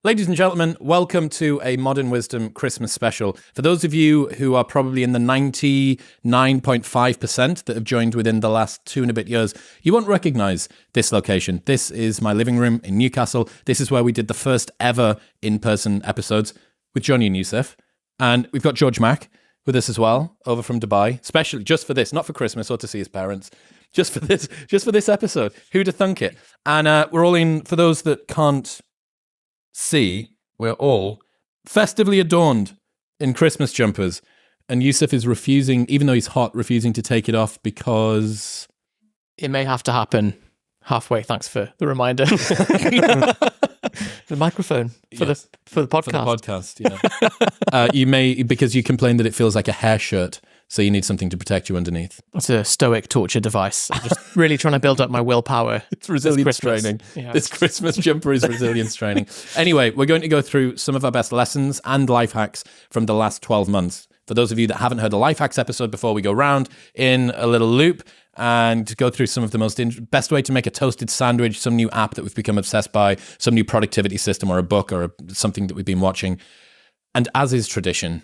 Ladies and gentlemen, welcome to a Modern Wisdom Christmas special. For those of you who are probably in the 99.5% that have joined within the last 2 and a bit years, you won't recognize this location. This is my living room in Newcastle. This is where we did the first ever in-person episodes with Jonny and Yusef. And we've got George Mack with us as well, over from Dubai, especially just for this, not for Christmas or to see his parents, just for this episode. Who'd have thunk it? And we're all in, for those that can't see, we're all festively adorned in Christmas jumpers, and Yusef is refusing, even though he's hot, refusing to take it off because it may have to happen halfway. Thanks for the reminder. The microphone for the podcast. For the podcast, yeah. You may, because you complain that it feels like a hair shirt, so you need something to protect you underneath. It's a stoic torture device. I'm just really trying to build up my willpower. It's resilience training. Yeah, this Christmas jumper is resilience training. Anyway, we're going to go through some of our best lessons and life hacks from the last 12 months. For those of you that haven't heard a life hacks episode before, we go round in a little loop and go through some of the best way to make a toasted sandwich, some new app that we've become obsessed by, some new productivity system or a book or something that we've been watching. And as is tradition,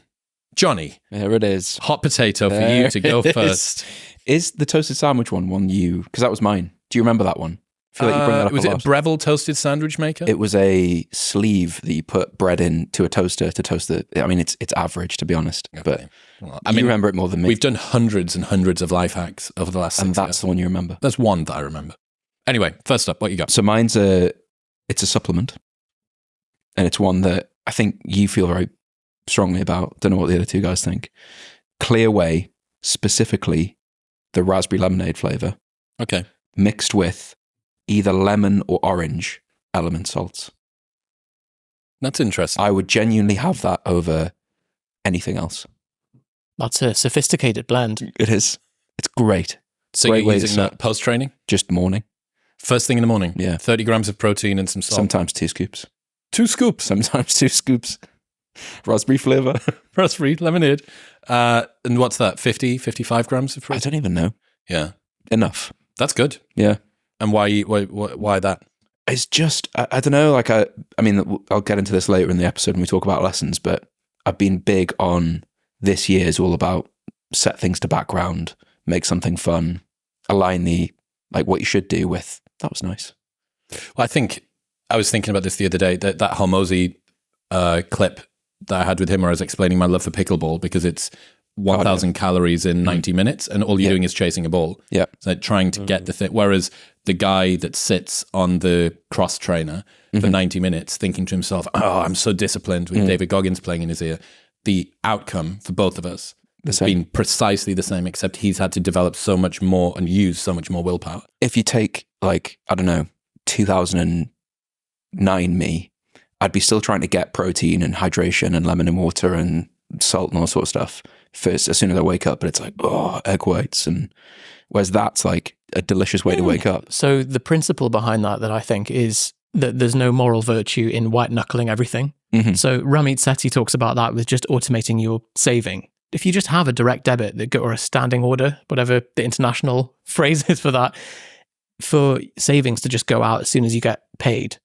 Jonny. There it is. Hot potato for you to go first. Is the toasted sandwich one you... Because that was mine. Do you remember that one? I feel like you bring that up was a it lot. a Breville toasted sandwich maker? It was a sleeve that you put bread into a toaster to toast the... I mean, it's average, to be honest. Okay. But you remember it more than me. We've done hundreds and hundreds of life hacks over the last 6 years. And that's the one you remember. That's one that I remember. Anyway, first up, what you got? So mine's it's a supplement. And it's one that I think you feel very strongly about. Don't know what the other two guys think. Clear Whey, specifically the raspberry lemonade flavor. Okay. Mixed with either lemon or orange element salts. That's interesting. I would genuinely have that over anything else. That's a sophisticated blend. It is. It's great. So great you're using that post-training? Just morning. First thing in the morning? Yeah. 30 grams of protein and some salt? Sometimes 2 scoops. 2 scoops? Sometimes 2 scoops. Raspberry flavor. Raspberry lemonade. And what's that, 50, 55 grams of protein? I don't even know. Yeah. Enough. That's good. Yeah. And why that? It's just, I don't know, like I mean, I'll get into this later in the episode when we talk about lessons, but I've been big on this year's all about set things to background, make something fun, align what you should do with, that was nice. Well, I was thinking about this the other day, that Hormozy clip that I had with him where I was explaining my love for pickleball because it's 1,000 calories in 90 minutes and all you're doing is chasing a ball. Yeah. So trying to get the thing. Whereas the guy that sits on the cross trainer for 90 minutes thinking to himself, oh, I'm so disciplined with David Goggins playing in his ear. The outcome for both of us has been precisely the same, except he's had to develop so much more and use so much more willpower. If you take 2009 me, I'd be still trying to get protein and hydration and lemon and water and salt and all sort of stuff first as soon as I wake up, but it's like, oh, egg whites. And whereas that's like a delicious way to wake up. So the principle behind that I think is that there's no moral virtue in white knuckling everything. Mm-hmm. So Ramit Sethi talks about that with just automating your saving. If you just have a direct debit or a standing order, whatever the international phrase is for that, for savings to just go out as soon as you get paid,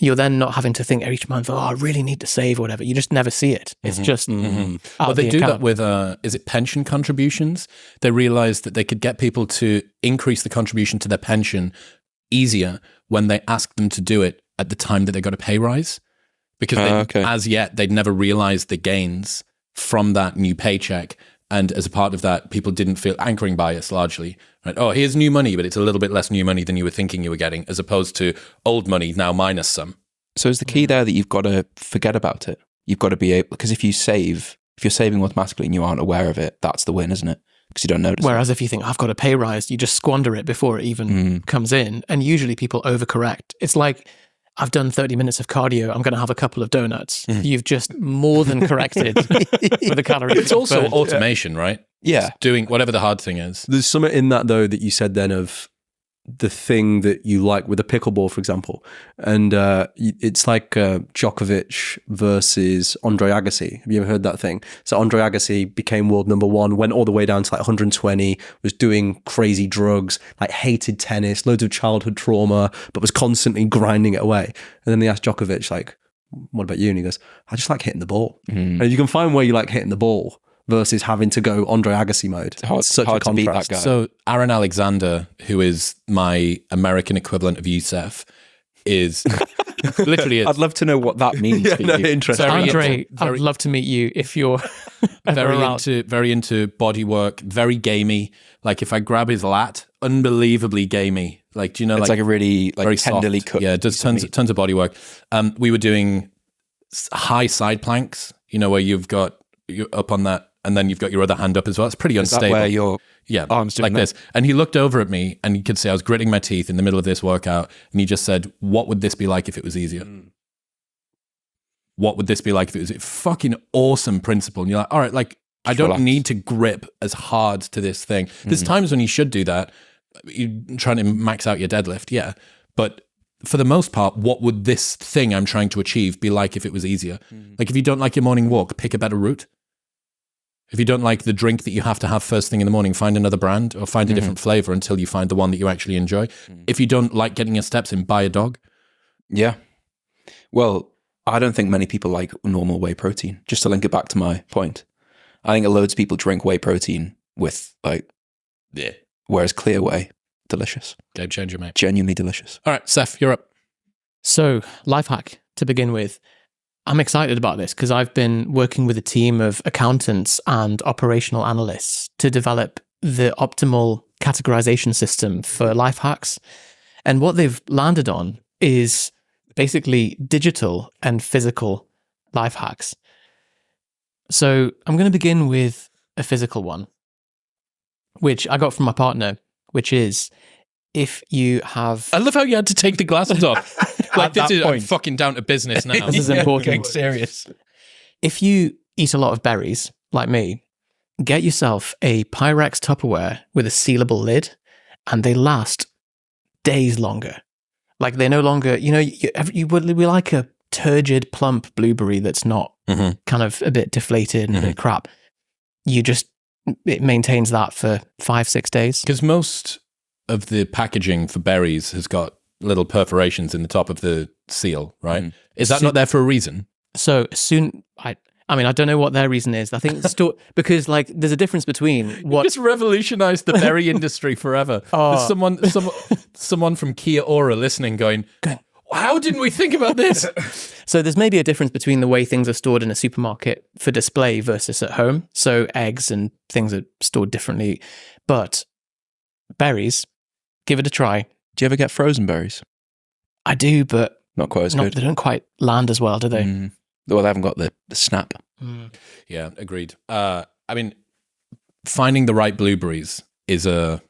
you're then not having to think each month, oh, I really need to save or whatever. You just never see it. It's just out Well, they of the do account. that with, is it pension contributions? They realized that they could get people to increase the contribution to their pension easier when they asked them to do it at the time that they got a pay rise. Because as yet, they'd never realized the gains from that new paycheck. And as a part of that, people didn't feel anchoring bias largely. Right? Oh, here's new money, but it's a little bit less new money than you were thinking you were getting, as opposed to old money now minus some. So is the key there that you've got to forget about it? You've got to be able, because if you're saving automatically and you aren't aware of it, that's the win, isn't it? Because you don't notice. Whereas if you think, I've got a pay rise, you just squander it before it even comes in. And usually people overcorrect. It's like, I've done 30 minutes of cardio, I'm going to have a couple of donuts. You've just more than corrected with the calories. It's also automation, right? Yeah. It's doing whatever the hard thing is. There's something in that, though, that you said then of the thing that you like with a pickleball, for example. And it's like Djokovic versus Andre Agassi. Have you ever heard that thing? So Andre Agassi became world number 1, went all the way down to like 120, was doing crazy drugs, like hated tennis, loads of childhood trauma, but was constantly grinding it away. And then they asked Djokovic, like, what about you? And he goes, I just like hitting the ball. And you can find where you like hitting the ball versus having to go Andre Agassi mode. It's such hard a to beat contrast. that guy. So Aaron Alexander, who is my American equivalent of Yusef, is literally I'd love to know what that means for you. Interesting. Andre, I'd love to meet you if you're ever around. very into body work, very gamey. Like if I grab his lat, unbelievably gamey. Like, do you know, It's like a really very tenderly soft. cooked. Yeah, it does tons of body work. We were doing high side planks, where you're up on that, and then you've got your other hand up as well. It's pretty Is that unstable. where your arms doing like this. And he looked over at me, and you could see I was gritting my teeth in the middle of this workout, and he just said, "What would this be like if it was easier? What would this be like if it was a fucking awesome principle?" And you're like, all right, like I don't need to grip as hard to this thing. There's times when you should do that. You're trying to max out your deadlift, yeah. But for the most part, what would this thing I'm trying to achieve be like if it was easier? Like if you don't like your morning walk, pick a better route. If you don't like the drink that you have to have first thing in the morning, find another brand or find a different flavor until you find the one that you actually enjoy. If you don't like getting your steps in, buy a dog. Yeah. Well, I don't think many people like normal whey protein. Just to link it back to my point, I think loads of people drink whey protein with whereas clear whey, delicious. Game changer, mate. Genuinely delicious. All right, Seth, you're up. So, life hack to begin with. I'm excited about this because I've been working with a team of accountants and operational analysts to develop the optimal categorization system for life hacks. And what they've landed on is basically digital and physical life hacks. So I'm going to begin with a physical one, which I got from my partner, which is if you have... I love how you had to take the glasses off. Like, this is point. fucking down to business now. This is important. Getting serious. If you eat a lot of berries, like me, get yourself a Pyrex Tupperware with a sealable lid, and they last days longer. Like, they're no longer, we like a turgid, plump blueberry that's not kind of a bit deflated and a bit crap. It maintains that for 5-6 days. Because most of the packaging for berries has got little perforations in the top of the seal, right? Is that not there for a reason? So I don't know what their reason is. I think because like there's a difference between what Just revolutionized the berry industry forever. There's someone from Kia Aura listening going, how didn't we think about this? So there's maybe a difference between the way things are stored in a supermarket for display versus at home. So eggs and things are stored differently. But berries, give it a try. Do you ever get frozen berries? I do, but Not quite as good. they don't quite land as well, do they? Well, they haven't got the snap. Yeah, agreed. I mean, finding the right blueberries is a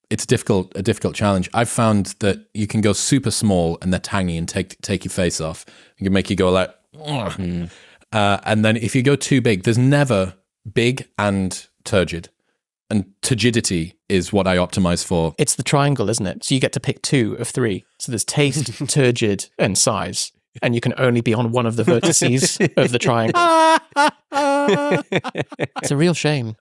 difficult challenge. I've found that you can go super small and they're tangy and take your face off. It can make you go like, and then if you go too big, there's never big and turgid. And turgidity is what I optimize for. It's the triangle, isn't it? So you get to pick 2 of 3. So there's taste, turgid, and size. And you can only be on one of the vertices of the triangle. It's a real shame.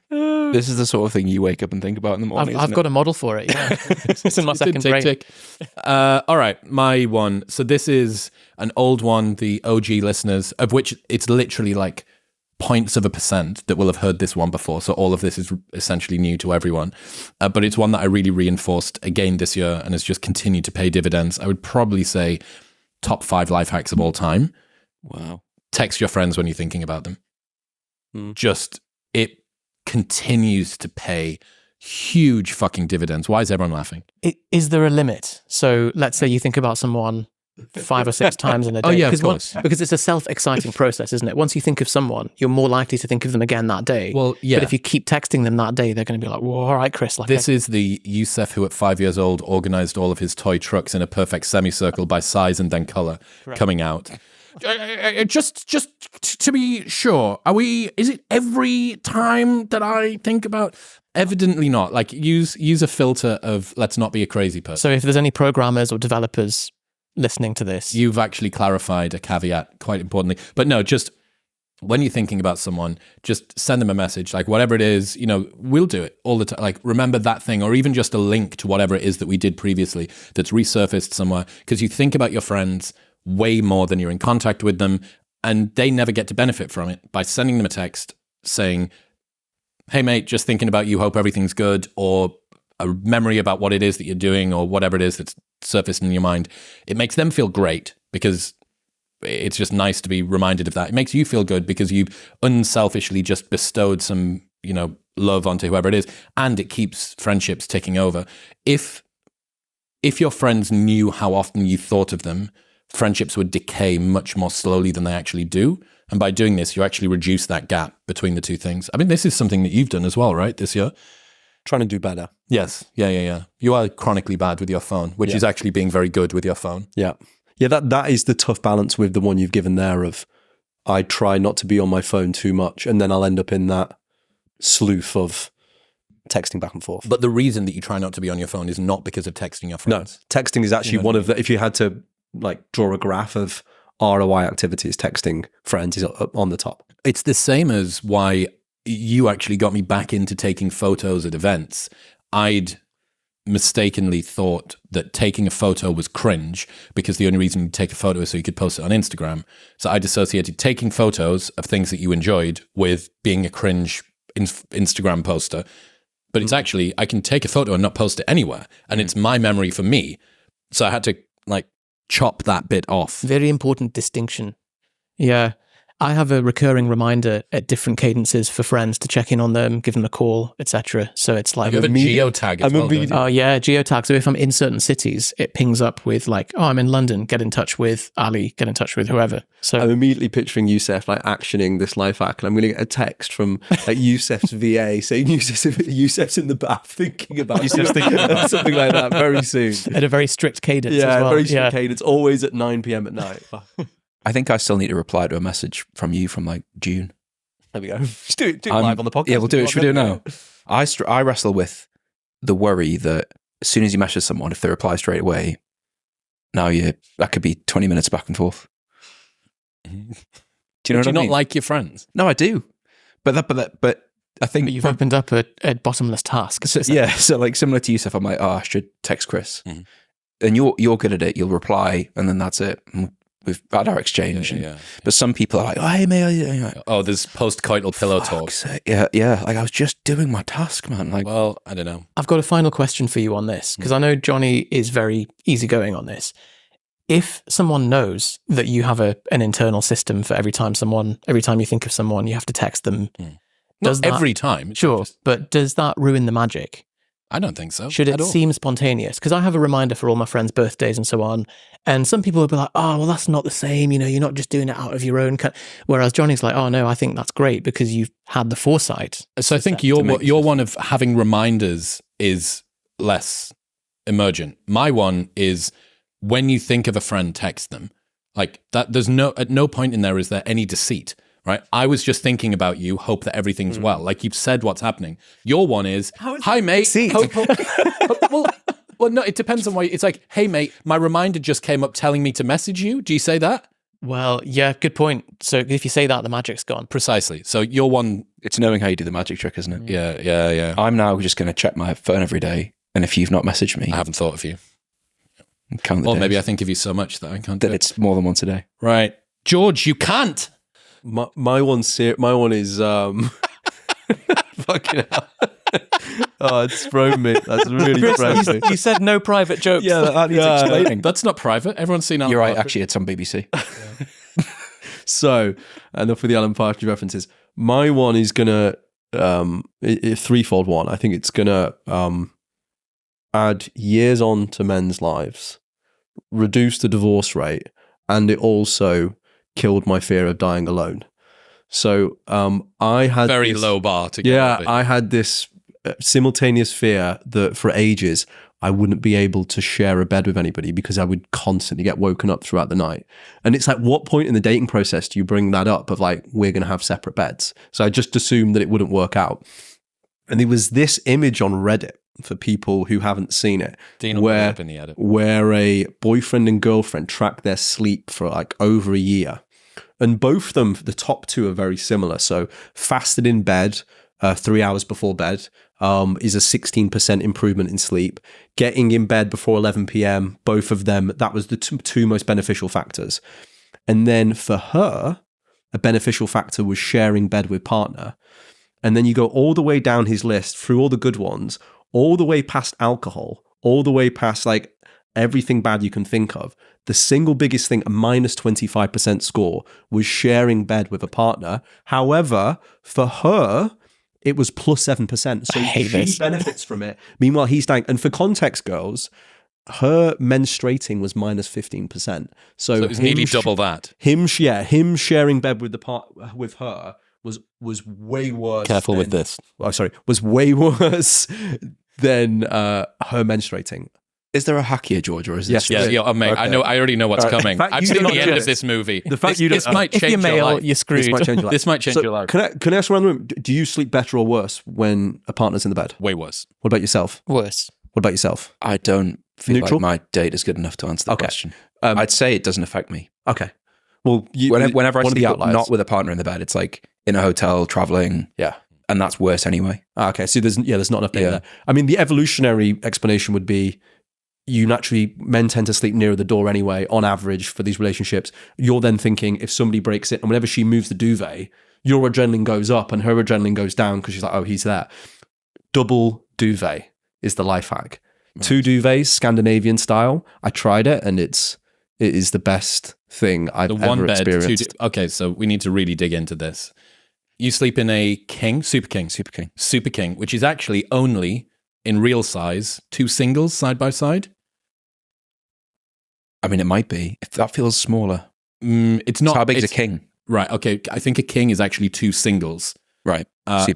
This is the sort of thing you wake up and think about in the morning. I've got a model for it. Yeah. It's in my second brain. Tick. All right, my one. So this is an old one, the OG listeners, of which it's literally like 0.1% that will have heard this one before. So all of this is essentially new to everyone. But it's one that I really reinforced again this year and has just continued to pay dividends. I would probably say top 5 life hacks of all time. Wow. Text your friends when you're thinking about them. Just, it continues to pay huge fucking dividends. Why is everyone laughing? Is there a limit? So let's say you think about someone 5 or 6 times in a day. Oh, yeah, of course. Because it's a self-exciting process, isn't it? Once you think of someone, you're more likely to think of them again that day. Well, yeah. But if you keep texting them that day, they're going to be like, well, all right, Chris. Like This is the Yusef who at 5 years old organized all of his toy trucks in a perfect semicircle by size and then color coming out. Just to be sure, is it every time that I think about? Evidently not. Like use a filter of let's not be a crazy person. So if there's any programmers or developers listening to this, You've actually clarified a caveat quite importantly. But no, just when you're thinking about someone, just send them a message, like whatever it is, we'll do it all the time. Like remember that thing, or even just a link to whatever it is that we did previously that's resurfaced somewhere. Because you think about your friends way more than you're in contact with them, and they never get to benefit from it by sending them a text saying, hey mate, just thinking about you, hope everything's good, or a memory about what it is that you're doing or whatever it is that's surfaced in your mind. It makes them feel great because it's just nice to be reminded of that. It makes you feel good because you've unselfishly just bestowed some, love onto whoever it is, and it keeps friendships ticking over. If your friends knew how often you thought of them, friendships would decay much more slowly than they actually do. And by doing this, you actually reduce that gap between the two things. I mean, this is something that you've done as well, right, this year? Trying to do better. Yes. Yeah. You are chronically bad with your phone, which is actually being very good with your phone. Yeah. Yeah, that is the tough balance with the one you've given there of I try not to be on my phone too much, and then I'll end up in that sleuth of texting back and forth. But the reason that you try not to be on your phone is not because of texting your friends. No, texting is actually one of the, if you had to draw a graph of ROI activities, texting friends is up on the top. It's the same as why you actually got me back into taking photos at events. I'd mistakenly thought that taking a photo was cringe because the only reason you take a photo is so you could post it on Instagram. So I'd associated taking photos of things that you enjoyed with being a cringe Instagram poster. But it's actually, I can take a photo and not post it anywhere. And it's my memory for me. So I had to chop that bit off. Very important distinction. Yeah. I have a recurring reminder at different cadences for friends to check in on them, give them a call, etc. So it's like you have a geotag as well. Oh yeah, geotag. So if I'm in certain cities, it pings up with I'm in London, get in touch with Ali, get in touch with whoever. So I'm immediately picturing Yusef actioning this life hack, and I'm going to get a text from Yusef's VA saying Yusef's in the bath thinking about something like that very soon. At a very strict cadence as Yeah, well. very strict cadence, always at 9 p.m. at night. I think I still need to reply to a message from you from June. There we go. Just do it live on the podcast. Yeah, we'll do it. Should we do it now? I wrestle with the worry that as soon as you message someone, if they reply straight away, that could be 20 minutes back and forth. Do you know what I mean? Do you not like your friends? No, I do. But I think But you've opened up a bottomless task. So similar to Yusef, I'm like, I should text Chris. Mm-hmm. And you're good at it. You'll reply, and then that's it. We've had our exchange. Yeah. But some people are like, oh, hey, mate. Oh, there's post-coital pillow talk. Yeah. I was just doing my task, man. Well, I don't know. I've got a final question for you on this, because I know Jonny is very easygoing on this. If someone knows that you have an internal system for every time you think of someone, you have to text them. Not every time. Sure, but does that ruin the magic? I don't think so. Should it seem spontaneous? Because I have a reminder for all my friends' birthdays and so on. And some people will be like, oh, well, that's not the same. You're not just doing it out of your own. Whereas Jonny's like, oh, no, I think that's great because you've had the foresight. So I think your one of having reminders is less emergent. My one is when you think of a friend, text them. That. There's at no point in there is there any deceit. Right, I was just thinking about you. Hope that everything's well. You've said what's happening. Your one is, hi mate. Well, no, it depends on why. It's hey mate, my reminder just came up telling me to message you. Do you say that? Well, yeah, good point. So if you say that, the magic's gone. Precisely. So your one, it's knowing how you do the magic trick, isn't it? Yeah. I'm now just going to check my phone every day, and if you've not messaged me, I haven't thought of you. Count the days. Maybe I think of you so much that I can't. That it's more than once a day. Right, George, you can't. My one is fucking hell. Oh, it's thrown me. That's really thrown me. You said no private jokes. Yeah, that needs explaining. That's not private. Everyone's seen Alan You're right. Partridge. Actually, it's on BBC. So, enough with the Alan Partridge references. My one is gonna a threefold one. I think it's gonna add years on to men's lives, reduce the divorce rate, and it also killed my fear of dying alone. So I had very low bar to get. Yeah, I had this simultaneous fear that for ages I wouldn't be able to share a bed with anybody because I would constantly get woken up throughout the night. And it's what point in the dating process do you bring that up of we're going to have separate beds? So I just assumed that it wouldn't work out. And there was this image on Reddit for people who haven't seen it, where a boyfriend and girlfriend track their sleep for over a year. And both of them, the top two are very similar. So fasted in bed, 3 hours before bed is a 16% improvement in sleep. Getting in bed before 11 p.m., both of them, that was the two most beneficial factors. And then for her, a beneficial factor was sharing bed with partner. And then you go all the way down his list through all the good ones, all the way past alcohol, all the way past like everything bad you can think of. The single biggest thing, a minus 25% score, was sharing bed with a partner. However, for her, it was plus 7%. So she benefits from it. Meanwhile, he's dying. And for context, girls, her menstruating was minus 15%. So it was nearly double that. Him sharing bed with her was way worse. Careful with this. Oh, sorry, was way worse than her menstruating. Is there a hack here, George, or is this? Yes, yeah, mate. Okay. I already know what's coming. I've seen the end of this movie. The fact this might If change you're your male, life. you're screwed. This might change your life. Can I ask around the room? Do you sleep better or worse when a partner's in the bed? Way worse. What about yourself? Worse. What about yourself? I don't feel Neutral? like my date is good enough to answer the Okay. question. Um, I'd say it doesn't affect me. Okay. Well, Whenever I one of the sleep outliers. not with a partner in the bed, it's like in a hotel, traveling, Yeah. and that's worse anyway. Okay. So there's not enough data Yeah. there. I mean, the evolutionary explanation would be men tend to sleep nearer the door anyway, on average, for these relationships. You're then thinking if somebody breaks it, and whenever she moves the duvet, your adrenaline goes up and her adrenaline goes down because she's like, oh, he's there. Double duvet is the life hack. Right. 2 duvets, Scandinavian style. I tried it and it is the best thing I've ever experienced. Okay, so we need to really dig into this. You sleep in a super king, which is actually only in real size 2 singles side by side. I mean, it might be. That feels smaller. It's not. So how big is a king? Right. Okay. I think a king is actually 2 singles. Right.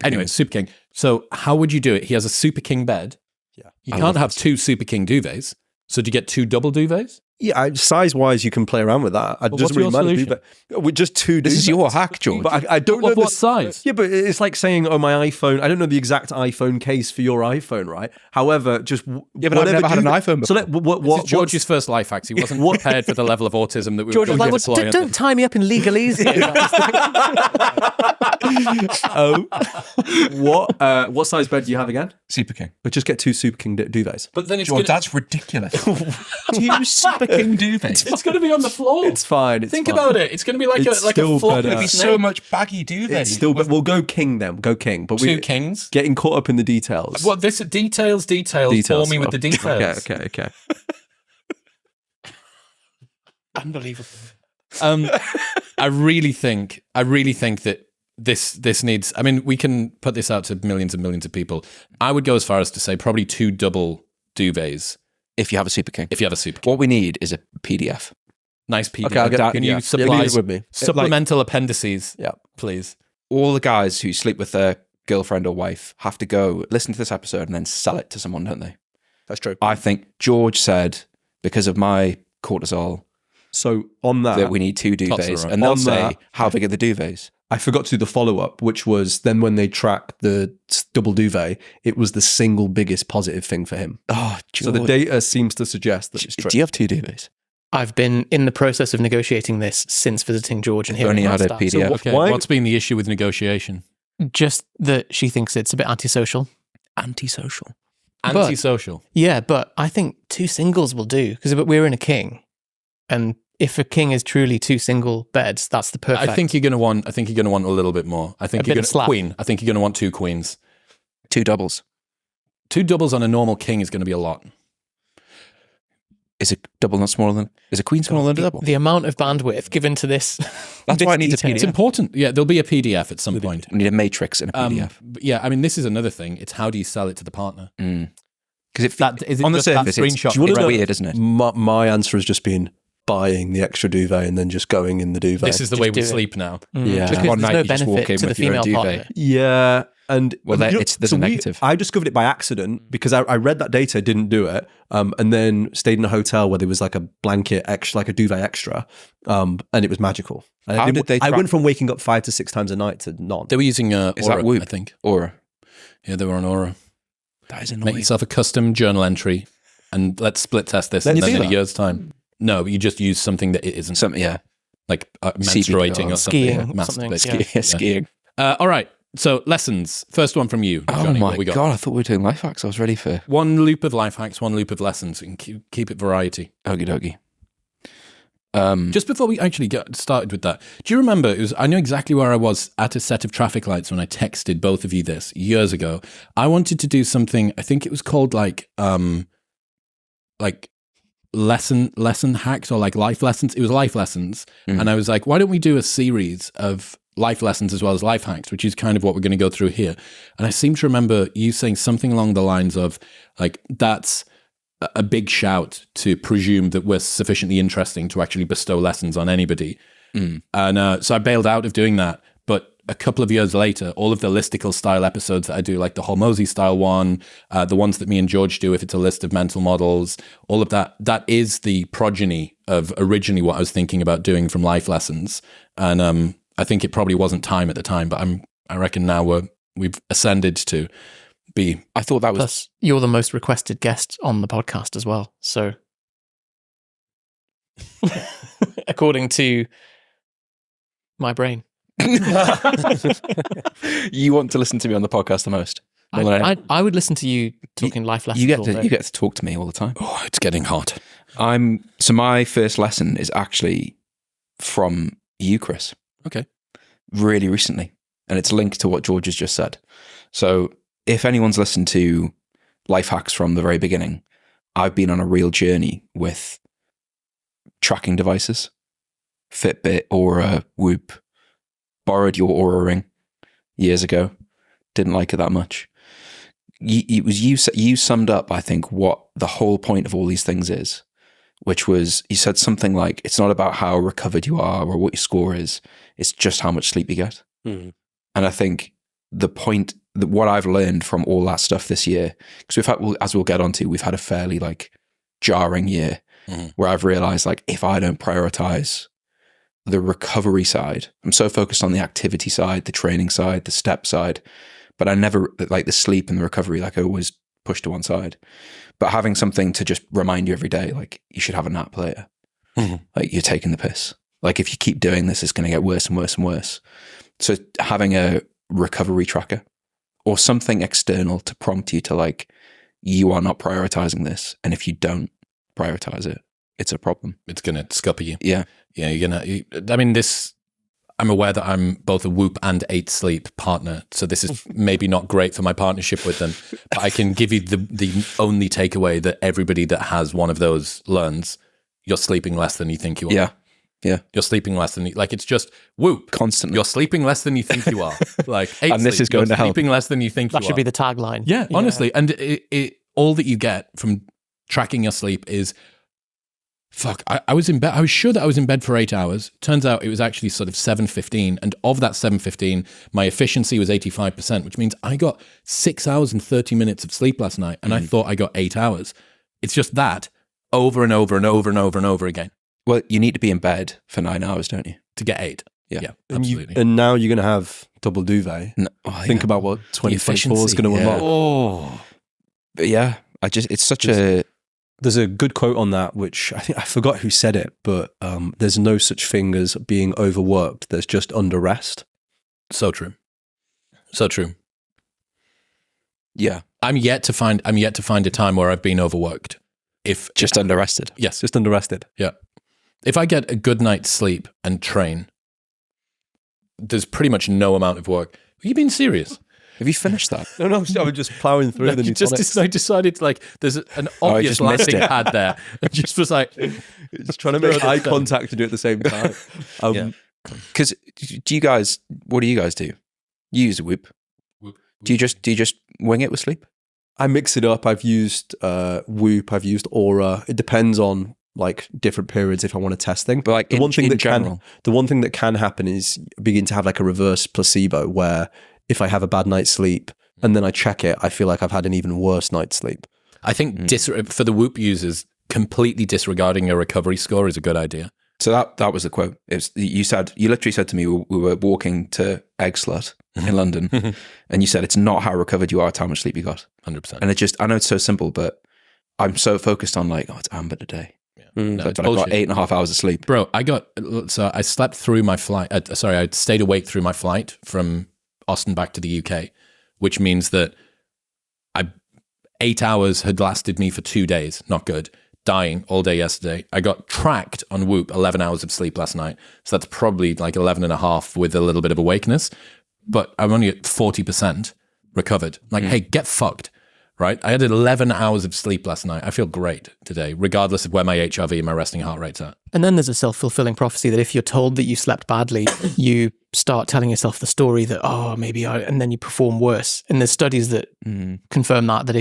Anyway, super king. So how would you do it? He has a super king bed. Yeah. You can't have 2 super king duvets. So do you get 2 double duvets? Yeah, size-wise, you can play around with that. It doesn't what's really your matter. solution? With just 2 This is your hack, George. But I don't know What size? Yeah, but it's like saying, oh, my iPhone. I don't know the exact iPhone case for your iPhone, right? However, just but I've never had an iPhone before. So what This is George's first life hacks. He wasn't prepared for the level of autism that we were George was going like, to deploy. don't tie me up in legalese. what size bed do you have again? Super king. But just get 2 Super King duvets. But then it's George, that's ridiculous. 2 super king duvets. it's going to be on the floor. It's fine. Think about it. It's going to be like It's a still floppy better. It'd be snake. so much baggy duvet. It's still, but we'll go king then. Go king. But 2 kings. getting caught up in the details. Well, this details. Bore me with the details. Okay. Unbelievable. I really think that this needs. I mean, we can put this out to millions and millions of people. I would go as far as to say probably 2 double duvets If you have a super king. if you have a super king. What we need is a PDF. Nice PDF. Okay, I'll get Can PDF. you Yeah, supply leave it with me. supplemental appendices? Yeah. Please. All the guys who sleep with their girlfriend or wife have to go listen to this episode and then sell it to someone, don't they? That's true. I think George said, because of my cortisol, So on that, that we need 2 Tots are duvets. right. And they'll On say, that- how big are the duvets? I forgot to do the follow-up, which was then when they track the double duvet, it was the single biggest positive thing for him. Oh, George. So the data seems to suggest that it's true. Do you have 2 duvets? I've been in the process of negotiating this since visiting George and hearing Only about had a stats. PDF. So Okay. Why- What's been the issue with negotiation? just that she thinks it's a bit antisocial. Antisocial. Antisocial. Yeah, but I think 2 singles will do because we're in a king, and if a king is truly 2 single beds, that's the perfect. I think you're going to want. I think you're going to want a little bit more. I think A you're bit going of to slap. queen. I think you're going to want 2 queens. 2 doubles. 2 doubles on a normal king is going to be a lot. Is a double not smaller than... Is a queen smaller than a double? the amount of bandwidth given to this. That's this why it needs a detail. It's important. Yeah, there'll be a PDF at some point. We need a matrix in a PDF. But yeah, I mean, this is another thing. It's how do you sell it to the partner? Because if That is it on the just that surface, screenshot. it's Do you wanna know- weird, isn't it? My answer has just been buying the extra duvet and then just going in the duvet. This is the way we do it. sleep now. Yeah. Because One night there's no you just walk benefit in to the with your own female duvet. partner. Yeah, and Well, there's a negative. I discovered it by accident because I read that data, didn't do it, and then stayed in a hotel where there was like a blanket extra, like a duvet extra, and it was magical. And How did they I track- went from waking up 5 to 6 times a night to none. They were using Is that Aura, Whoop? I think. Aura. Yeah, they were on Aura. That is Make annoying. yourself a custom journal entry and let's split test this Let's and then do in a that. year's time. No, you just use something that it isn't. Yeah. Like CBD menstruating or something. Skiing or masturbate. something, Skiing. Yeah, skiing. All right. So lessons. First one from you, Oh Johnny. my What we got? God, I thought we were doing life hacks. I was ready for One loop of life hacks, one loop of lessons, and keep it variety. okie dokie. Just before we actually get started with that, do you remember? I knew exactly where I was at a set of traffic lights when I texted both of you this years ago. I wanted to do something. I think it was called like lesson hacks or like life lessons. It was life lessons, and I was like, why don't we do a series of life lessons as well as life hacks, which is kind of what we're going to go through here. And I seem to remember you saying something along the lines of like, that's a big shout to presume that we're sufficiently interesting to actually bestow lessons on anybody. And so I bailed out of doing that. But a couple of years later, all of the listicle style episodes that I do, like the Hormozy style one, the ones that me and George do, if it's a list of mental models, all of that, that is the progeny of originally what I was thinking about doing from life lessons. And I think it probably wasn't time at the time, but I reckon now we've ascended to be. I thought that was. Plus, you're the most requested guest on the podcast as well. So, according to my brain, You want to listen to me on the podcast the most. I would listen to you talking life lessons. You get to talk to me all the time. Oh, it's getting hot. So my first lesson is actually from you, Chris. Okay. Really recently. And it's linked to what George has just said. So if anyone's listened to life hacks from the very beginning, I've been on a real journey with tracking devices, Fitbit, Aura, Whoop. Borrowed your Aura ring years ago. Didn't like it that much. You summed up, I think, what the whole point of all these things is, which was, you said something like, it's not about how recovered you are or what your score is, it's just how much sleep you get. And I think the point, that what I've learned from all that stuff this year, because we've had, as we'll get onto, we've had a fairly like jarring year where I've realized like, if I don't prioritize the recovery side, I'm so focused on the activity side, the training side, the step side, but I never, like the sleep and the recovery, like I always push to one side. But having something to just remind you every day, like you should have a nap later. Like you're taking the piss. Like if you keep doing this, it's going to get worse and worse and worse. So having a recovery tracker or something external to prompt you to like, you are not prioritizing this. And if you don't prioritize it, it's a problem. It's going to scupper you. Yeah. Yeah, I'm aware that I'm both a Whoop and 8 Sleep partner, so this is maybe not great for my partnership with them, but I can give you the only takeaway that everybody that has one of those learns: you're sleeping less than you think you are. Yeah. You're sleeping less than like it's just Whoop Constantly. You're sleeping less than you think you are. Like 8 And this Sleep, is going you're to help. sleeping less than you think that you should are. be the tagline. Yeah, honestly, and it all that you get from tracking your sleep is. Fuck, I was in bed. I was sure that I was in bed for 8 hours. Turns out it was actually sort of 7:15. And of that 7:15, my efficiency was 85%, which means I got 6 hours and 30 minutes of sleep last night. And I thought I got 8 hours. It's just that over and over and over and over and over again. Well, you need to be in bed for 9 hours, don't you? To get 8. Yeah. Absolutely. And now you're going to have double duvet. No, Think about what 2024 is going to unlock. Oh. But yeah, it's such a... There's a good quote on that, which I think I forgot who said it, but there's no such thing as being overworked. There's just under rest. So true. So true. Yeah. I'm yet to find a time where I've been overworked. Just underrested. Yes. Just underrested. Yeah. If I get a good night's sleep and train, there's pretty much no amount of work. Are you being serious? Have you finished that? No, I was just plowing through the new I decided like there's an obvious just missed landing it. pad there. It just was like It's trying to make eye contact to do it at the same time. Because what do you guys do? You use a Whoop. Do you just wing it with sleep? I mix it up. I've used Whoop. I've used Aura. It depends on like different periods if I want to test things. But like the one thing that can happen is begin to have like a reverse placebo where if I have a bad night's sleep and then I check it, I feel like I've had an even worse night's sleep. I think for the Whoop users, completely disregarding your recovery score is a good idea. So that was the quote. You literally said to me, we were walking to Egg Slut in London, and you said it's not how recovered you are, it's how much sleep you got. 100%. And I know it's so simple, but I'm so focused on like, it's amber today. No, it's But I got bullshit. 8.5 hours of sleep. Bro, I slept through my flight. I stayed awake through my flight from Austin back to the UK, which means that 8 hours had lasted me for 2 days. Not good. Dying all day yesterday. I got tracked on Whoop 11 hours of sleep last night. So that's probably like 11 and a half with a little bit of awakeness. But I'm only at 40% recovered. Like, hey, get fucked, right? I had 11 hours of sleep last night. I feel great today, regardless of where my HRV and my resting heart rate's at. And then there's a self-fulfilling prophecy that if you're told that you slept badly, you start telling yourself the story that, oh, and then you perform worse. And there's studies that confirm that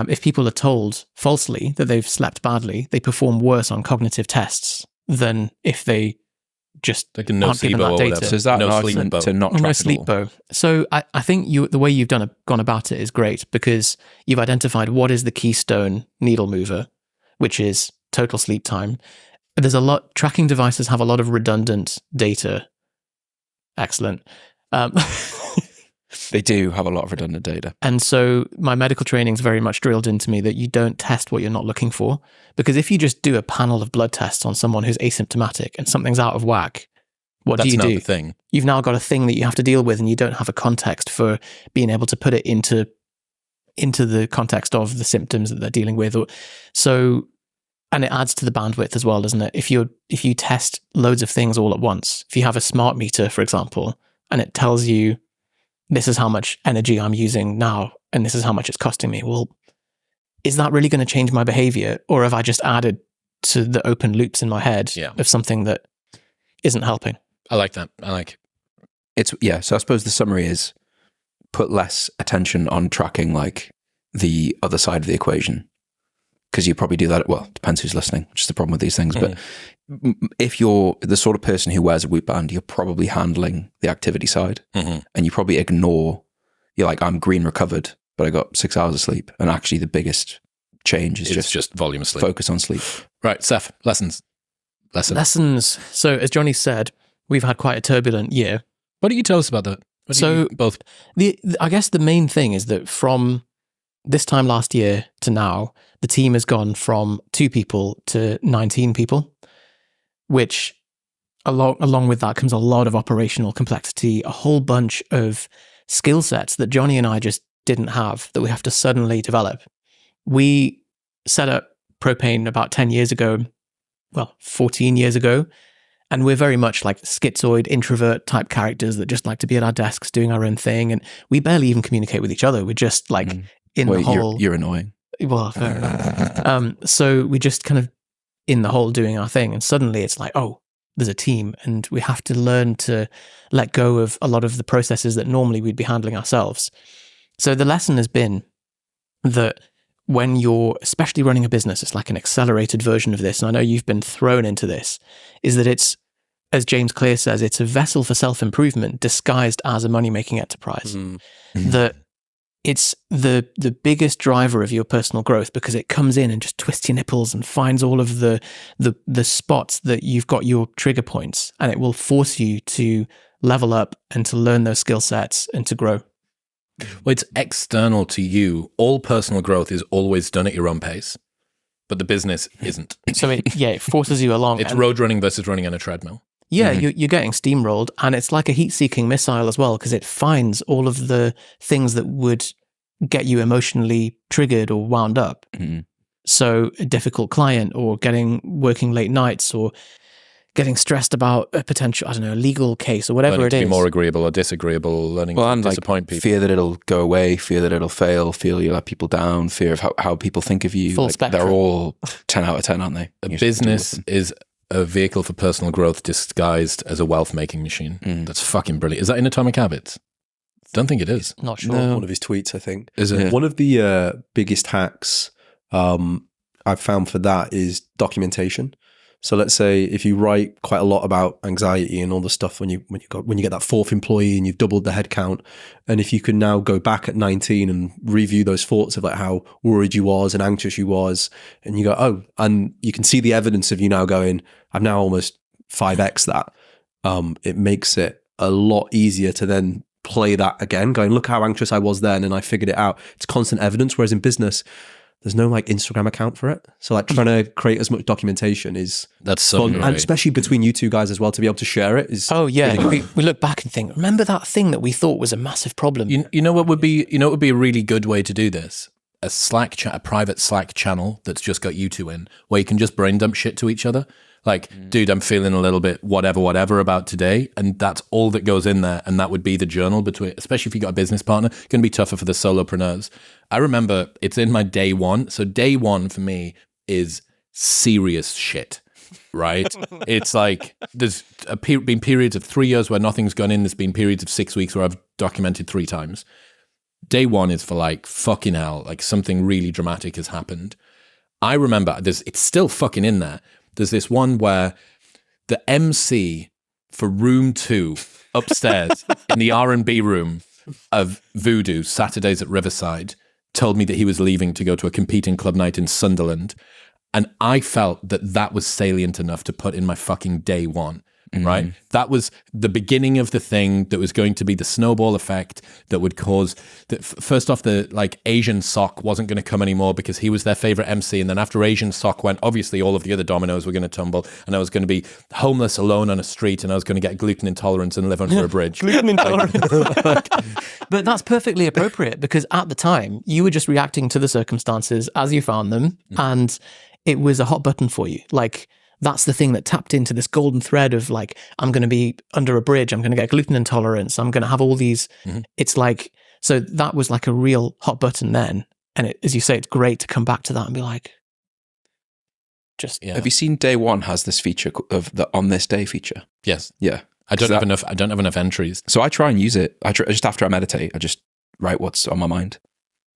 if people are told falsely that they've slept badly, they perform worse on cognitive tests than if they just like no aren't given sleep that data. So is that no an argument sleep to not track no at sleep all? bow. So I think the way you've gone about it is great because you've identified what is the keystone needle mover, which is total sleep time. There's tracking devices have a lot of redundant data. Excellent. They do have a lot of redundant data. And so my medical training is very much drilled into me that you don't test what you're not looking for. Because if you just do a panel of blood tests on someone who's asymptomatic and something's out of whack, what do you do? That's not the thing. You've now got a thing that you have to deal with and you don't have a context for being able to put it into the context of the symptoms that they're dealing with. And it adds to the bandwidth as well, doesn't it? If you test loads of things all at once, if you have a smart meter, for example, and it tells you, this is how much energy I'm using now, and this is how much it's costing me. Well, is that really going to change my behavior? Or have I just added to the open loops in my head of something that isn't helping? I like that. So I suppose the summary is put less attention on tracking like the other side of the equation. Because you probably do that, well, it depends who's listening, which is the problem with these things. But if you're the sort of person who wears a Whoop band, you're probably handling the activity side. And you probably you're like, I'm green recovered, but I got 6 hours of sleep. And actually the biggest change is just volume of sleep. Focus on sleep. Right, Seth, lessons. So as Jonny said, we've had quite a turbulent year. Why don't you tell us about that? Both. I guess the main thing is that from this time last year to now, the team has gone from 2 people to 19 people, which along with that comes a lot of operational complexity, a whole bunch of skill sets that Jonny and I just didn't have that we have to suddenly develop. We set up Propane about 10 years ago, 14 years ago, and we're very much like schizoid, introvert type characters that just like to be at our desks doing our own thing, and we barely even communicate with each other. We're just like the hole. You're annoying. Well, fair enough. So we just kind of in the hole doing our thing, and suddenly it's like, oh, there's a team, and we have to learn to let go of a lot of the processes that normally we'd be handling ourselves. So the lesson has been that when you're especially running a business, it's like an accelerated version of this, and I know you've been thrown into this, is that it's, as James Clear says, it's a vessel for self-improvement disguised as a money-making enterprise. That it's the biggest driver of your personal growth because it comes in and just twists your nipples and finds all of the spots that you've got your trigger points, and it will force you to level up and to learn those skill sets and to grow. Well, it's external to you. All personal growth is always done at your own pace, but the business isn't. So it forces you along. It's road running versus running on a treadmill. Yeah, you're getting steamrolled, and it's like a heat-seeking missile as well because it finds all of the things that would get you emotionally triggered or wound up. So a difficult client, or working late nights, or getting stressed about a potential, legal case or whatever learning it to is. be more agreeable or disagreeable, learning to disappoint people. Fear that it'll go away, fear that it'll fail, fear you let people down, fear of how people think of you. Full spectrum. They're all 10 out of 10, aren't they? A business is a vehicle for personal growth disguised as a wealth-making machine. That's fucking brilliant. Is that in Atomic Habits? Don't think it is. Not sure. One of his tweets, I think. Is it? One of the biggest hacks I've found for that is documentation. So let's say if you write quite a lot about anxiety and all the stuff when you get that 4th employee and you've doubled the headcount, and if you can now go back at 19 and review those thoughts of like how worried you was and anxious you was, and you go, oh, and you can see the evidence of you now going, I'm now almost 5x that. It makes it a lot easier to then play that again, going, look how anxious I was then and I figured it out. It's constant evidence. Whereas in business, there's no like Instagram account for it. So like trying to create as much documentation is That's so fun. great. And especially between you two guys as well, to be able to share it is. Oh yeah, we look back and think, remember that thing that we thought was a massive problem? You know what would be a really good way to do this? A private Slack channel that's just got you two in, where you can just brain dump shit to each other. Like, dude, I'm feeling a little bit whatever about today, and that's all that goes in there, and that would be the journal between. Especially if you got a business partner, it's going to be tougher for the solopreneurs. I remember it's in my day one. So day one for me is serious shit. Right? It's like there's been periods of 3 years where nothing's gone in. There's been periods of 6 weeks where I've documented 3 times. Day one is for like fucking hell, like something really dramatic has happened. I remember it's still fucking in there. There's this one where the MC for room 2 upstairs in the R&B room of Voodoo Saturdays at Riverside told me that he was leaving to go to a competing club night in Sunderland. And I felt that was salient enough to put in my fucking day one, right? That was the beginning of the thing that was going to be the snowball effect that would cause that. First off, the like Asian Sock wasn't going to come anymore because he was their favorite MC. And then after Asian Sock went, obviously all of the other dominoes were going to tumble, and I was going to be homeless alone on a street, and I was going to get gluten intolerance and live under a bridge. Gluten intolerance. But that's perfectly appropriate because at the time you were just reacting to the circumstances as you found them, and it was a hot button for you. Like, that's the thing that tapped into this golden thread of like, I'm going to be under a bridge. I'm going to get gluten intolerance. I'm going to have all these. It's like, so that was like a real hot button then. And as you say, it's great to come back to that and be like, just. Yeah. Have you seen day one has this feature of the on this day feature? Yes. Yeah. I don't have enough entries. So I try and use it. Just after I meditate, I just write what's on my mind.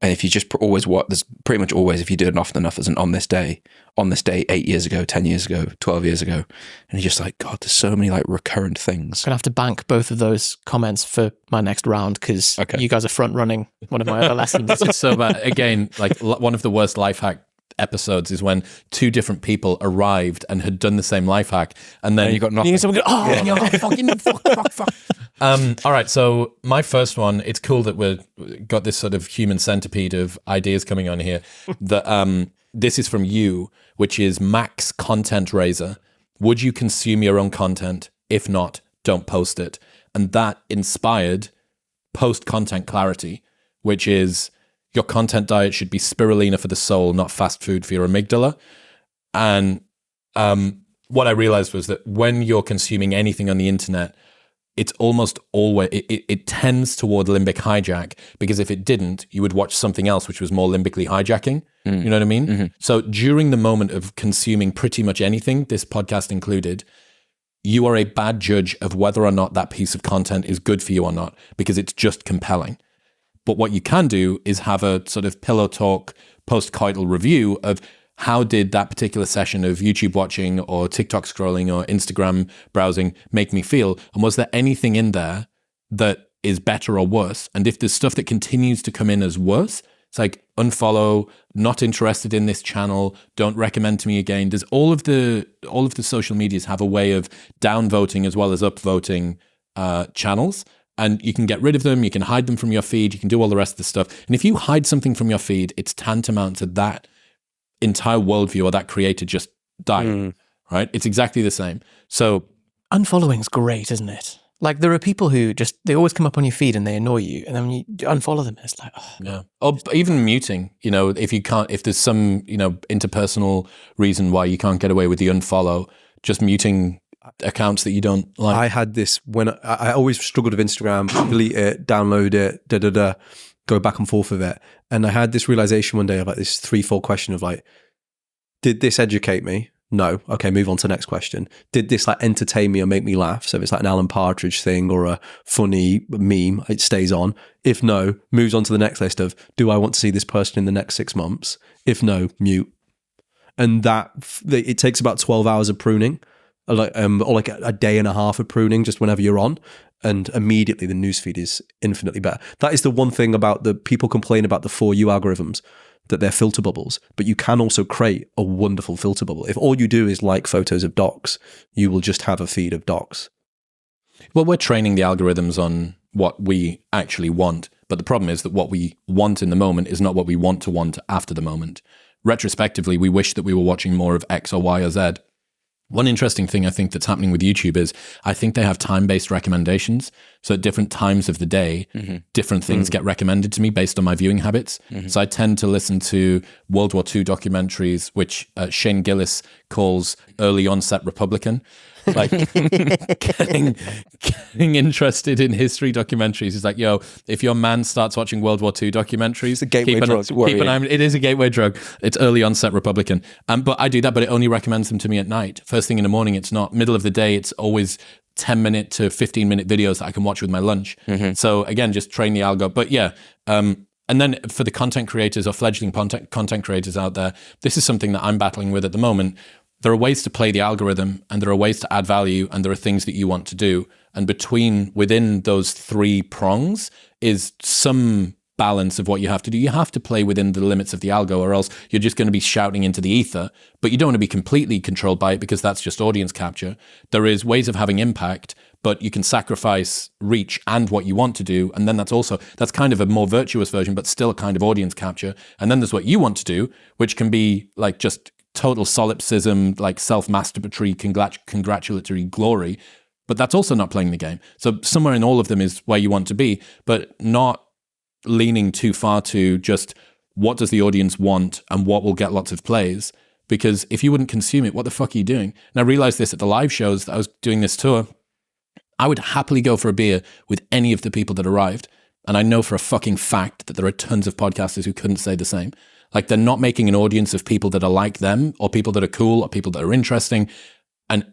And if you just always there's pretty much always, if you do it often enough, there's an on this day 8 years ago, 10 years ago, 12 years ago. And you're just like, God, there's so many like recurrent things. I'm going to have to bank both of those comments for my next round because you guys are front running one of my other lessons. It's so bad. Again, like one of the worst life hack episodes is when 2 different people arrived and had done the same life hack, and then you got nothing. And you're like, fucking fuck. All right, so my first one, it's cool that we've got this sort of human centipede of ideas coming on here. This is from you, which is Max Content Raiser. Would you consume your own content? If not, don't post it. And that inspired post content clarity, which is your content diet should be spirulina for the soul, not fast food for your amygdala. And what I realized was that when you're consuming anything on the internet, it's almost always, it tends toward limbic hijack, because if it didn't, you would watch something else which was more limbically hijacking. You know what I mean? Mm-hmm. So during the moment of consuming pretty much anything, this podcast included, you are a bad judge of whether or not that piece of content is good for you or not, because it's just compelling. But what you can do is have a sort of pillow talk post-coital review of how did that particular session of YouTube watching or TikTok scrolling or Instagram browsing make me feel? And was there anything in there that is better or worse? And if there's stuff that continues to come in as worse, it's like unfollow, not interested in this channel, don't recommend to me again. Does all of the social medias have a way of downvoting as well as upvoting channels? And you can get rid of them, you can hide them from your feed, you can do all the rest of the stuff. And if you hide something from your feed, it's tantamount to that entire worldview or that creator just dying, right? It's exactly the same. So unfollowing's great, isn't it? Like there are people who they always come up on your feed and they annoy you, and then when you unfollow them, it's like, oh. Yeah. Or even muting, if there's some, interpersonal reason why you can't get away with the unfollow, just muting accounts that you don't like. I had this when I always struggled with Instagram, delete it, download it, go back and forth with it. And I had this realization one day of like this 3-4 question of like, did this educate me? No. Okay, move on to the next question. Did this like entertain me or make me laugh? So if it's like an Alan Partridge thing or a funny meme, it stays on. If no, moves on to the next list of, do I want to see this person in the next 6 months? If no, mute. And that, it takes about 12 hours of pruning. Or like a day and a half of pruning just whenever you're on, and immediately the newsfeed is infinitely better. That is the one thing about the people complain about the For You algorithms, that they're filter bubbles, but you can also create a wonderful filter bubble. If all you do is like photos of docs, you will just have a feed of docs. Well, we're training the algorithms on what we actually want, But the problem is that what we want in the moment is not what we want to want after the moment. Retrospectively, we wish that we were watching more of X or Y or Z. One interesting thing I think that's happening with YouTube is I think they have time-based recommendations. So at different times of the day, different things get recommended to me based on my viewing habits. So I tend to listen to World War II documentaries, which Shane Gillis calls early onset Republican. Like getting interested in history documentaries is like, yo, if your man starts watching World War II documentaries, it's a gateway drug. Keep an eye. It is a gateway drug. It's early onset Republican. But I do that, but it only recommends them to me at night. First thing in the morning, it's not. Middle of the day, it's always 10-minute to 15-minute videos that I can watch with my lunch. So again, just train the algo. But yeah, and then for the content creators or fledgling content creators out there, this is something that I'm battling with at the moment. There are ways to play the algorithm, and there are ways to add value, and there are things that you want to do. And within those three prongs is some balance of what you have to do. You have to play within the limits of the algo, or else you're just going to be shouting into the ether. But you don't want to be completely controlled by it, because that's just audience capture. There is ways of having impact, but you can sacrifice reach and what you want to do. And then that's kind of a more virtuous version, but still a kind of audience capture. And then there's what you want to do, which can be like just total solipsism, like self-masturbatory, congratulatory glory, but that's also not playing the game. So somewhere in all of them is where you want to be, but not leaning too far to just what does the audience want and what will get lots of plays, because if you wouldn't consume it, what the fuck are you doing? And I realized this at the live shows that I was doing this tour. I would happily go for a beer with any of the people that arrived, and I know for a fucking fact that there are tons of podcasters who couldn't say the same. Like, they're not making an audience of people that are like them, or people that are cool, or people that are interesting. And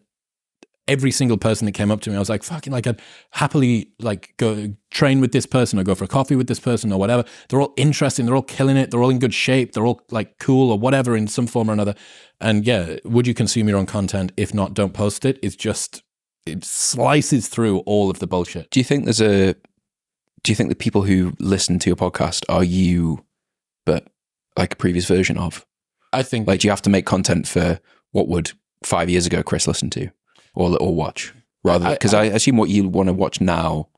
every single person that came up to me, I was like, fucking, like, I'd happily like go train with this person or go for a coffee with this person or whatever. They're all interesting. They're all killing it. They're all in good shape. They're all like cool or whatever in some form or another. And yeah, would you consume your own content? If not, don't post it. It slices through all of the bullshit. Do you think the people who listen to your podcast are you, but like a previous version of? I think, like, do you have to make content for what would 5 years ago Chris listen to or watch, rather? Because I assume what you want to watch now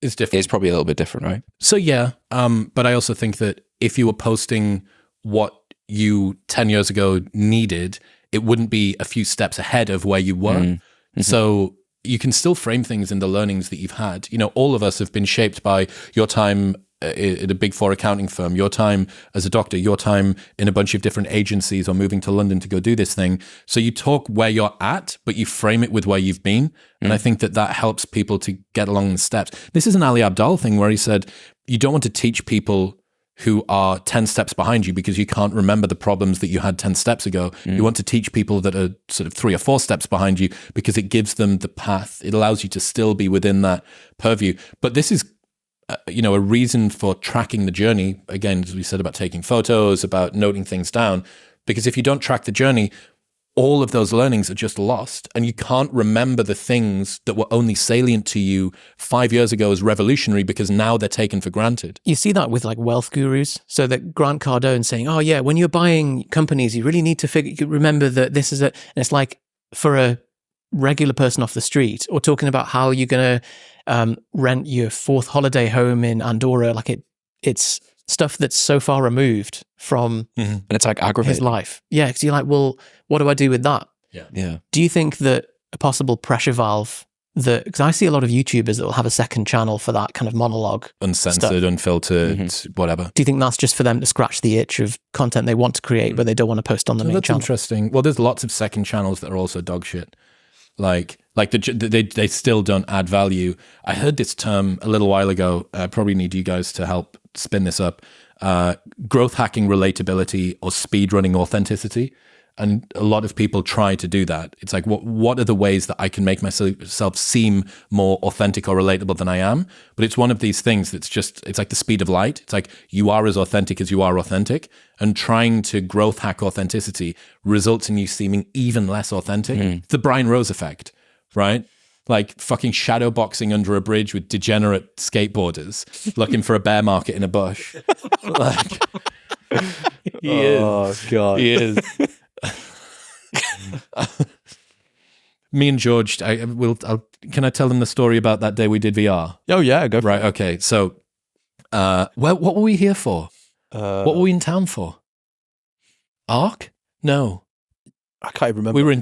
is different. Is probably a little bit different, right? So yeah, but I also think that if you were posting what you 10 years ago needed, it wouldn't be a few steps ahead of where you were. So you can still frame things in the learnings that you've had. You know, all of us have been shaped by your time at a Big Four accounting firm, your time as a doctor, your time in a bunch of different agencies, or moving to London to go do this thing. So you talk where you're at, but you frame it with where you've been. And I think that helps people to get along the steps. This is an Ali Abdaal thing where he said, you don't want to teach people who are 10 steps behind you because you can't remember the problems that you had 10 steps ago. You want to teach people that are sort of 3 or 4 steps behind you because it gives them the path. It allows you to still be within that purview. But this is, a reason for tracking the journey. Again, as we said about taking photos, about noting things down, because if you don't track the journey, all of those learnings are just lost, and you can't remember the things that were only salient to you 5 years ago as revolutionary because now they're taken for granted. You see that with like wealth gurus. So that Grant Cardone saying, oh yeah, when you're buying companies, you really need to remember that this is and it's like for a regular person off the street, or talking about how you're going to rent your 4th holiday home in Andorra. Like it's stuff that's so far removed from and it's like aggravating his life. Yeah, because you're like, well, what do I do with that? Yeah. Do you think that a possible pressure valve because I see a lot of YouTubers that will have a second channel for that kind of monologue, uncensored, stuff. Unfiltered, whatever. Do you think that's just for them to scratch the itch of content they want to create, but they don't want to post on the main that's channel? Interesting. Well, there's lots of second channels that are also dog shit. Like they still don't add value. I heard this term a little while ago. I probably need you guys to help spin this up. Growth hacking relatability or speedrunning authenticity. And a lot of people try to do that. It's like, what are the ways that I can make myself seem more authentic or relatable than I am? But it's one of these things that's it's like the speed of light. It's like you are as authentic as you are authentic. And trying to growth hack authenticity results in you seeming even less authentic. It's the Brian Rose effect, right? Like fucking shadow boxing under a bridge with degenerate skateboarders looking for a bear market in a bush. Like, he is. Oh, God. He is. Me and George, can I tell them the story about that day we did VR? Oh yeah, go for Right, okay. So What were we here for? What were we in town for? Arc? No. I can't even remember. We were we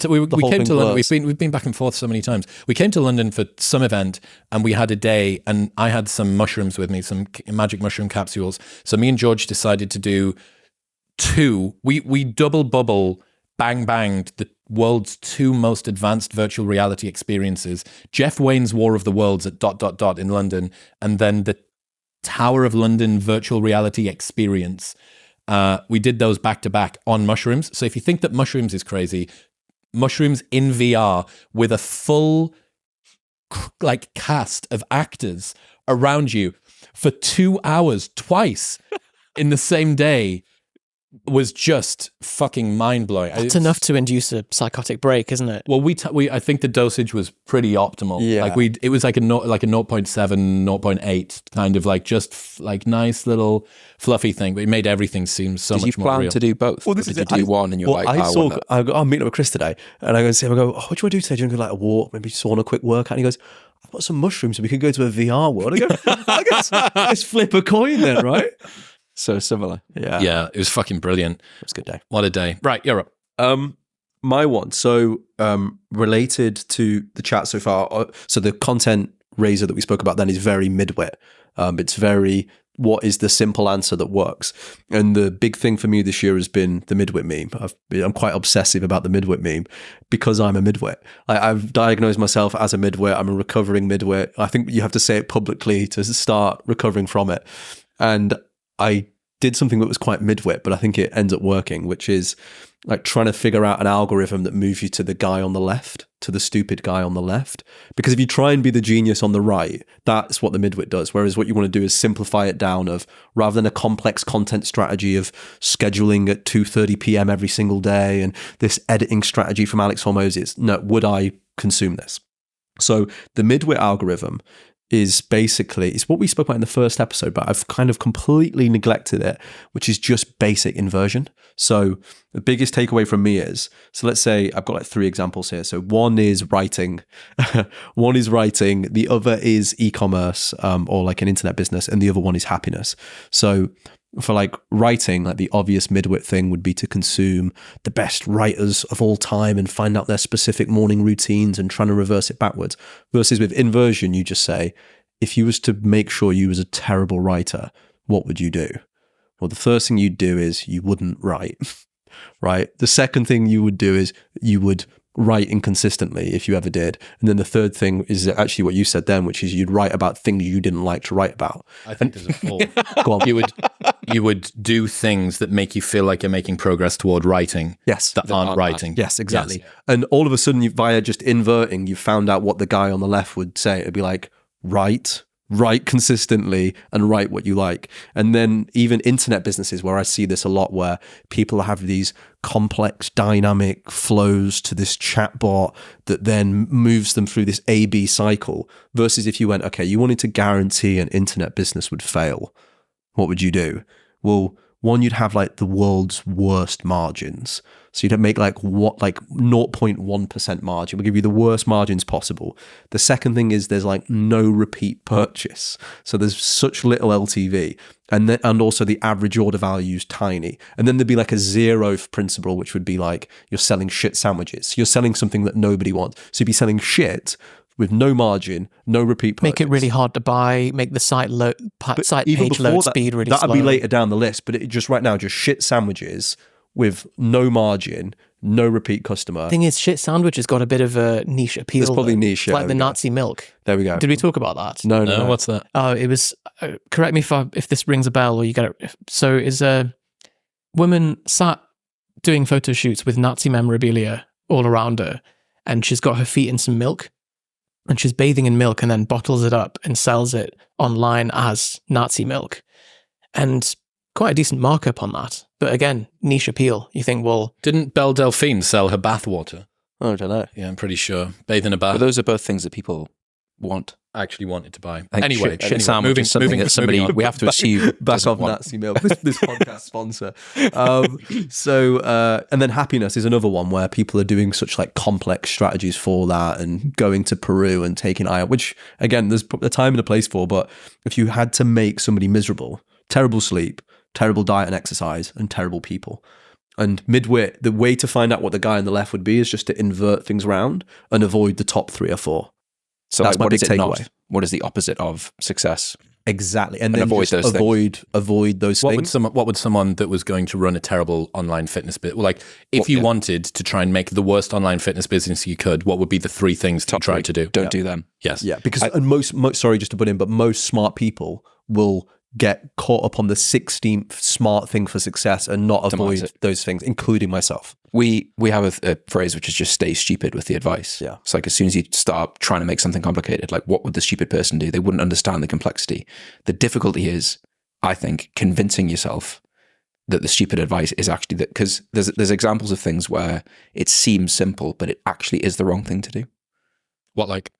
came to London. blurs. We've been back and forth so many times. We came to London for some event, and we had a day, and I had some mushrooms with me, some magic mushroom capsules. So me and George decided to do 2. We double bubble banged the world's 2 most advanced virtual reality experiences: Jeff Wayne's War of the Worlds at ... in London, and then the Tower of London virtual reality experience. We did those back to back on mushrooms. So if you think that mushrooms is crazy, mushrooms in VR with a full cast of actors around you for 2 hours twice in the same day was just fucking mind-blowing. It's enough to induce a psychotic break, isn't it? Well, I think the dosage was pretty optimal. Yeah. It was like a 0.7, 0.8 kind of just nice little fluffy thing, but it made everything seem so Did much you more plan real. to do both? Well, Or this did is you it. do one and you're like, I'm meeting up with Chris today, and I go and see him. I go, what do I do today? Do you want to go like a walk, maybe sauna, quick workout? And he goes, I've got some mushrooms, so we could go to a VR world. I go, I guess let's flip a coin then, right? So similar. Yeah, it was fucking brilliant. It was a good day. What a day. Right, you're up. My one. So, related to the chat so far. So the content raiser that we spoke about then is very Midwit. It's very, what is the simple answer that works? And the big thing for me this year has been the Midwit meme. I'm quite obsessive about the Midwit meme because I'm a Midwit. I've diagnosed myself as a Midwit. I'm a recovering Midwit. I think you have to say it publicly to start recovering from it. And I did something that was quite Midwit, but I think it ends up working, which is like trying to figure out an algorithm that moves you to the guy on the left, to the stupid guy on the left. Because if you try and be the genius on the right, that's what the Midwit does. Whereas what you want to do is simplify it down of, rather than a complex content strategy of scheduling at 2:30 p.m. every single day and this editing strategy from Alex Hormozy, it's, no, would I consume this? So the Midwit algorithm is basically, it's what we spoke about in the first episode, but I've kind of completely neglected it, which is just basic inversion. So the biggest takeaway from me is, so let's say I've got like 3 examples here. So one is writing, the other is e-commerce or like an internet business, and the other one is happiness. So for like writing, like the obvious Midwit thing would be to consume the best writers of all time and find out their specific morning routines and trying to reverse it backwards. Versus with inversion, you just say, if you was to make sure you was a terrible writer, what would you do? Well, the first thing you'd do is you wouldn't write, right? The second thing you would do is you would write inconsistently if you ever did. And then the third thing is actually what you said then, which is you'd write about things you didn't like to write about. I think there's a full. Go on. You would do things that make you feel like you're making progress toward writing. Yes. That aren't writing. Yes, exactly. Yes. And all of a sudden, via just inverting, you found out what the guy on the left would say. It'd be like, write consistently and write what you like. And then even internet businesses, where I see this a lot, where people have these complex dynamic flows to this chatbot that then moves them through this A/B cycle, versus if you went, okay, you wanted to guarantee an internet business would fail, what would you do? Well, one, you'd have like the world's worst margins. So you'd make like 0.1% margin. We'll give you the worst margins possible. The second thing is there's like no repeat purchase. So there's such little LTV. And also the average order value is tiny. And then there'd be like a zero principle, which would be like you're selling shit sandwiches. You're selling something that nobody wants. So you'd be selling shit with no margin, no repeat purchase. Make it really hard to buy, make the site page load speed really slow. That'd be later down the list, but it just right now, just shit sandwiches with no margin, no repeat customer. Thing is, shit sandwich has got a bit of a niche appeal. It's probably niche, It's like the Nazi milk. There we go. Did we talk about that? No. What's that? Oh, it was, correct me if this rings a bell or you get it. So is a woman sat doing photo shoots with Nazi memorabilia all around her, and she's got her feet in some milk, and she's bathing in milk and then bottles it up and sells it online as Nazi milk. And quite a decent markup on that. But again, niche appeal. You think, well... Didn't Belle Delphine sell her bathwater? I don't know. Yeah, I'm pretty sure. Bathe in a bath. But those are both things that people want. Actually wanted to buy. I think Anyway, shit sandwich is something that somebody moving on. we have to assume back doesn't off want. Nazi milk, this podcast sponsor. And then happiness is another one where people are doing such like complex strategies for that, and going to Peru and taking IELTS, which again, there's a time and a place for. But if you had to make somebody miserable, terrible sleep, terrible diet and exercise, and terrible people. And Midwit, the way to find out what the guy on the left would be is just to invert things around and avoid the top 3 or 4. So That's like, my what big is it takeaway. not? What is the opposite of success? Exactly, and then avoid just those things. avoid those What things. would someone that was going to run a terrible online fitness bit, like if you wanted to try and make the worst online fitness business you could, what would be the 3 things that you tried to do? Don't do them. Yes. Yeah, because and most sorry, just to put in, but most smart people will get caught up on the 16th smart thing for success and not avoid those things, including myself. We have a phrase which is just stay stupid with the advice. Yeah. It's like as soon as you start trying to make something complicated, like what would the stupid person do? They wouldn't understand the complexity. The difficulty is, I think, convincing yourself that the stupid advice is actually that, because there's examples of things where it seems simple, but it actually is the wrong thing to do. What, like?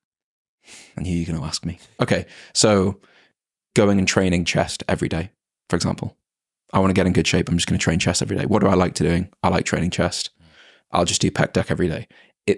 And here you're going to ask me. Okay, so going and training chest every day, for example. I want to get in good shape. I'm just going to train chest every day. What do I like doing? I like training chest. I'll just do pec deck every day.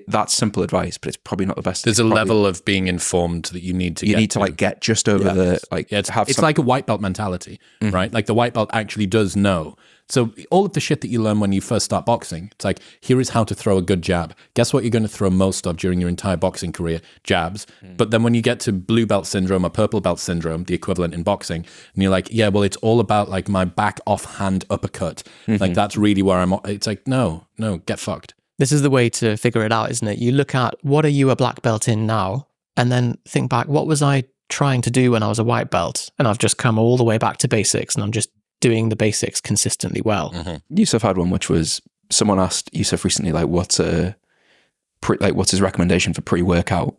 That's simple advice, but it's probably not the best. There's a level of being informed that you need to like get just over it's like a white belt mentality, right? Like the white belt actually does know. So all of the shit that you learn when you first start boxing, it's like, here is how to throw a good jab. Guess what you're going to throw most of during your entire boxing career? Jabs. But then when you get to blue belt syndrome or purple belt syndrome, the equivalent in boxing, and you're like, yeah, well, it's all about like my back offhand uppercut. Like that's really where I'm. It's like, no, get fucked. This is the way to figure it out, isn't it? You look at what are you a black belt in now, and then think back, what was I trying to do when I was a white belt? And I've just come all the way back to basics, and I'm just doing the basics consistently well. Yusef had one, which was someone asked Yusef recently, like, what's his recommendation for pre-workout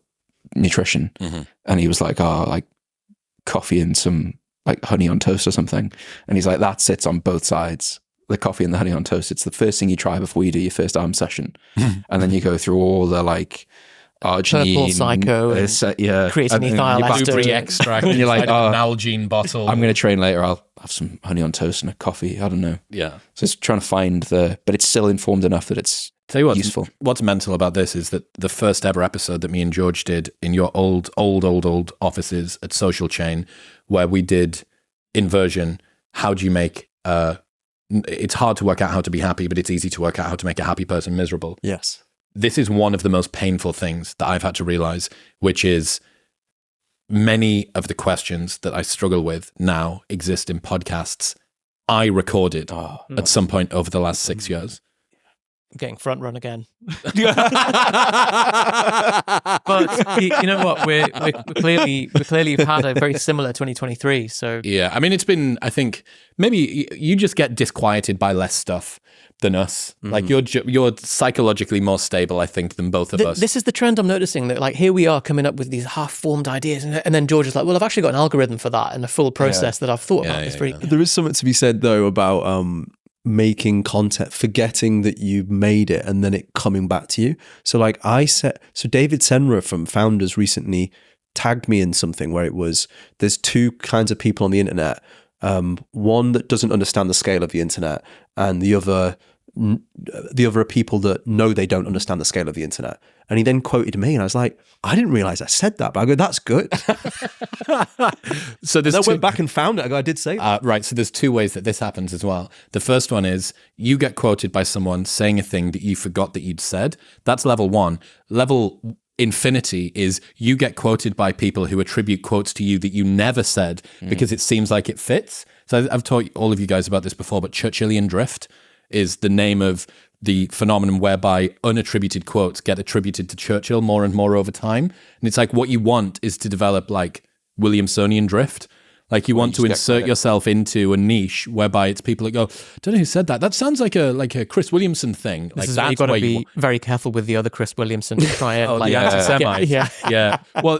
nutrition? And he was like, like coffee and some like honey on toast or something. And he's like, that sits on both sides. The coffee and the honey on toast. It's the first thing you try before you do your first arm session. And then you go through all the like arginine, purple psycho, creatine ethyl ester extract, and you're like, an Nalgene bottle. I'm going to train later. I'll have some honey on toast and a coffee. I don't know. Yeah. So it's trying to find but it's still informed enough that it's Tell you useful. What's mental about this is that the first ever episode that me and George did in your old offices at Social Chain, where we did inversion, how do you make it's hard to work out how to be happy, but it's easy to work out how to make a happy person miserable. Yes. This is one of the most painful things that I've had to realize, which is many of the questions that I struggle with now exist in podcasts I recorded at some point over the last 6 years. I'm getting front run again. But you know what? We clearly have had a very similar 2023. So yeah, I mean, it's been, I think maybe you just get disquieted by less stuff than us. Like you're psychologically more stable, I think, than both of us. This is the trend I'm noticing, that like here we are coming up with these half-formed ideas, and then George is like, well, I've actually got an algorithm for that and a full process that I've thought about. It's very There is something to be said though about making content, forgetting that you made it and then it coming back to you. So like David Senra from Founders recently tagged me in something where it was, there's 2 kinds of people on the internet. One that doesn't understand the scale of the internet, and the other are people that know they don't understand the scale of the internet. And he then quoted me, and I was like, I didn't realize I said that, but I go, that's good. So I went back and found it. I go, I did say that. Right. So there's 2 ways that this happens as well. The first one is you get quoted by someone saying a thing that you forgot that you'd said. That's level 1. Level infinity is you get quoted by people who attribute quotes to you that you never said because it seems like it fits. So I've taught all of you guys about this before, but Churchillian drift is the name of the phenomenon whereby unattributed quotes get attributed to Churchill more and more over time. And it's like what you want is to develop like Williamsonian drift. Like you want to insert yourself into a niche whereby it's people that go, don't know who said that. That sounds like a Chris Williamson thing. Like this is you've got to be very careful with the other Chris Williamson to try and anti-Semite. Yeah. Well,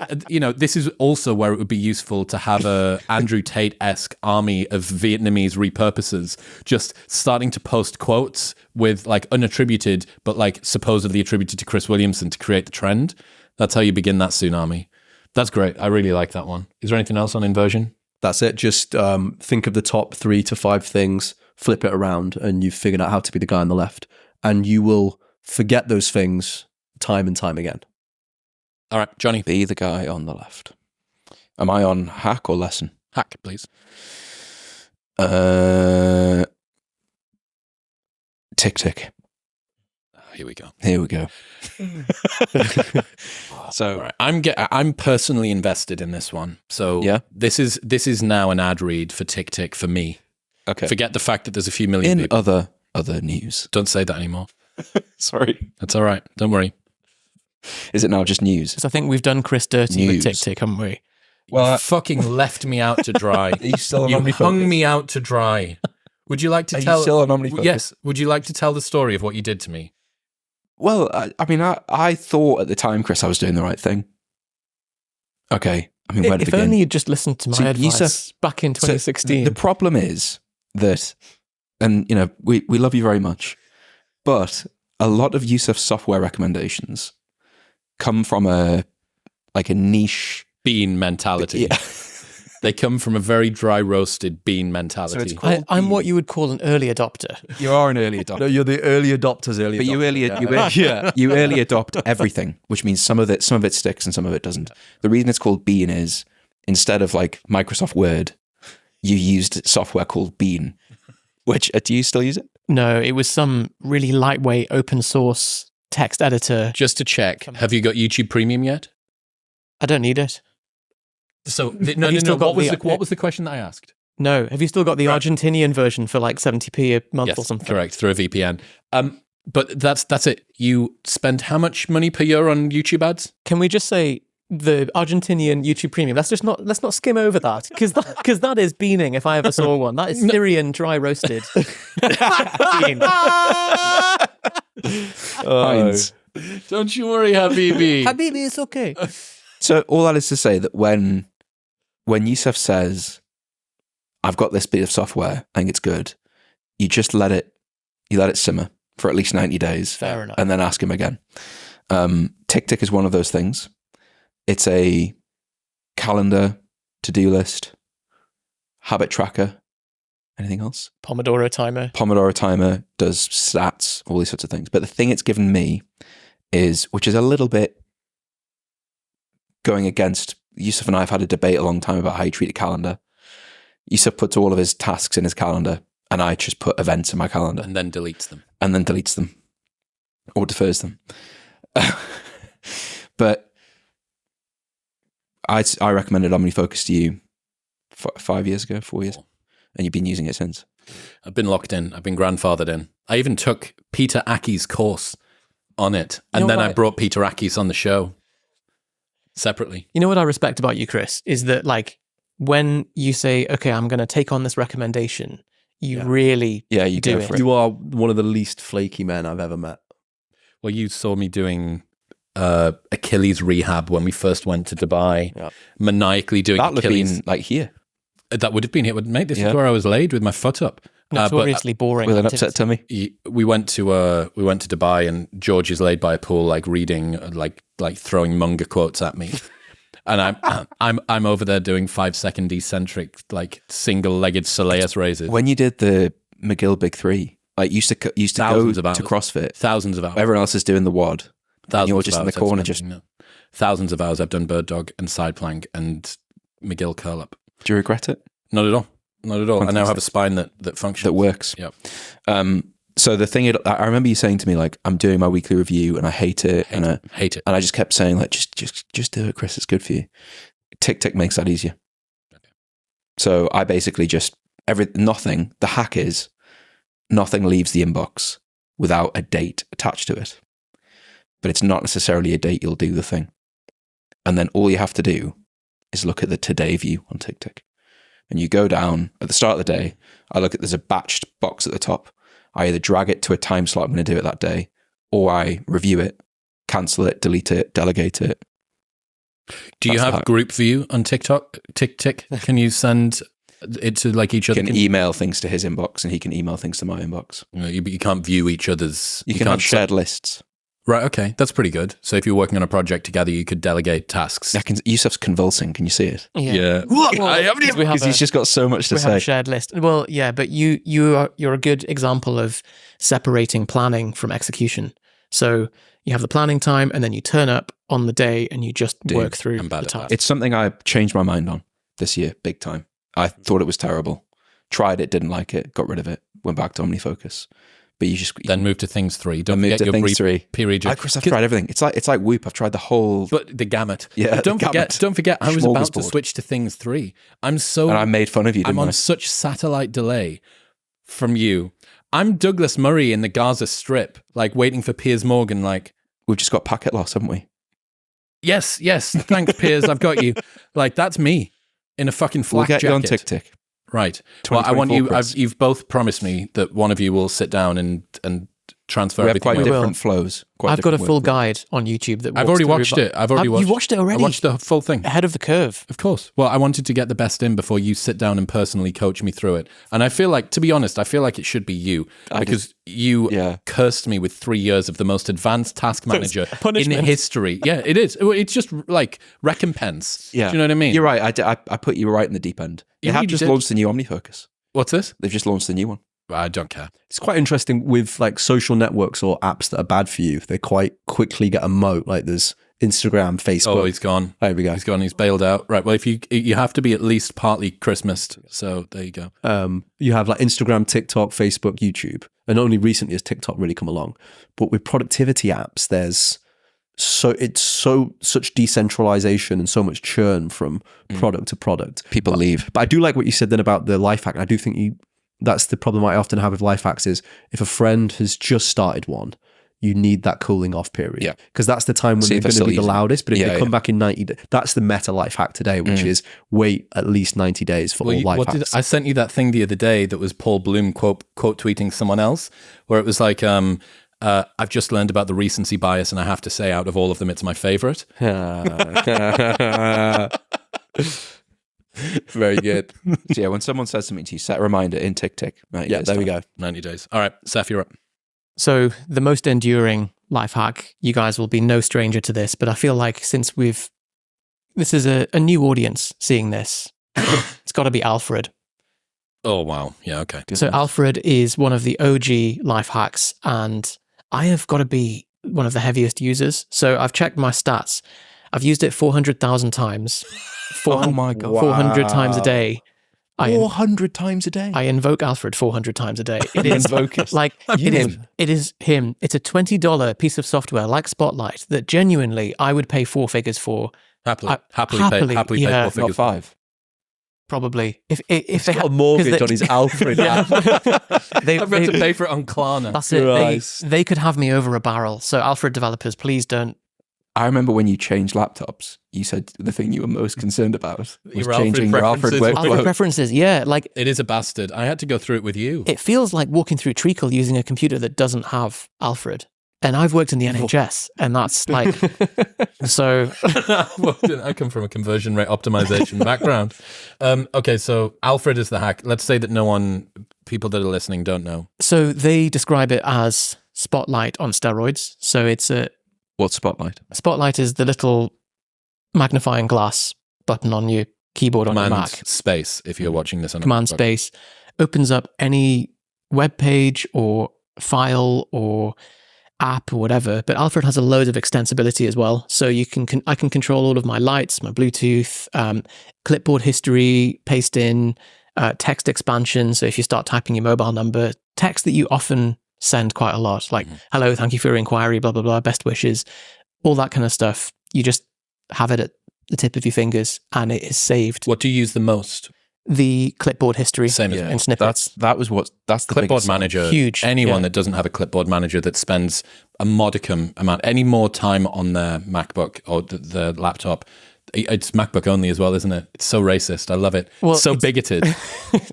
this is also where it would be useful to have a Andrew Tate-esque army of Vietnamese repurposers just starting to post quotes with like unattributed, but like supposedly attributed to Chris Williamson to create the trend. That's how you begin that tsunami. That's great. I really like that one. Is there anything else on inversion? That's it. Just think of the top 3 to 5 things, flip it around, and you've figured out how to be the guy on the left. And you will forget those things time and time again. All right, Jonny. Be the guy on the left. Am I on hack or lesson? Hack, please. TickTick. Here we go. Here we go. So All right. I'm personally invested in this one. So Yeah. this is now an ad read for TickTick for me. okay. Forget the fact that there's a few million In people. other news. Don't say that anymore. Sorry. That's all right. Don't worry. Is it now just news? Because I think we've done Chris dirty News. with TickTick, haven't we? Well, You fucking left me out to dry. are you still on You OmniFocus? hung me out to dry. Would you like to Are tell? you still on OmniFocus? Yes. Would you like to tell the story of what you did to me? Well, I thought at the time, Chris, I was doing the right thing. Okay. I mean, where to If begin? only you'd just listened to my So advice Yusef- back in So 2016. the problem is that, and you know, we love you very much, but a lot of Yusef's software recommendations come from a niche Bean mentality. Yeah. They come from a very dry roasted bean mentality. So it's called I'm what you would call an early adopter. You are an early adopter. No, you're the early adopters. But you early adopt everything, which means some of it sticks and some of it doesn't. The reason it's called Bean is instead of like Microsoft Word, you used software called Bean. Which do you still use it? No, it was some really lightweight open source text editor. Just to check, have you got YouTube Premium yet? I don't need it. So you still got What was the question that I asked? No, have you still got the Argentinian version for like 70p a month Yes, or something? correct, through a VPN. But that's it. You spend how much money per year on YouTube ads? Can we just say the Argentinian YouTube Premium? Let's not skim over that because that is beaning if I ever saw one. That is Syrian dry roasted. Bean. Heinz. Don't you worry, Habibi. Habibi, it's okay. So all that is to say that when Yusef says, I've got this bit of software, I think it's good, you just let it simmer for at least 90 days. Fair enough. And then ask him again. TickTick is one of those things. It's a calendar, to-do list, habit tracker. Anything else? Pomodoro timer. Pomodoro timer, does stats, all these sorts of things. But the thing it's given me is, which is a little bit going against, Yusef and I have had a debate a long time about how you treat a calendar. Yusef puts all of his tasks in his calendar, and I just put events in my calendar. And then deletes them. Or defers them. But I recommended OmniFocus to you 4 years ago, and you've been using it since. I've been locked in. I've been grandfathered in. I even took Peter Aki's course on it. And then I brought Peter Aki's on the show separately. You know what I respect about you, Chris, is that like when you say, okay, I'm going to take on this recommendation, you really you do go it. for it. You are one of the least flaky men I've ever met. Well, you saw me doing Achilles rehab when we first went to Dubai, maniacally doing That would have Achilles. been like here. That would have been it. Mate, this Yeah. is where I was laid with my foot up. Notoriously boring. With an activity. upset tummy. We went to Dubai, and George is laid by a pool, like reading, like throwing manga quotes at me, and I'm over there doing 5-second eccentric, like single-legged Soleus raises. When you did the McGill Big Three, like used to go Thousands of hours. to CrossFit. Thousands of hours. Everyone else is doing the WOD. Thousands you're of just in the hours I've corner, spent just. doing that. Thousands of hours I've done bird dog and side plank and McGill curl up. Do you regret it? Not at all. Not at all. I now Fantastic. have a spine that functions. That works. Yep. So the thing, I remember you saying to me, like, I'm doing my weekly review and I hate it. Hate it. And I just kept saying, like, just do it, Chris. It's good for you. TickTick makes that easier. Okay. So I basically just, nothing, the hack is, nothing leaves the inbox without a date attached to it. But it's not necessarily a date you'll do the thing. And then all you have to do is look at the today view on TickTick. And you go down at the start of the day, there's a batched box at the top. I either drag it to a time slot I'm going to do it that day, or I review it, cancel it, delete it, delegate it. Do you That's the have hack. group view on TikTok? TickTick? Can you send it to like each other? You can email things to his inbox and he can email things to my inbox. You can't view each other's. You can have can't shared lists. Right, okay. That's pretty good. So if you're working on a project together, you could delegate tasks. Yusef's convulsing. Can you see it? Yeah. Because he's just got so much to We have a say. shared list. Well, yeah, but you're a good example of separating planning from execution. So you have the planning time, and then you turn up on the day and you just work through I'm bad the at that. task. It's something I changed my mind on this year, big time. I thought it was terrible. Tried it, didn't like it, got rid of it, went back to OmniFocus. But you just Then move to Things 3. Don't move forget to your Things brief 3. period. I've tried everything. It's like Whoop. I've tried the whole. But the gamut. Yeah, But don't the forget. gamut. Don't forget. I was about to Smorgasbord. switch to Things 3. I'm so. And I made fun of you. I'm Didn't on I? such satellite delay from you. I'm Douglas Murray in the Gaza Strip, like waiting for Piers Morgan. Like, We've just got packet loss, haven't we? yes, thanks, Piers. I've got you. Like, that's me in a fucking flak We'll get jacket. you on TickTick. Right. Well, I want 2024, you. Chris. You've both promised me that one of you will sit down and transfer We have everything. quite over. different flows. I've got a full guide on YouTube that I've walks already through watched about- it. I've already watched. You watched it already? I watched the full thing. Ahead of the curve. Of course. Well, I wanted to get the best in before you sit down and personally coach me through it. And I feel like, to be honest, I feel like it should be you because you cursed me with 3 years of the most advanced task manager in punishment. history. Yeah, it is. It's just like recompense. Yeah. Do you know what I mean? You're right. I put you right in the deep end. They You have really just did. launched the new OmniFocus. What's this? They've just launched the new one. I don't care. It's quite interesting with like social networks or apps that are bad for you. They quite quickly get a moat. Like there's Instagram, Facebook. Oh, he's gone. There we go. He's gone. He's bailed out. Right. Well, if you have to be at least partly Christmased. So there you go. You have like Instagram, TikTok, Facebook, YouTube, and only recently has TikTok really come along. But with productivity apps, there's such decentralization and so much churn from product to product. People leave. But I do like what you said then about the life hack. I do think that's the problem I often have with life hacks is if a friend has just started one, you need that cooling off period. Yeah. Because that's the time when See they're if they're going to still be the using it. loudest. But if Yeah, they come back in 90 days, that's the meta life hack today, which is wait at least 90 days for all life hacks. I sent you that thing the other day that was Paul Bloom quote tweeting someone else, where it was like, I've just learned about the recency bias, and I have to say, out of all of them, it's my favorite. Very good. So yeah, when someone says something to you, set a reminder in TickTick. Yeah, there we go. 90 days. All right, Seth, you're up. So the most enduring life hack, you guys will be no stranger to this, but I feel like since this is a new audience seeing this, it's got to be Alfred. Oh, wow. Yeah, okay. So Alfred is one of the OG life hacks, and I have got to be one of the heaviest users. So I've checked my stats. I've used it 400,000 times. Oh my God. 400 times a day. 400 times a day. I invoke Alfred 400 times a day. It is like Him. it is him. It's a $20 piece of software like Spotlight that genuinely I would pay four figures for. Happily happily, pay yeah. four figures. Not 5. Probably if they Got had a mortgage 'cause they- on his Alfred Yeah. app. they, I've got to they- pay for it on Klarna. that's it. Christ. They could have me over a barrel. So Alfred developers, please don't. I remember when you changed laptops, you said the thing you were most concerned about was Your Alfred changing your Alfred preferences. Alfred workflow. preferences, yeah, like It is a bastard. I had to go through it with you. it feels like walking through treacle using a computer that doesn't have Alfred. And I've worked in the NHS, and that's like so. Well, I come from a conversion rate optimization background. Okay, so Alfred is the hack. Let's say that people that are listening don't know. So they describe it as Spotlight on steroids. So it's What's Spotlight? Spotlight is the little magnifying glass button on your keyboard on your Command Mac. space, if you're watching this on a Command MacBook. space opens up any web page or file or app or whatever. But Alfred has a load of extensibility as well. So I can control all of my lights, my Bluetooth, clipboard history, paste in, text expansion. So if you start typing your mobile number, text that you often send quite a lot, like hello, thank you for your inquiry, blah blah blah, best wishes, all that kind of stuff. You just have it at the tip of your fingers, and it is saved. What do you use the most? The clipboard history Same as in snippets. That's the Clipboard biggest- manager. Huge, Anyone yeah. that doesn't have a clipboard manager that spends a modicum amount, any more time on their MacBook or the laptop. It's MacBook only as well, isn't it? It's so racist. I love it. Well, so bigoted.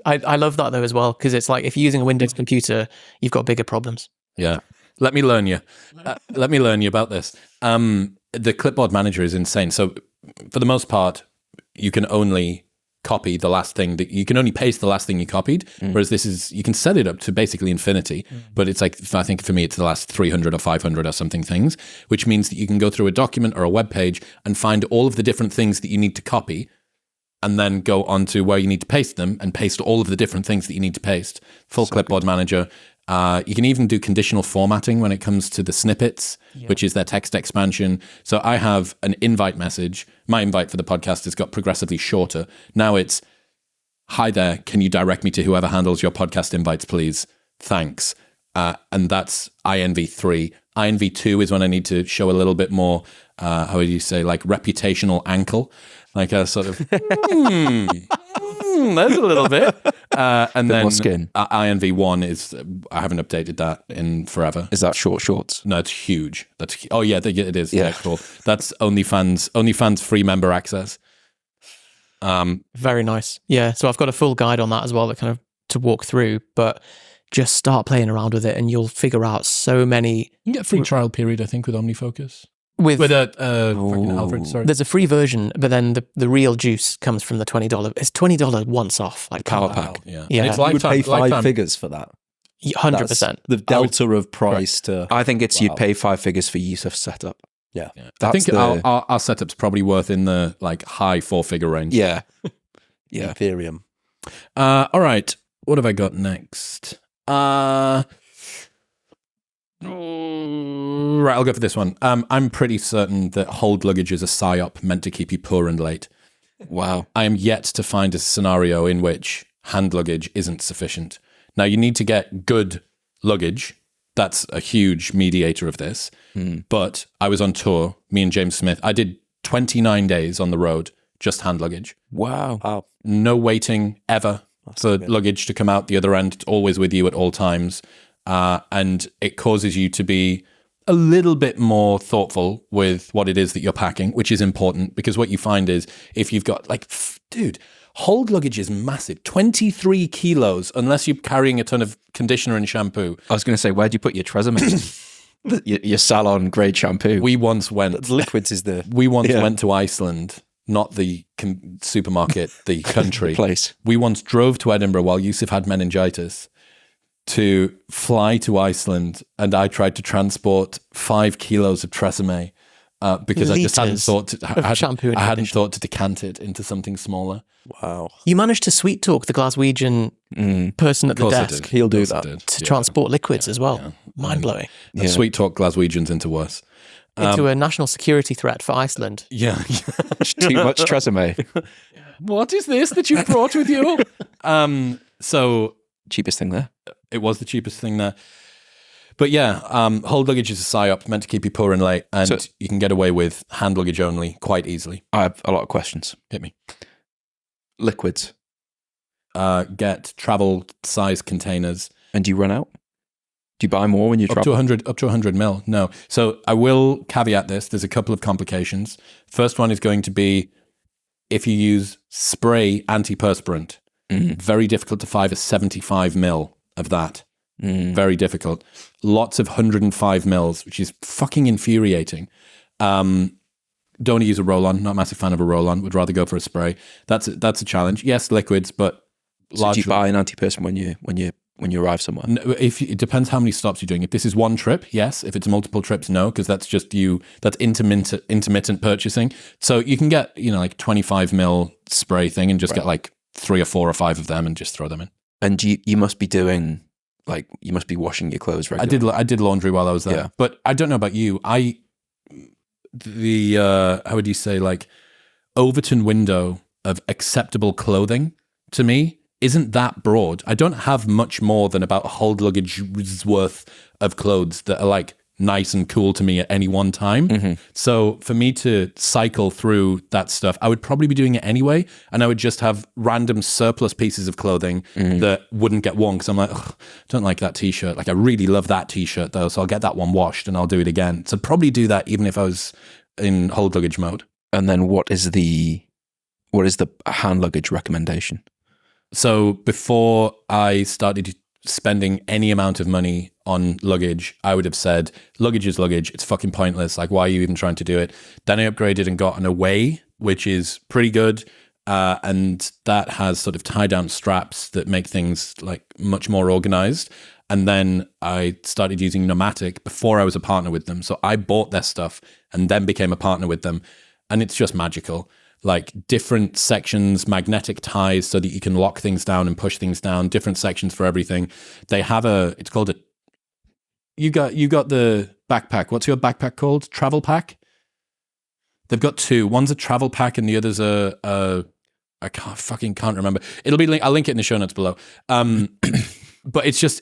I love that though as well, because it's like if you're using a Windows computer, you've got bigger problems. Yeah. Let me learn you. Let me learn you about this. The clipboard manager is insane. So for the most part, you can only copy the last thing that you can only paste the last thing you copied. Whereas this is, you can set it up to basically infinity, but it's like, I think for me, it's the last 300 or 500 or something things, which means that you can go through a document or a web page and find all of the different things that you need to copy, and then go on to where you need to paste them and paste all of the different things that you need to paste. Full clipboard manager. You can even do conditional formatting when it comes to the snippets, which is their text expansion. So I have an invite message. My invite for the podcast has got progressively shorter. Now it's, hi there, can you direct me to whoever handles your podcast invites, please? Thanks. And that's INV3. INV2 is when I need to show a little bit more, how would you say, like reputational ankle. Like a sort of, there's a little bit. And then INV1 is, I haven't updated that in forever. Is that shorts? No, it's huge. Oh yeah, it is. Yeah, cool. That's OnlyFans free member access. Very nice. Yeah, so I've got a full guide on that as well, that kind of to walk through, but just start playing around with it and you'll figure out so many. You can get a free trial period, I think, with OmniFocus. With fucking Alfred, sorry. There's a free version, but then the real juice comes from the $20. It's $20 once off, like power pack. Yeah. Yeah. It's You would pay five lifetime. figures for that. 100%. That's the delta of price to. I think it's Wow. you'd pay 5 figures for Yusef's setup. Yeah. I think our setup's probably worth in the like high 4-figure range. Yeah. Ethereum. All right. What have I got next? Right, I'll go for this one. I'm pretty certain that hold luggage is a PsyOp meant to keep you poor and late. Wow. I am yet to find a scenario in which hand luggage isn't sufficient. Now, you need to get good luggage. That's a huge mediator of this. But I was on tour, me and James Smith. I did 29 days on the road, just hand luggage. Wow. No waiting ever for luggage to come out the other end. It's always with you at all times. And it causes you to be a little bit more thoughtful with what it is that you're packing, which is important, because what you find is if you've got dude, hold luggage is massive, 23 kilos, unless you're carrying a ton of conditioner and shampoo. I was going to say, where'd you put your Tresemme? your salon grade shampoo. We once went Liquids is the. went to Iceland, not the supermarket, the country. place. We once drove to Edinburgh while Yusef had meningitis to fly to Iceland, and I tried to transport 5 kilos of Tresemme because I just hadn't thought to decant it into something smaller. Wow. You managed to sweet talk the Glaswegian person at the desk He'll do that. to transport liquids as well. Yeah. Mind blowing. And sweet talk Glaswegians into worse. Into a national security threat for Iceland. Yeah. Too much Tresemme. What is this that you brought with you? So Cheapest thing there. it was the cheapest thing there. But yeah, hold luggage is a PsyOp meant to keep you poor and late, and you can get away with hand luggage only quite easily. I have a lot of questions. Hit me. Liquids. Get travel size containers. And do you run out? Do you buy more when you travel? Up to 100 mil. No. So I will caveat this. There's a couple of complications. First one is going to be if you use spray antiperspirant, very difficult to find a 75 mil of that. Very difficult. Lots of 105 mils, which is fucking infuriating. Don't use a roll-on. Not a massive fan of a roll-on. Would rather go for a spray. That's a challenge. Yes, liquids, but So do you buy an antiperspirant when you arrive somewhere? No, it depends how many stops you're doing. If this is one trip, yes. If it's multiple trips, no, because that's just you. That's intermittent purchasing. So you can get like 25 mil spray thing and just get like 3 or 4 or 5 of them and just throw them in. And you must be doing you must be washing your clothes regularly. I did laundry while I was there, Yeah. but I don't know about you. How would you say, like, Overton window of acceptable clothing to me isn't that broad. I don't have much more than about hold luggage's worth of clothes that are like nice and cool to me at any one time. So for me to cycle through that stuff, I would probably be doing it anyway, and I would just have random surplus pieces of clothing that wouldn't get worn because I'm like, I don't like that t-shirt. Like, I really love that t-shirt though, so I'll get that one washed and I'll do it again. So I'd probably do that even if I was in hold luggage mode. And then what is the hand luggage recommendation? So before I started spending any amount of money on luggage, I would have said, luggage is luggage. It's fucking pointless. Like, why are you even trying to do it? Then I upgraded and got an Away, which is pretty good. and that has sort of tie-down straps that make things like much more organized. And then I started using Nomadic before I was a partner with them. So I bought their stuff and then became a partner with them. And it's just magical. Like different sections, magnetic ties so that you can lock things down and push things down, different sections for everything. They have it's called a, you got the backpack. What's your backpack called? Travel pack? They've got two. One's a travel pack and the other's I can't remember. I'll link it in the show notes below. But it's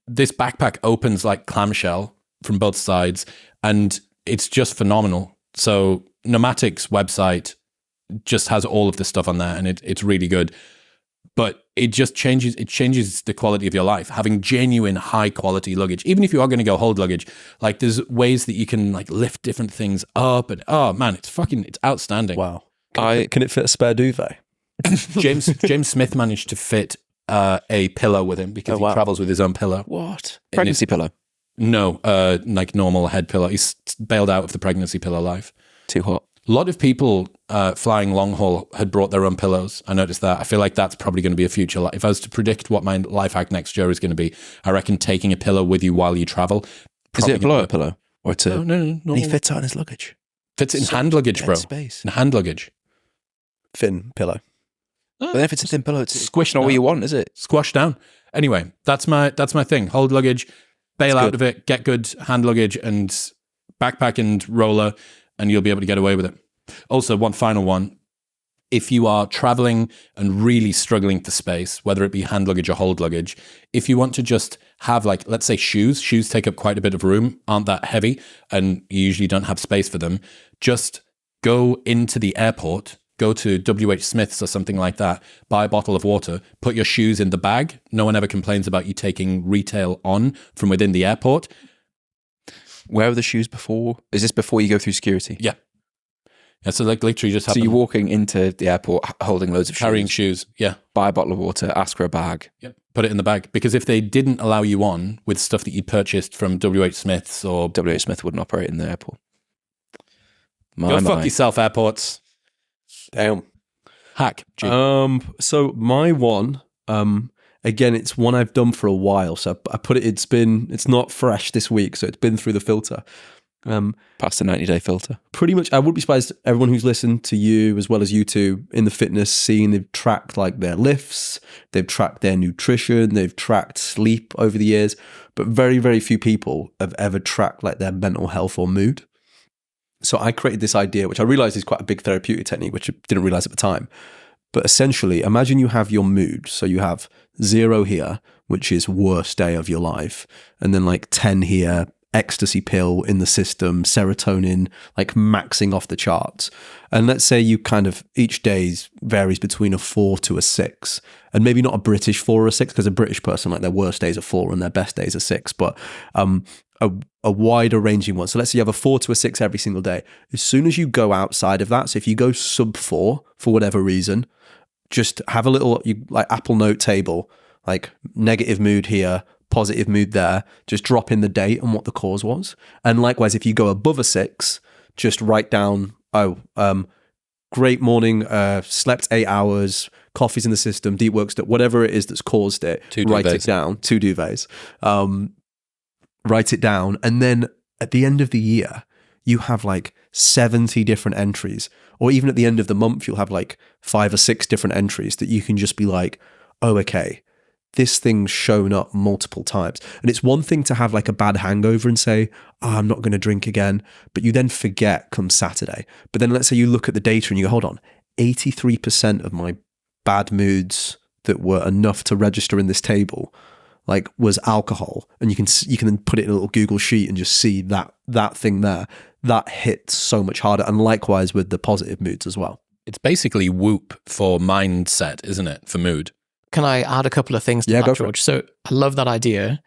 this backpack opens like clamshell from both sides and it's just phenomenal. So Nomatic's website just has all of this stuff on there and it's really good. But it just changes the quality of your life. Having genuine high quality luggage, even if you are going to go hold luggage, like there's ways that you can like lift different things up and oh man, it's outstanding. Wow. Can it fit a spare duvet? James Smith managed to fit a pillow with him because he travels with his own pillow. What? Pregnancy pillow? No, like normal head pillow. He's bailed out of the pregnancy pillow life. Too hot. A lot of people flying long haul had brought their own pillows. I noticed that. I feel like that's probably going to be a future. If I was to predict what my life hack next year is going to be, I reckon taking a pillow with you while you travel. Is it a blow-up pillow? Or it's No. And he fits it on his luggage. Fits it in hand luggage, bro. Space. In hand luggage. Thin pillow. But then if it's a thin pillow, it's Squished not down. what you want, is it? Squash down. Anyway, that's my thing. Hold luggage, bail out of it, get good hand luggage and backpack and roller, and you'll be able to get away with it. Also, one final one. If you are traveling and really struggling for space, whether it be hand luggage or hold luggage, if you want to just have like, let's say shoes take up quite a bit of room, aren't that heavy, and you usually don't have space for them, just go into the airport, go to WH Smith's or something like that, buy a bottle of water, put your shoes in the bag. No one ever complains about you taking retail on from within the airport. Where are the shoes before? Is this before you go through security? Yeah. Yeah, so like literally just have So you're walking into the airport holding loads of carrying shoes. Yeah. Buy a bottle of water, ask for a bag. Yep. Put it in the bag. Because if they didn't allow you on with stuff that you purchased from WH Smith's or... WH Smith wouldn't operate in the airport. Go fuck yourself, airports. Damn. Hack. G. So my one, again, it's one I've done for a while. So I put it, it's not fresh this week. So it's been through the filter. Past the 90-day filter. Pretty much, I wouldn't be surprised everyone who's listened to you as well as you two in the fitness scene, they've tracked like their lifts, they've tracked their nutrition, they've tracked sleep over the years, but very, very few people have ever tracked like their mental health or mood. So I created this idea, which I realized is quite a big therapeutic technique, which I didn't realize at the time. But essentially, imagine you have your mood. So you have 0 here, which is worst day of your life, and then like 10 here, ecstasy pill in the system, serotonin, like maxing off the charts. And let's say you kind of, each day varies between a 4 to a 6, and maybe not a British 4 or a 6, because a British person, like their worst days are 4 and their best days are 6, but a wider ranging one. So let's say you have a 4 to a 6 every single day. As soon as you go outside of that, so if you go sub 4 for whatever reason, just have a little like Apple Note table, like negative mood here, positive mood there, just drop in the date and what the cause was. And likewise, if you go above a 6, just write down, great morning, slept 8 hours, coffee's in the system, deep work stuff, whatever it is that's caused it, write it down, 2 duvets, write it down. And then at the end of the year, you have like 70 different entries, or even at the end of the month, you'll have like 5 or 6 different entries that you can just be like, oh, okay, this thing's shown up multiple times. And it's one thing to have like a bad hangover and say, oh, I'm not going to drink again, but you then forget come Saturday. But then let's say you look at the data and you go, hold on, 83% of my bad moods that were enough to register in this table like was alcohol, and you can then put it in a little Google sheet and just see that thing there. That hits so much harder, and likewise with the positive moods as well. It's basically Whoop for mindset, isn't it? For mood. Can I add a couple of things to that, George? So I love that idea.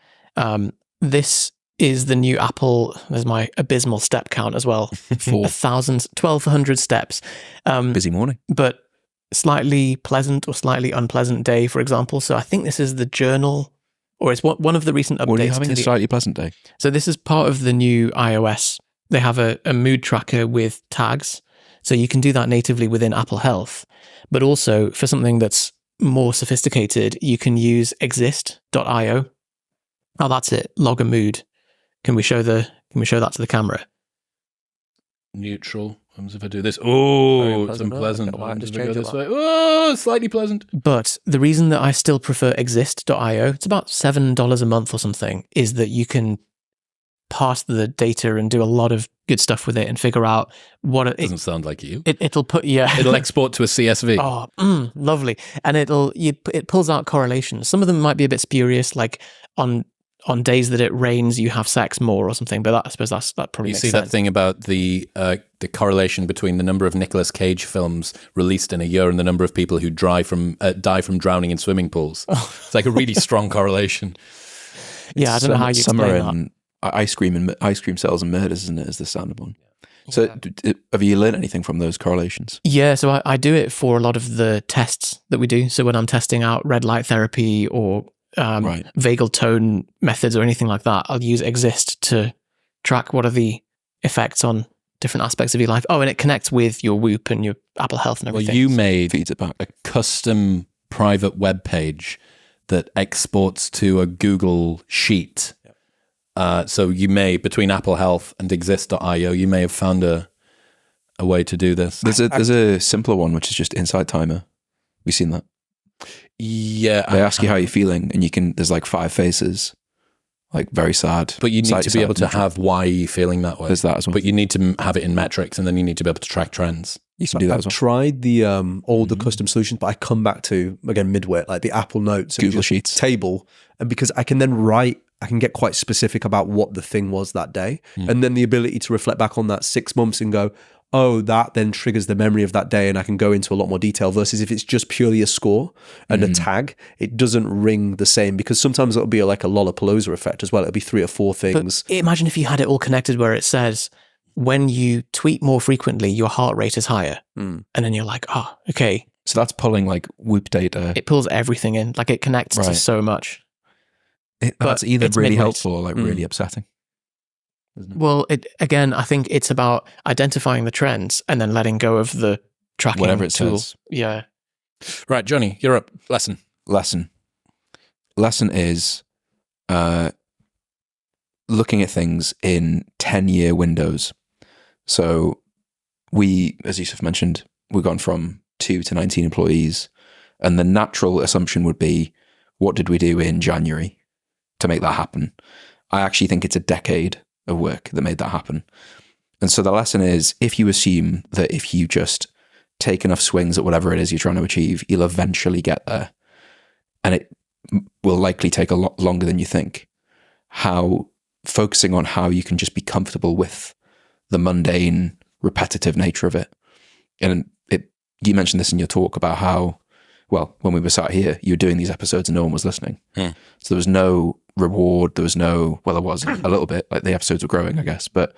This is the new Apple. There's my abysmal step count as well. 1,200 steps. Busy morning. But slightly pleasant or slightly unpleasant day, for example. So I think this is the journal, or it's one of the recent updates. What are you having a slightly pleasant day? So this is part of the new iOS. They have a mood tracker with tags. So you can do that natively within Apple Health. But also for something that's more sophisticated, you can use exist.io. Oh, that's it. Log a mood. Can we show that to the camera? Neutral. What happens if I do this? Oh, it's unpleasant. Why What just happens if I go change it this way? Oh, slightly pleasant. But the reason that I still prefer exist.io, it's about $7 a month or something, is that you can parse the data and do a lot of good stuff with it and figure out what it Doesn't sound like you. It'll put, yeah. It'll export to a CSV. Oh, lovely. And it pulls out correlations. Some of them might be a bit spurious, like on days that it rains, you have sex more or something. But I suppose that probably makes sense. You see that thing about the correlation between the number of Nicolas Cage films released in a year and the number of people who die from drowning in swimming pools. It's like a really strong correlation. Yeah, I don't know how you explain that. Ice cream sales and murders, isn't it? Is the standard one. So have you learned anything from those correlations? Yeah, so I do it for a lot of the tests that we do. So when I'm testing out red light therapy or vagal tone methods or anything like that, I'll use Exist to track what are the effects on different aspects of your life. Oh, and it connects with your Whoop and your Apple Health and everything. Well, you made Feeds it back. a custom private web page that exports to a Google Sheet. So you may, between Apple Health and Exist.io, you may have found a way to do this. There's a simpler one, which is just Insight Timer. We've seen that. Yeah. They ask you how you're feeling, and there's like 5 faces, like very sad. But you need to be able to have why are you feeling that way. There's that as well. But you need to have it in metrics, and then you need to be able to track trends. You can do that as well. I've tried the older custom solutions, but I come back to, again, Midwit, like the Apple Notes. Google Sheets. Table. And because I can then I can get quite specific about what the thing was that day. And then the ability to reflect back on that 6 months and go, oh, that then triggers the memory of that day and I can go into a lot more detail versus if it's just purely a score and a tag, it doesn't ring the same because sometimes it'll be like a Lollapalooza effect as well. It'll be 3 or 4 things. But imagine if you had it all connected where it says, when you tweet more frequently, your heart rate is higher. And then you're like, oh, okay. So that's pulling like Whoop data. It pulls everything in. Like it connects to so much. That's either really Midwit. helpful or like really upsetting. Isn't it? Well, again, I think it's about identifying the trends and then letting go of the tracking Whatever it tool. says. Yeah. Right, Jonny, you're up. Lesson is looking at things in 10-year windows. So we, as Yusef mentioned, we've gone from 2 to 19 employees. And the natural assumption would be, what did we do in January to make that happen? I actually think it's a decade of work that made that happen. And so the lesson is, if you assume that if you just take enough swings at whatever it is you're trying to achieve, you'll eventually get there. And it will likely take a lot longer than you think. Focusing on how you can just be comfortable with the mundane, repetitive nature of it. And you mentioned this in your talk about how, well, when we were sat here, you were doing these episodes and no one was listening. So there was no reward. There was there was a little bit, like the episodes were growing, I guess, but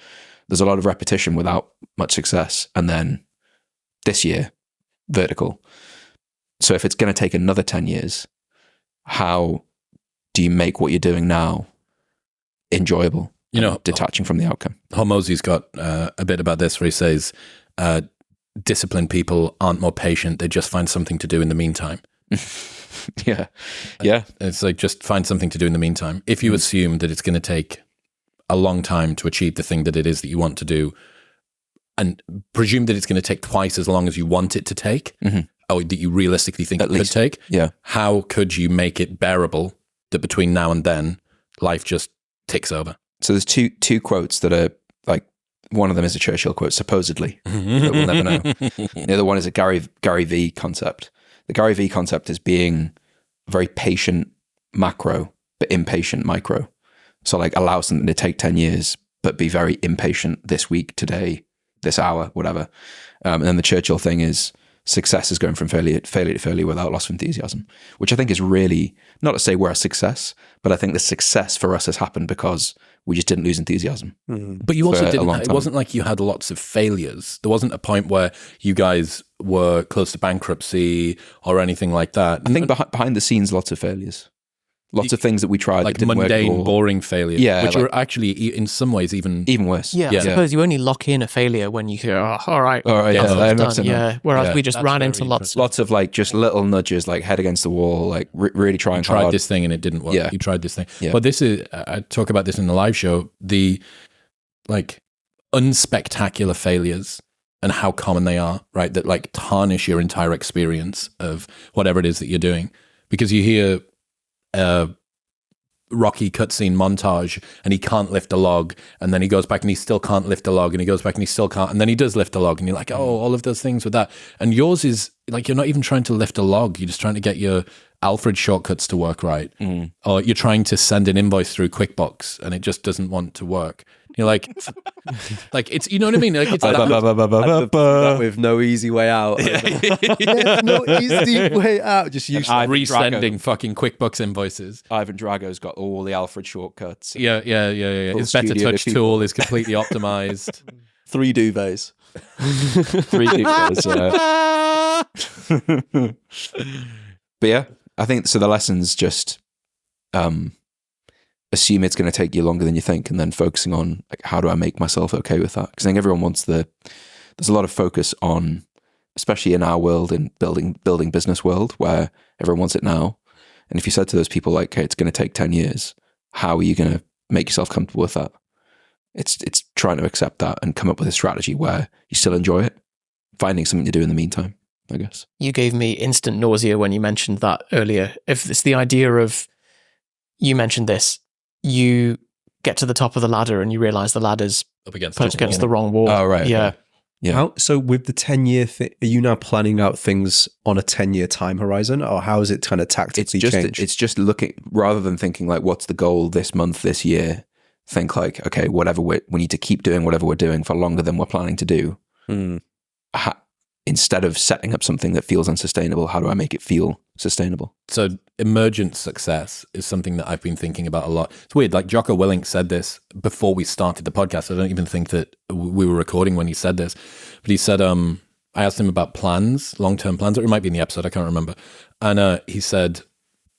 there's a lot of repetition without much success. And then this year, vertical. So if it's going to take another 10 years, how do you make what you're doing now enjoyable? Detaching from the outcome. Hormozy's got a bit about this where he says, disciplined people aren't more patient. They just find something to do in the meantime. Yeah. It's like, just find something to do in the meantime. If you assume that it's going to take a long time to achieve the thing that it is that you want to do, and presume that it's going to take twice as long as you want it to take, or that you realistically think it could take, how could you make it bearable that between now and then, life just ticks over? So there's two quotes that are like, one of them is a Churchill quote, supposedly, that we'll never know. The other one is a Gary V concept. The Gary V concept is being very patient macro, but impatient micro. So like allow something to take 10 years, but be very impatient this week, today, this hour, whatever. And then the Churchill thing is success is going from failure to failure without loss of enthusiasm, which I think is really, not to say we're a success, but I think the success for us has happened because we just didn't lose enthusiasm. But you also didn't, it wasn't like you had lots of failures. There wasn't a point where you guys were close to bankruptcy or anything like that. I think behind the scenes, lots of failures. Lots of things that we tried like that didn't mundane, work, boring failure. Yeah, which like- are actually in some ways even worse. Yeah, I suppose you only lock in a failure when you go, oh, all right, yeah, that's done. done. Yeah. Whereas Yeah, we just that's ran very into lots. Lots of like just little nudges, like head against the wall, like really trying tried hard. this thing and it didn't work. Yeah. You tried this thing. Yeah. But this is, I talk about this in the live show, the like unspectacular failures and how common they are, right? That like tarnish your entire experience of whatever it is that you're doing. Because you hear Rocky cutscene montage and he can't lift a log, and then he goes back and he still can't lift a log, and he goes back and he still can't, and then he does lift a log, and you're like, oh, all of those things with that. And yours is like, you're not even trying to lift a log, you're just trying to get your Alfred shortcuts to work right, or you're trying to send an invoice through QuickBooks and it just doesn't want to work. You're like like it's, you know what I mean, like it's That with no easy way out. There's no easy way out. Just use resending fucking QuickBooks invoices. Ivan Drago's got all the Alfred shortcuts. Yeah. Full His Better studio Touch people. tool is completely optimized. 3 duvets. 3 duvets. But yeah, I think so. The lessons just assume it's going to take you longer than you think, and then focusing on like, how do I make myself okay with that? Because I think everyone wants there's a lot of focus on, especially in our world, in building business world, where everyone wants it now. And if you said to those people like, okay, it's going to take 10 years, how are you going to make yourself comfortable with that? It's trying to accept that and come up with a strategy where you still enjoy it, finding something to do in the meantime, I guess. You gave me instant nausea when you mentioned that earlier. If it's the idea of, you mentioned this, you get to the top of the ladder and you realize the ladder's Up against put against the wrong wall. Oh, right. Yeah. Okay. Yeah. So with the 10-year thing, are you now planning out things on a 10-year time horizon, or how is it kind of tactically changed? It's just looking, rather than thinking like, what's the goal this month, this year, think like, okay, whatever we need to keep doing whatever we're doing for longer than we're planning to do. Instead of setting up something that feels unsustainable, how do I make it feel sustainable? So emergent success is something that I've been thinking about a lot. It's weird, like Jocko Willink said this before we started the podcast. I don't even think that we were recording when he said this, but he said, I asked him about plans, long-term plans, or it might be in the episode, I can't remember. And he said,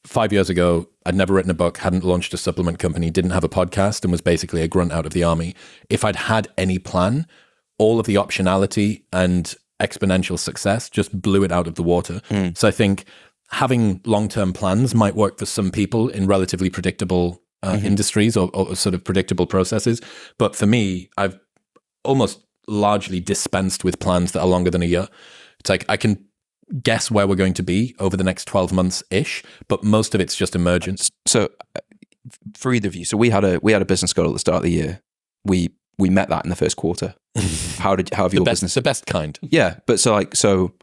5 years ago, I'd never written a book, hadn't launched a supplement company, didn't have a podcast, and was basically a grunt out of the army. If I'd had any plan, all of the optionality and exponential success just blew it out of the water. So I think having long-term plans might work for some people in relatively predictable industries or sort of predictable processes. But for me, I've almost largely dispensed with plans that are longer than a year. It's like I can guess where we're going to be over the next 12 months-ish, but most of it's just emergence. So for either of you, so we had a business goal at the start of the year. We met that in the first quarter. How have your business? The best kind. Yeah, but so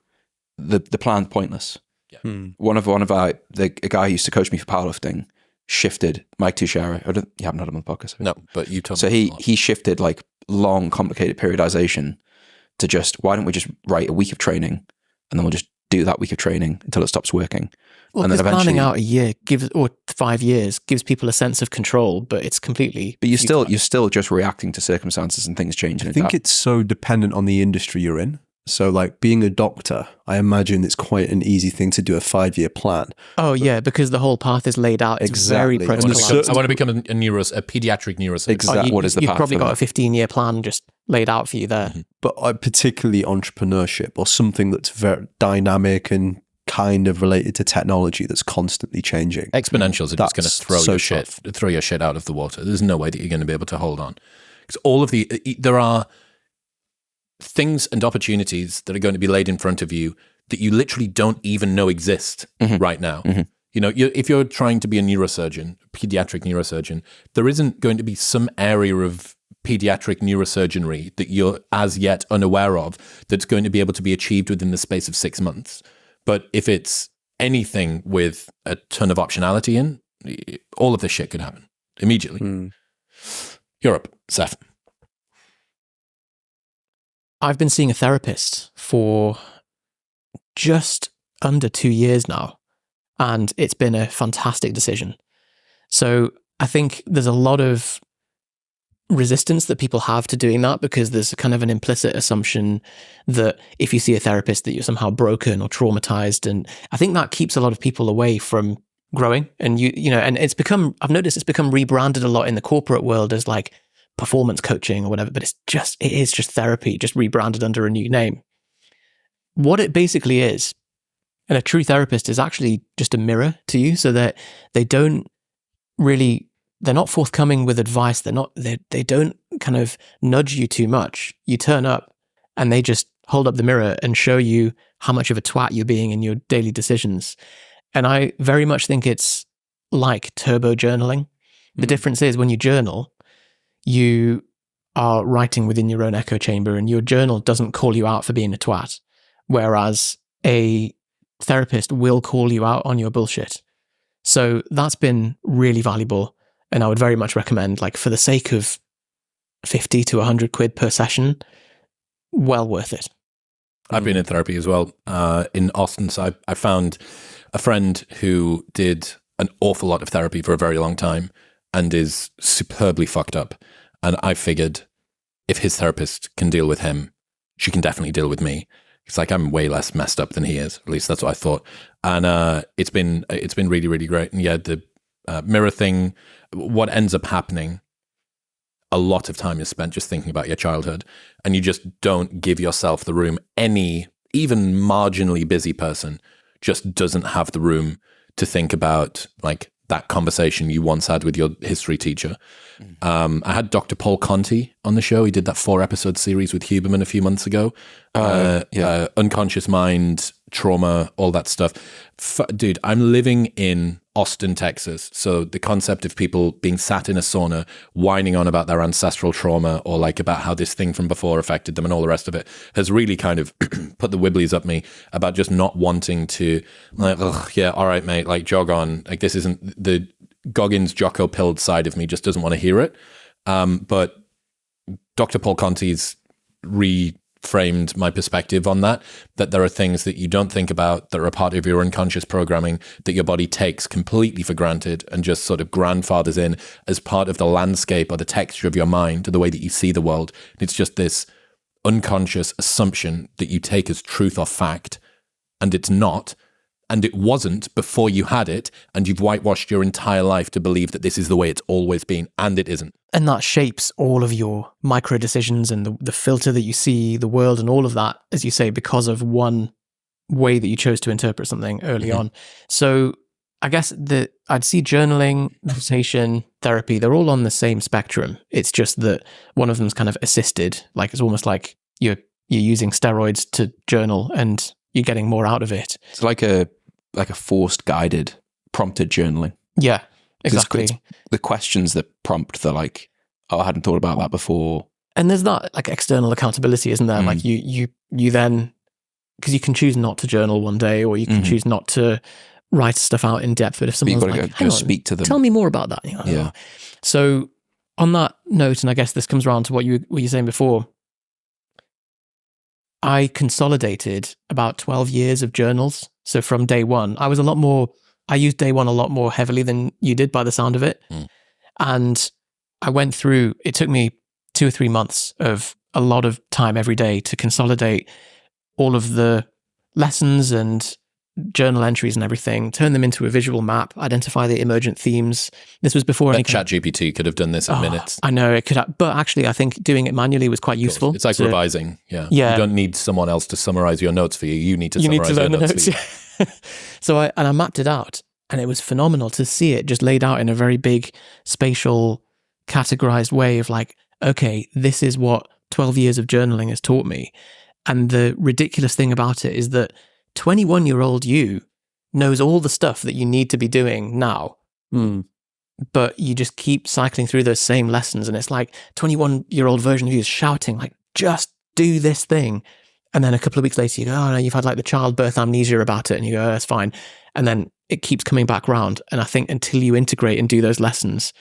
the plan's pointless. Yeah. One of a guy who used to coach me for powerlifting shifted. Mike Tushara. You haven't had him on the podcast. No, but you told So me. he shifted like long, complicated periodization to just, why don't we just write a week of training and then we'll just do that week of training until it stops working. Well, And then because planning eventually- out a year or 5 years gives people a sense of control, but it's completely. But you're still just reacting to circumstances and things changing. I think it's so dependent on the industry you're in. So like being a doctor, I imagine it's quite an easy thing to do a 5-year plan. Oh yeah, because the whole path is laid out. It's very Exactly. And protocol. there's I want to become a pediatric neurosurgeon. Exactly. What is the You've path probably for got that? a 15-year plan just laid out for you there. But particularly entrepreneurship or something that's very dynamic and kind of related to technology that's constantly changing. Exponentials are just going to That's throw so your shit out of the water. There's no way that you're going to be able to hold on. Because there are things and opportunities that are going to be laid in front of you that you literally don't even know exist right now. You know, if you're trying to be a neurosurgeon, pediatric neurosurgeon, there isn't going to be some area of pediatric neurosurgery that you're as yet unaware of that's going to be able to be achieved within the space of 6 months. But if it's anything with a ton of optionality in, all of this shit could happen immediately. Europe, Seth. I've been seeing a therapist for just under 2 years now, and it's been a fantastic decision. So I think there's a lot of resistance that people have to doing that because there's kind of an implicit assumption that if you see a therapist that you're somehow broken or traumatized. And I think that keeps a lot of people away from growing. And and I've noticed it's become rebranded a lot in the corporate world as like performance coaching or whatever, but it is just therapy, just rebranded under a new name. What it basically is, and a true therapist is actually just a mirror to you, so that they're not forthcoming with advice. They don't kind of nudge you too much. You turn up and they just hold up the mirror and show you how much of a twat you're being in your daily decisions. And I very much think it's like turbo journaling. The difference is when you journal, you are writing within your own echo chamber and your journal doesn't call you out for being a twat. Whereas a therapist will call you out on your bullshit. So that's been really valuable. And I would very much recommend, like, for the sake of 50 to 100 quid per session, well worth it. I've been in therapy as well in Austin. So I found a friend who did an awful lot of therapy for a very long time and is superbly fucked up. And I figured if his therapist can deal with him, she can definitely deal with me. It's like I'm way less messed up than he is. At least that's what I thought. And it's been really, really great. And yeah, the mirror thing, what ends up happening, a lot of time is spent just thinking about your childhood, and you just don't give yourself the room. Any, even marginally busy person just doesn't have the room to think about like that conversation you once had with your history teacher. I had Dr. Paul Conti on the show. He did that 4-episode series with Huberman a few months ago. Unconscious mind, trauma, all that stuff. Dude, I'm living in Austin, Texas. So the concept of people being sat in a sauna, whining on about their ancestral trauma or like about how this thing from before affected them and all the rest of it has really kind of put the wibblies up me about just not wanting to, like, yeah, all right, mate, like jog on. Like this isn't the Goggins Jocko pilled side of me just doesn't want to hear it. But Dr. Paul Conti's reframed my perspective on that there are things that you don't think about that are a part of your unconscious programming that your body takes completely for granted and just sort of grandfathers in as part of the landscape or the texture of your mind or the way that you see the world. It's just this unconscious assumption that you take as truth or fact, and it's not. And it wasn't before you had it, and you've whitewashed your entire life to believe that this is the way it's always been, and it isn't. And that shapes all of your micro decisions and the filter that you see the world and all of that, as you say, because of one way that you chose to interpret something early on. So I guess I'd see journaling, meditation, therapy, they're all on the same spectrum. It's just that one of them's kind of assisted. Like it's almost like you're using steroids to journal and you're getting more out of it. It's like a forced guided prompted journaling. Yeah, exactly. It's the questions that prompt the like, oh, I hadn't thought about that before. And there's that like external accountability, isn't there? Like you then, because you can choose not to journal one day, or you can choose not to write stuff out in depth. But if someone's like, go speak to them, tell me more about that. Yeah. So on that note, and I guess this comes around to what you were saying before, I consolidated about 12 years of journals. So from day one, I used day one a lot more heavily than you did by the sound of it. And I went through, it took me 2 or 3 months of a lot of time every day to consolidate all of the lessons and journal entries and everything, turn them into a visual map, identify the emergent themes. This was before any ChatGPT could have done this in minutes. I know it could have, but actually I think doing it manually was quite useful. It's like revising. Yeah. You don't need someone else to summarize your notes for you. You need to summarize your notes for you. So I mapped it out, and it was phenomenal to see it just laid out in a very big spatial categorized way of like, okay, this is what 12 years of journaling has taught me. And the ridiculous thing about it is that 21-year-old you knows all the stuff that you need to be doing now, but you just keep cycling through those same lessons, and it's like 21-year-old version of you is shouting like, just do this thing. And then a couple of weeks later you go, oh no, you've had like the childbirth amnesia about it, and you go, oh, that's fine. And then it keeps coming back round. And I think until you integrate and do those lessons,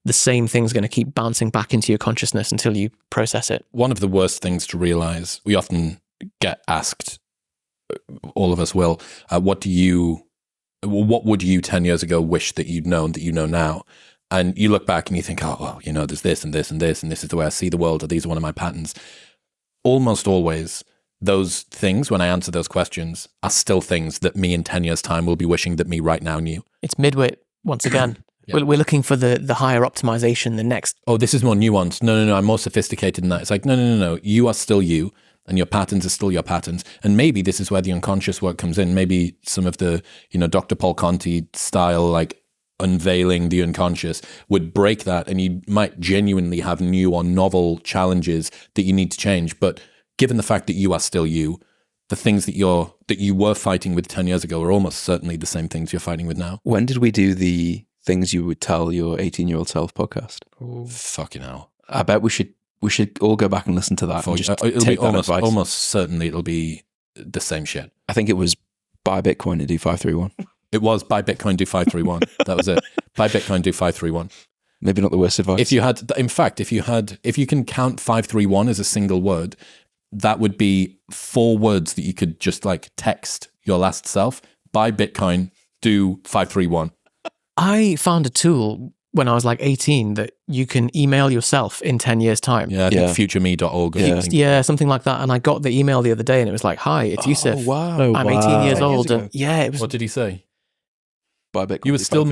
the same thing's going to keep bouncing back into your consciousness until you process it. One of the worst things to realize, we often get asked, all of us will, what would you 10 years ago wish that you'd known that you know now? And you look back and you think, oh, well, there's this and this and this, and this is the way I see the world, or these are one of my patterns. Almost always, those things, when I answer those questions, are still things that me in 10 years' time will be wishing that me right now knew. It's Midwit once again. Yeah. We're looking for the higher optimization, the next. Oh, this is more nuanced. No, I'm more sophisticated than that. It's like, no. You are still you, and your patterns are still your patterns. And maybe this is where the unconscious work comes in. Maybe some of the, Dr. Paul Conti style, like unveiling the unconscious would break that, and you might genuinely have new or novel challenges that you need to change. But given the fact that you are still you, the things that you were fighting with 10 years ago are almost certainly the same things you're fighting with now. When did we do the things you would tell your 18-year-old self podcast? Fucking hell. I bet we should all go back and listen to that. And just it'll take be that advice. almost certainly it'll be the same shit. I think it was buy Bitcoin and do 531. It was buy Bitcoin, do 531. That was it. Buy Bitcoin, do 531. Maybe not the worst advice. If you can count 531 as a single word, that would be 4 words that you could just like text your last self. Buy Bitcoin, do 531. I found a tool when I was like 18 that you can email yourself in 10 years' time. Yeah, I think futureme.org. Or something. Yeah, something like that. And I got the email the other day and it was like, hi, it's Yusef. Wow. I'm 18 years 10 old. years And yeah, it was. What did he say? Buy Bitcoin. You were still buy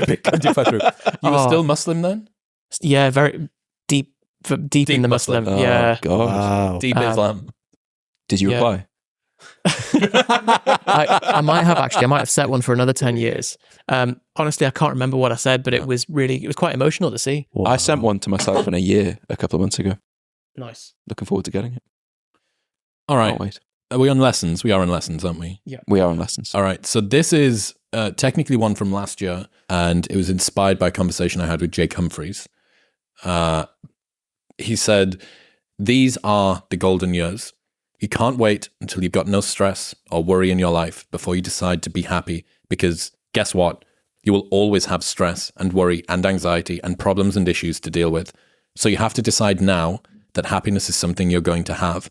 Bitcoin, do 531. You were still Muslim then? Yeah, very deep in the Muslim. Oh, Yeah. God. Wow. Deep Islam. Did you reply? I might have actually. I might have set one for another 10 years. Honestly, I can't remember what I said, but it was quite emotional to see. Wow. I sent one to myself in a year a couple of months ago. Nice. Looking forward to getting it. All right. Can't wait. Are we on lessons? We are on lessons, aren't we? We are on lessons. All right. So this is technically one from last year, and it was inspired by a conversation I had with Jake Humphreys. He said, "These are the golden years. You can't wait until you've got no stress or worry in your life before you decide to be happy, because guess what? You will always have stress and worry and anxiety and problems and issues to deal with. So you have to decide now that happiness is something you're going to have."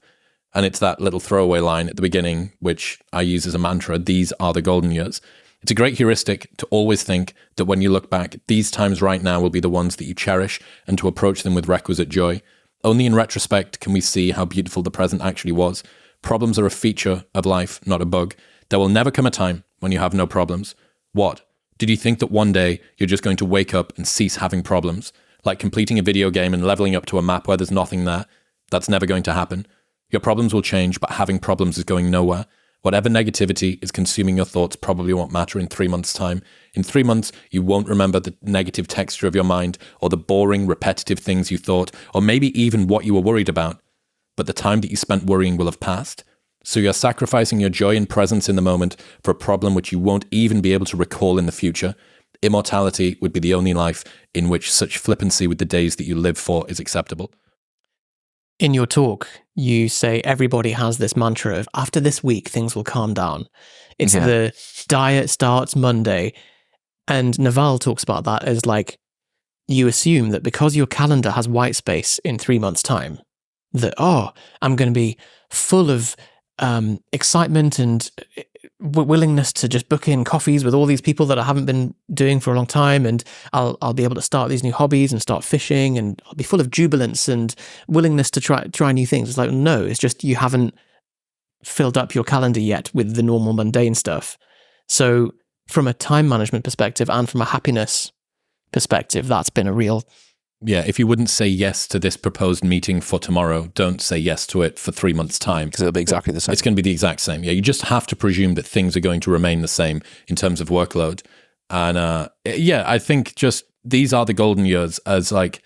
And it's that little throwaway line at the beginning, which I use as a mantra: these are the golden years. It's a great heuristic to always think that when you look back, these times right now will be the ones that you cherish, and to approach them with requisite joy. Only in retrospect can we see how beautiful the present actually was. Problems are a feature of life, not a bug. There will never come a time when you have no problems. What? Did you think that one day you're just going to wake up and cease having problems? Like completing a video game and leveling up to a map where there's nothing there? That's never going to happen. Your problems will change, but having problems is going nowhere. Whatever negativity is consuming your thoughts probably won't matter in 3 months' time. In 3 months, you won't remember the negative texture of your mind, or the boring, repetitive things you thought, or maybe even what you were worried about. But the time that you spent worrying will have passed. So you're sacrificing your joy and presence in the moment for a problem which you won't even be able to recall in the future. Immortality would be the only life in which such flippancy with the days that you live for is acceptable. In your talk, you say everybody has this mantra of after this week, things will calm down. It's the diet starts Monday. And Naval talks about that as like, you assume that because your calendar has white space in 3 months' time, that, I'm going to be full of excitement and willingness to just book in coffees with all these people that I haven't been doing for a long time, and I'll be able to start these new hobbies and start fishing, and I'll be full of jubilance and willingness to try new things. It's like, no, it's just you haven't filled up your calendar yet with the normal mundane stuff. So from a time management perspective and from a happiness perspective, that's been a real... Yeah, if you wouldn't say yes to this proposed meeting for tomorrow, don't say yes to it for 3 months' time. Because it'll be exactly the same. It's going to be the exact same. Yeah, you just have to presume that things are going to remain the same in terms of workload. And I think just these are the golden years as like,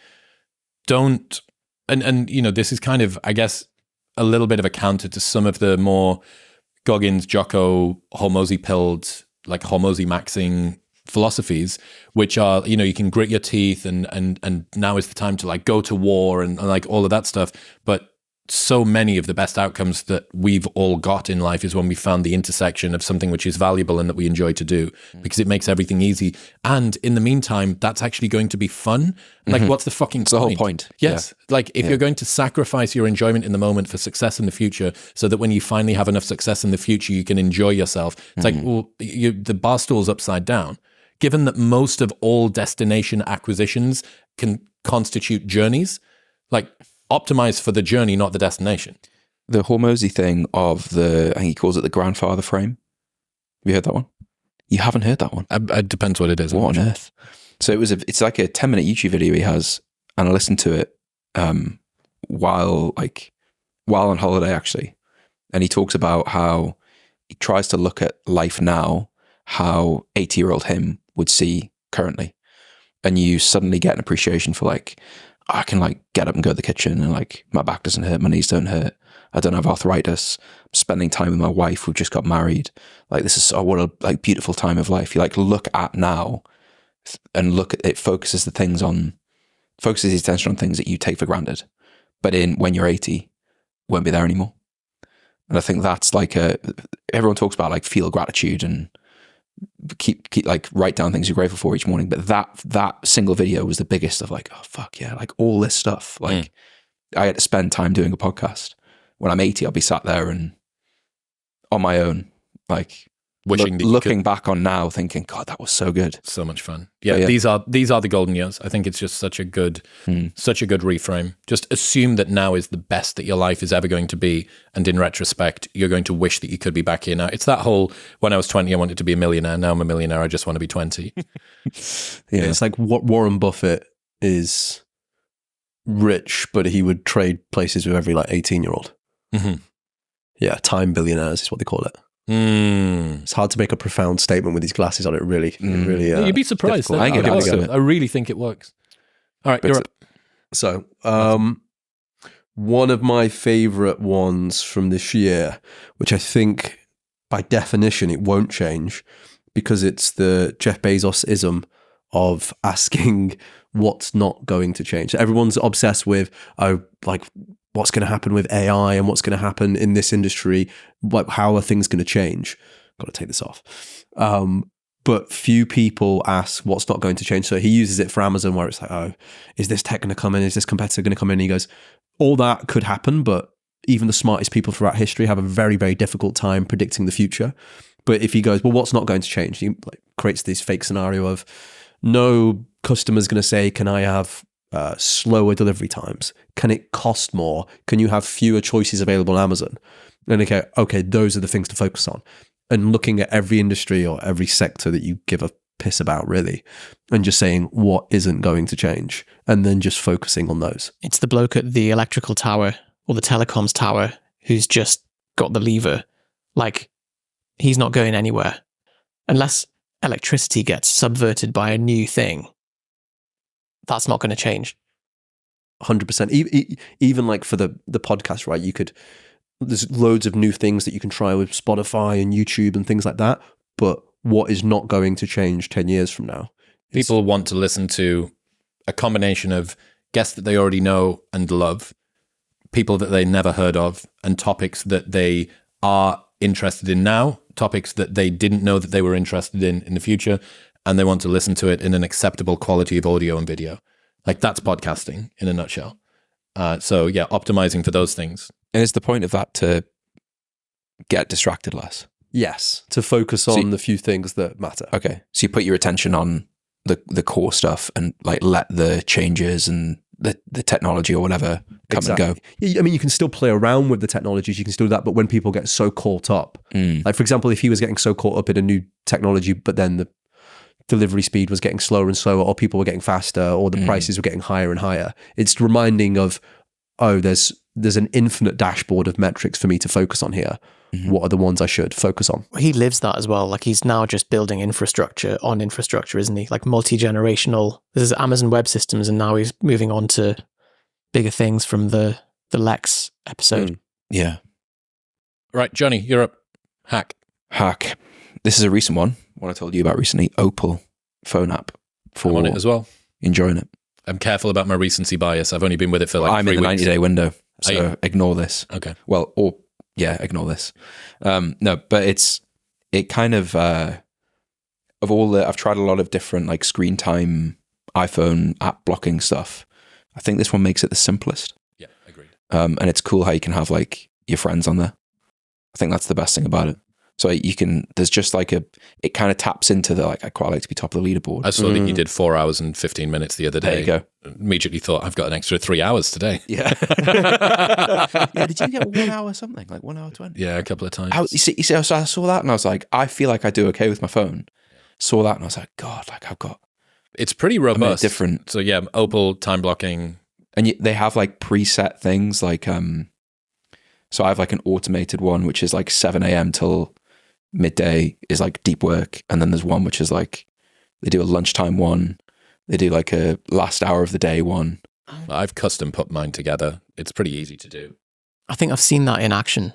don't, and this is kind of, I guess, a little bit of a counter to some of the more Goggins, Jocko, Hormozy-pilled, like Hormozy-maxing philosophies, which are, you can grit your teeth and now is the time to like go to war and like all of that stuff. But so many of the best outcomes that we've all got in life is when we found the intersection of something which is valuable and that we enjoy to do, because it makes everything easy. And in the meantime, that's actually going to be fun. Like, what's the fucking It's the whole point. Yes. Yeah. Like, if you're going to sacrifice your enjoyment in the moment for success in the future, so that when you finally have enough success in the future, you can enjoy yourself. It's like, well, the bar stool's upside down. Given that most of all destination acquisitions can constitute journeys, like optimize for the journey, not the destination. the Hormozy thing of I think he calls it the grandfather frame. Have you heard that one? You haven't heard that one? It depends what it is. What on earth? So it's like a 10-minute YouTube video he has, and I listened to it while on holiday actually, and he talks about how he tries to look at life now, how 80-year-old him would see currently, and you suddenly get an appreciation for like, I can like get up and go to the kitchen, and like my back doesn't hurt, my knees don't hurt, I don't have arthritis, I'm spending time with my wife who just got married, like this is what a like beautiful time of life. You like look at now and look at it, focuses his attention on things that you take for granted, but when you're 80 won't be there anymore. And I think that's like everyone talks about like feel gratitude and keep like write down things you're grateful for each morning, but that single video was the biggest of like, oh fuck yeah, like all this stuff, like I had to spend time doing a podcast. When I'm 80 I'll be sat there and on my own, like wishing looking back on now thinking, God, that was so good, so much fun. Yeah, these are the golden years. I think it's just such a good reframe. Just assume that now is the best that your life is ever going to be, and in retrospect you're going to wish that you could be back here now. It's that whole, when I was 20 I wanted to be a millionaire, now I'm a millionaire, I just want to be 20. It's like what Warren Buffett is rich, but he would trade places with every like 18-year-old. Yeah, time billionaires is what they call it. It's hard to make a profound statement with these glasses on it. Really, you'd be surprised. I really think it works. All right, you're up. So, one of my favorite ones from this year, which I think by definition it won't change, because it's the Jeff Bezos-ism of asking what's not going to change. So everyone's obsessed with, what's going to happen with AI and what's going to happen in this industry. How are things going to change? Got to take this off. But few people ask what's not going to change. So he uses it for Amazon, where it's like, oh, is this tech going to come in? Is this competitor going to come in? And he goes, all that could happen, but even the smartest people throughout history have a very, very difficult time predicting the future. But if he goes, well, what's not going to change? He creates this fake scenario of no customer's going to say, can I have slower delivery times? Can it cost more? Can you have fewer choices available on Amazon? And okay, those are the things to focus on. And looking at every industry or every sector that you give a piss about, really, and just saying what isn't going to change, and then just focusing on those. It's the bloke at the electrical tower or the telecoms tower who's just got the lever. Like, he's not going anywhere unless electricity gets subverted by a new thing. That's not going to change. 100%. Even like for the podcast, right? There's loads of new things that you can try with Spotify and YouTube and things like that. But what is not going to change 10 years from now? People want to listen to a combination of guests that they already know and love, people that they never heard of, and topics that they are interested in now, topics that they didn't know that they were interested in the future, and they want to listen to it in an acceptable quality of audio and video. Like, that's podcasting in a nutshell. So yeah, optimizing for those things. And is the point of that to get distracted less? Yes, to focus on the few things that matter. Okay, so you put your attention on the core stuff and like let the changes and the technology or whatever come and go. I mean, you can still play around with the technologies, you can still do that, but when people get so caught up, like for example, if he was getting so caught up in a new technology, but then the delivery speed was getting slower and slower, or people were getting faster, or the prices were getting higher and higher, it's reminding of, oh, there's an infinite dashboard of metrics for me to focus on here. What are the ones I should focus on? He lives that as well. Like, he's now just building infrastructure on infrastructure, isn't he? Like multi-generational. This is Amazon Web Systems, and now he's moving on to bigger things from the Lex episode. Yeah. Right, Jonny, you're up. Hack. This is a recent one I told you about recently. Opal phone app. I'm on it as well. Enjoying it. I'm careful about my recency bias. I've only been with it for like 3 weeks. I'm in the 90-day window, so ignore this. Okay. Well, ignore this. No, but it kind of I've tried a lot of different like screen time, iPhone app blocking stuff. I think this one makes it the simplest. Yeah, agreed. And it's cool how you can have like your friends on there. I think that's the best thing about it. So there's just like it kind of taps into the, like, I quite like to be top of the leaderboard. I saw that you did 4 hours and 15 minutes the other day. There you go. Immediately thought, I've got an extra 3 hours today. Yeah. Yeah, did you get 1 hour something? Like 1 hour 20? Yeah, a couple of times. You see, so I saw that and I was like, I feel like I do okay with my phone. Saw that and I was like, God, like I've got... It's pretty robust. Different. So yeah, Opal, time blocking. And they have like preset things like... So I have like an automated one, which is like 7 a.m. till midday is like deep work. And then there's one which is like, they do a lunchtime one. They do like a last hour of the day one. I've custom put mine together. It's pretty easy to do. I think I've seen that in action.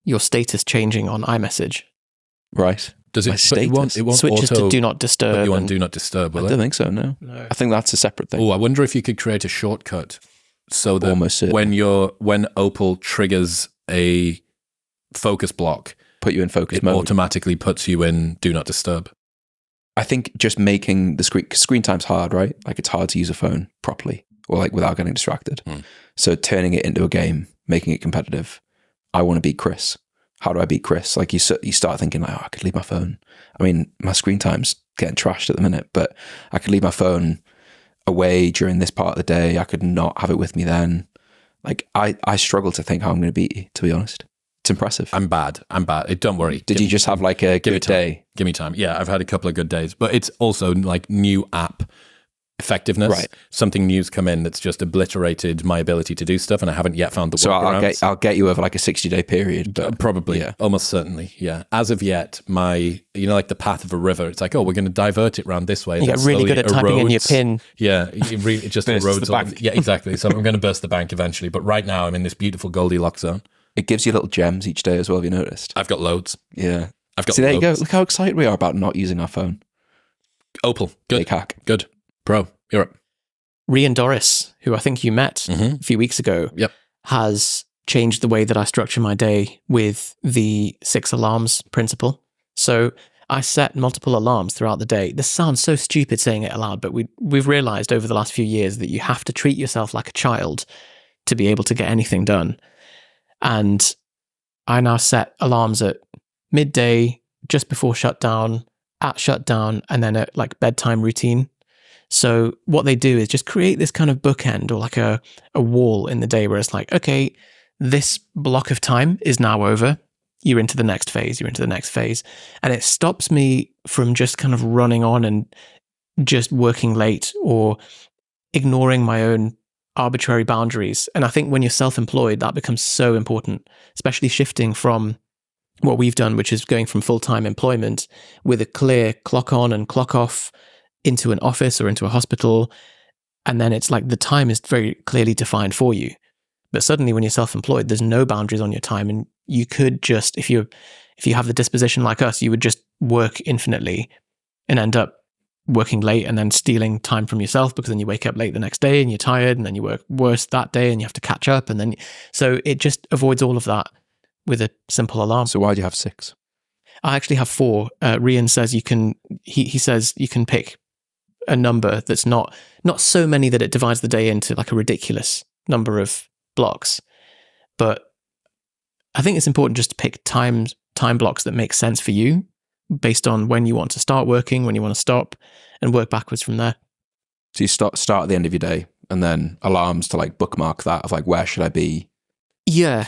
Your status changing on iMessage. Right. Does it? My status? It won't Switches auto, to do not disturb. But you want do not disturb, I will don't it? think so, no. No. I think that's a separate thing. Oh, I wonder if you could create a shortcut so that Almost certainly. when Opal triggers a focus block, Put you in focus it mode. automatically puts you in do not disturb. I think just making the screen time's hard, right? Like it's hard to use a phone properly or like without getting distracted. So turning it into a game, making it competitive. I want to beat Chris. How do I beat Chris? Like you start thinking like, oh, I could leave my phone. I mean, my screen time's getting trashed at the minute, but I could leave my phone away during this part of the day. I could not have it with me then. Like I struggle to think how I'm going to beat you, to be honest. It's impressive. I'm bad. Don't worry. Did you just have like a give me good time. day? Give me time. Yeah, I've had a couple of good days, but it's also like new app effectiveness. Right. Something new's come in that's just obliterated my ability to do stuff, and I haven't yet found the So workarounds. I'll get you over like a 60-day period, but Probably, yeah. almost certainly, yeah. As of yet, like the path of a river, it's like, oh, we're going to divert it round this way. You and get then really good at slowly typing in your erodes. PIN. Yeah, it just Bursts erodes. the bank. Yeah, exactly. So I'm going to burst the bank eventually, but right now I'm in this beautiful Goldilocks zone. it gives you little gems each day as well. Have you noticed? I've got loads. Yeah. I've got See, there you go. loads. Look how excited we are about not using our phone. Opal, good, Big hack. good. Pro, you're up. Rian Doris, who I think you met a few weeks ago, Yep. has changed the way that I structure my day with the 6 alarms principle. So I set multiple alarms throughout the day. This sounds so stupid saying it aloud, but we've realized over the last few years that you have to treat yourself like a child to be able to get anything done. And I now set alarms at midday, just before shutdown, at shutdown, and then at like bedtime routine. So what they do is just create this kind of bookend or like a wall in the day where it's like, okay, this block of time is now over. You're into the next phase. You're into the next phase. And it stops me from just kind of running on and just working late or ignoring my own arbitrary boundaries. And I think when you're self-employed, that becomes so important, especially shifting from what we've done, which is going from full-time employment with a clear clock on and clock off into an office or into a hospital. And then it's like the time is very clearly defined for you. But suddenly when you're self-employed, there's no boundaries on your time. And you could just, if you have the disposition like us, you would just work infinitely and end up working late and then stealing time from yourself because then you wake up late the next day and you're tired and then you work worse that day and you have to catch up. And then, so it just avoids all of that with a simple alarm. So why do you have 6? I actually have 4. Rian says he says you can pick a number that's not so many that it divides the day into like a ridiculous number of blocks. But I think it's important just to pick time blocks that make sense for you based on when you want to start working, when you want to stop, and work backwards from there. So you start at the end of your day and then alarms to like bookmark that of like, where should I be? Yeah.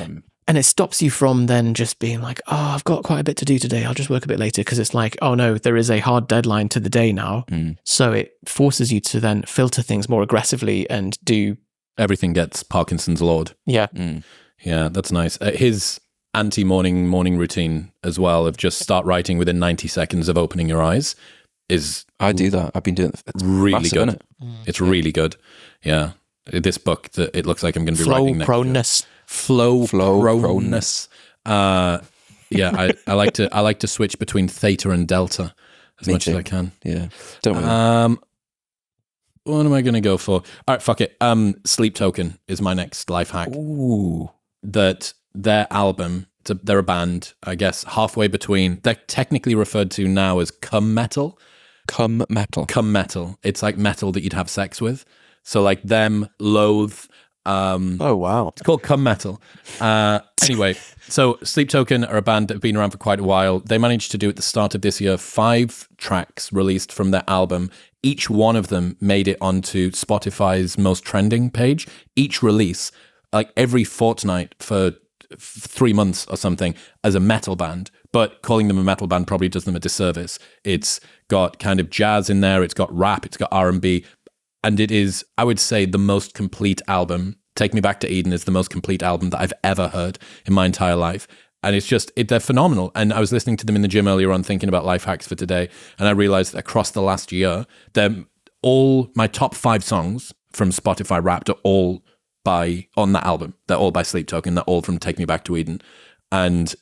And it stops you from then just being like, oh, I've got quite a bit to do today. I'll just work a bit later. Because it's like, oh no, there is a hard deadline to the day now. So it forces you to then filter things more aggressively and do... Everything gets Parkinson's lawed. Yeah. Yeah, that's nice. His anti-morning routine as well of just start writing within 90 seconds of opening your eyes is... I do that. I've been doing it. It's really massive, good. isn't it? It's really good. Yeah. This book, that it looks like I'm going to be writing next proneness. Flow proneness. Yeah, I like to switch between theta and delta as Me much too. as I can. Yeah. Don't worry. What am I going to go for? All right, fuck it. Sleep Token is my next life hack. Ooh. That their album, they're a band, I guess, halfway between. They're technically referred to now as cum metal. Cum metal. Cum metal. It's like metal that you'd have sex with. So like them, Loathe, Oh, wow. It's called Cum Metal. Anyway, so Sleep Token are a band that have been around for quite a while. They managed to do at the start of this year 5 tracks released from their album. Each one of them made it onto Spotify's most trending page. Each release, like every fortnight for 3 months or something, as a metal band. But calling them a metal band probably does them a disservice. It's got kind of jazz in there. It's got rap. It's got R&B. And it is, I would say, the most complete album. Take Me Back to Eden is the most complete album that I've ever heard in my entire life. And it's just, they're phenomenal. And I was listening to them in the gym earlier on, thinking about life hacks for today. And I realized that across the last year, all my top 5 songs from Spotify Wrapped are all on that album. They're all by Sleep Token. They're all from Take Me Back to Eden. And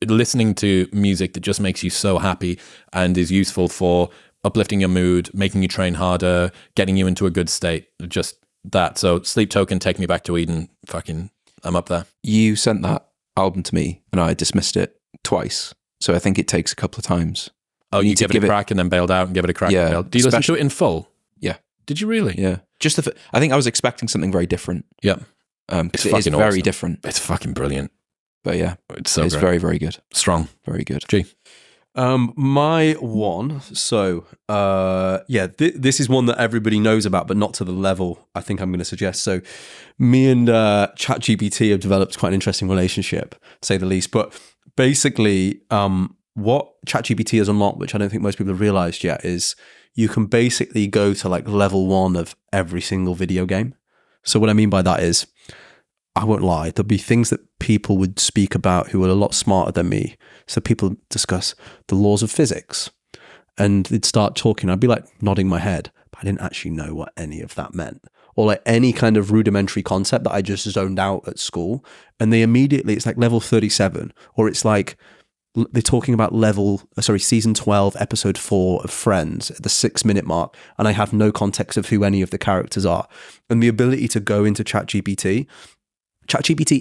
listening to music that just makes you so happy and is useful for uplifting your mood, making you train harder, getting you into a good state, just that. So Sleep Token, Take Me Back to Eden, fucking, I'm up there. You sent that album to me and I dismissed it twice. So I think it takes a couple of times. Oh, you give it a crack and then bailed out and give it a crack and bailed. Do you listen to it in full? Yeah. Did you really? Yeah. Just I think I was expecting something very different. Yeah. It's fucking very awesome. different. It's fucking brilliant. But yeah, it's great. very, very good. Strong. Very good. G. My one. So, this is one that everybody knows about, but not to the level I think I'm going to suggest. So, me and ChatGPT have developed quite an interesting relationship, to say the least. But basically, what ChatGPT has unlocked, which I don't think most people have realized yet, is you can basically go to like level 1 of every single video game. So, what I mean by that is, I won't lie, there'll be things that people would speak about who are a lot smarter than me. So people discuss the laws of physics and they'd start talking. I'd be like nodding my head, but I didn't actually know what any of that meant. Or like any kind of rudimentary concept that I just zoned out at school. And they immediately, it's like level 37, or it's like they're talking about season 12, episode 4 of Friends at the 6-minute mark. And I have no context of who any of the characters are. And the ability to go into ChatGPT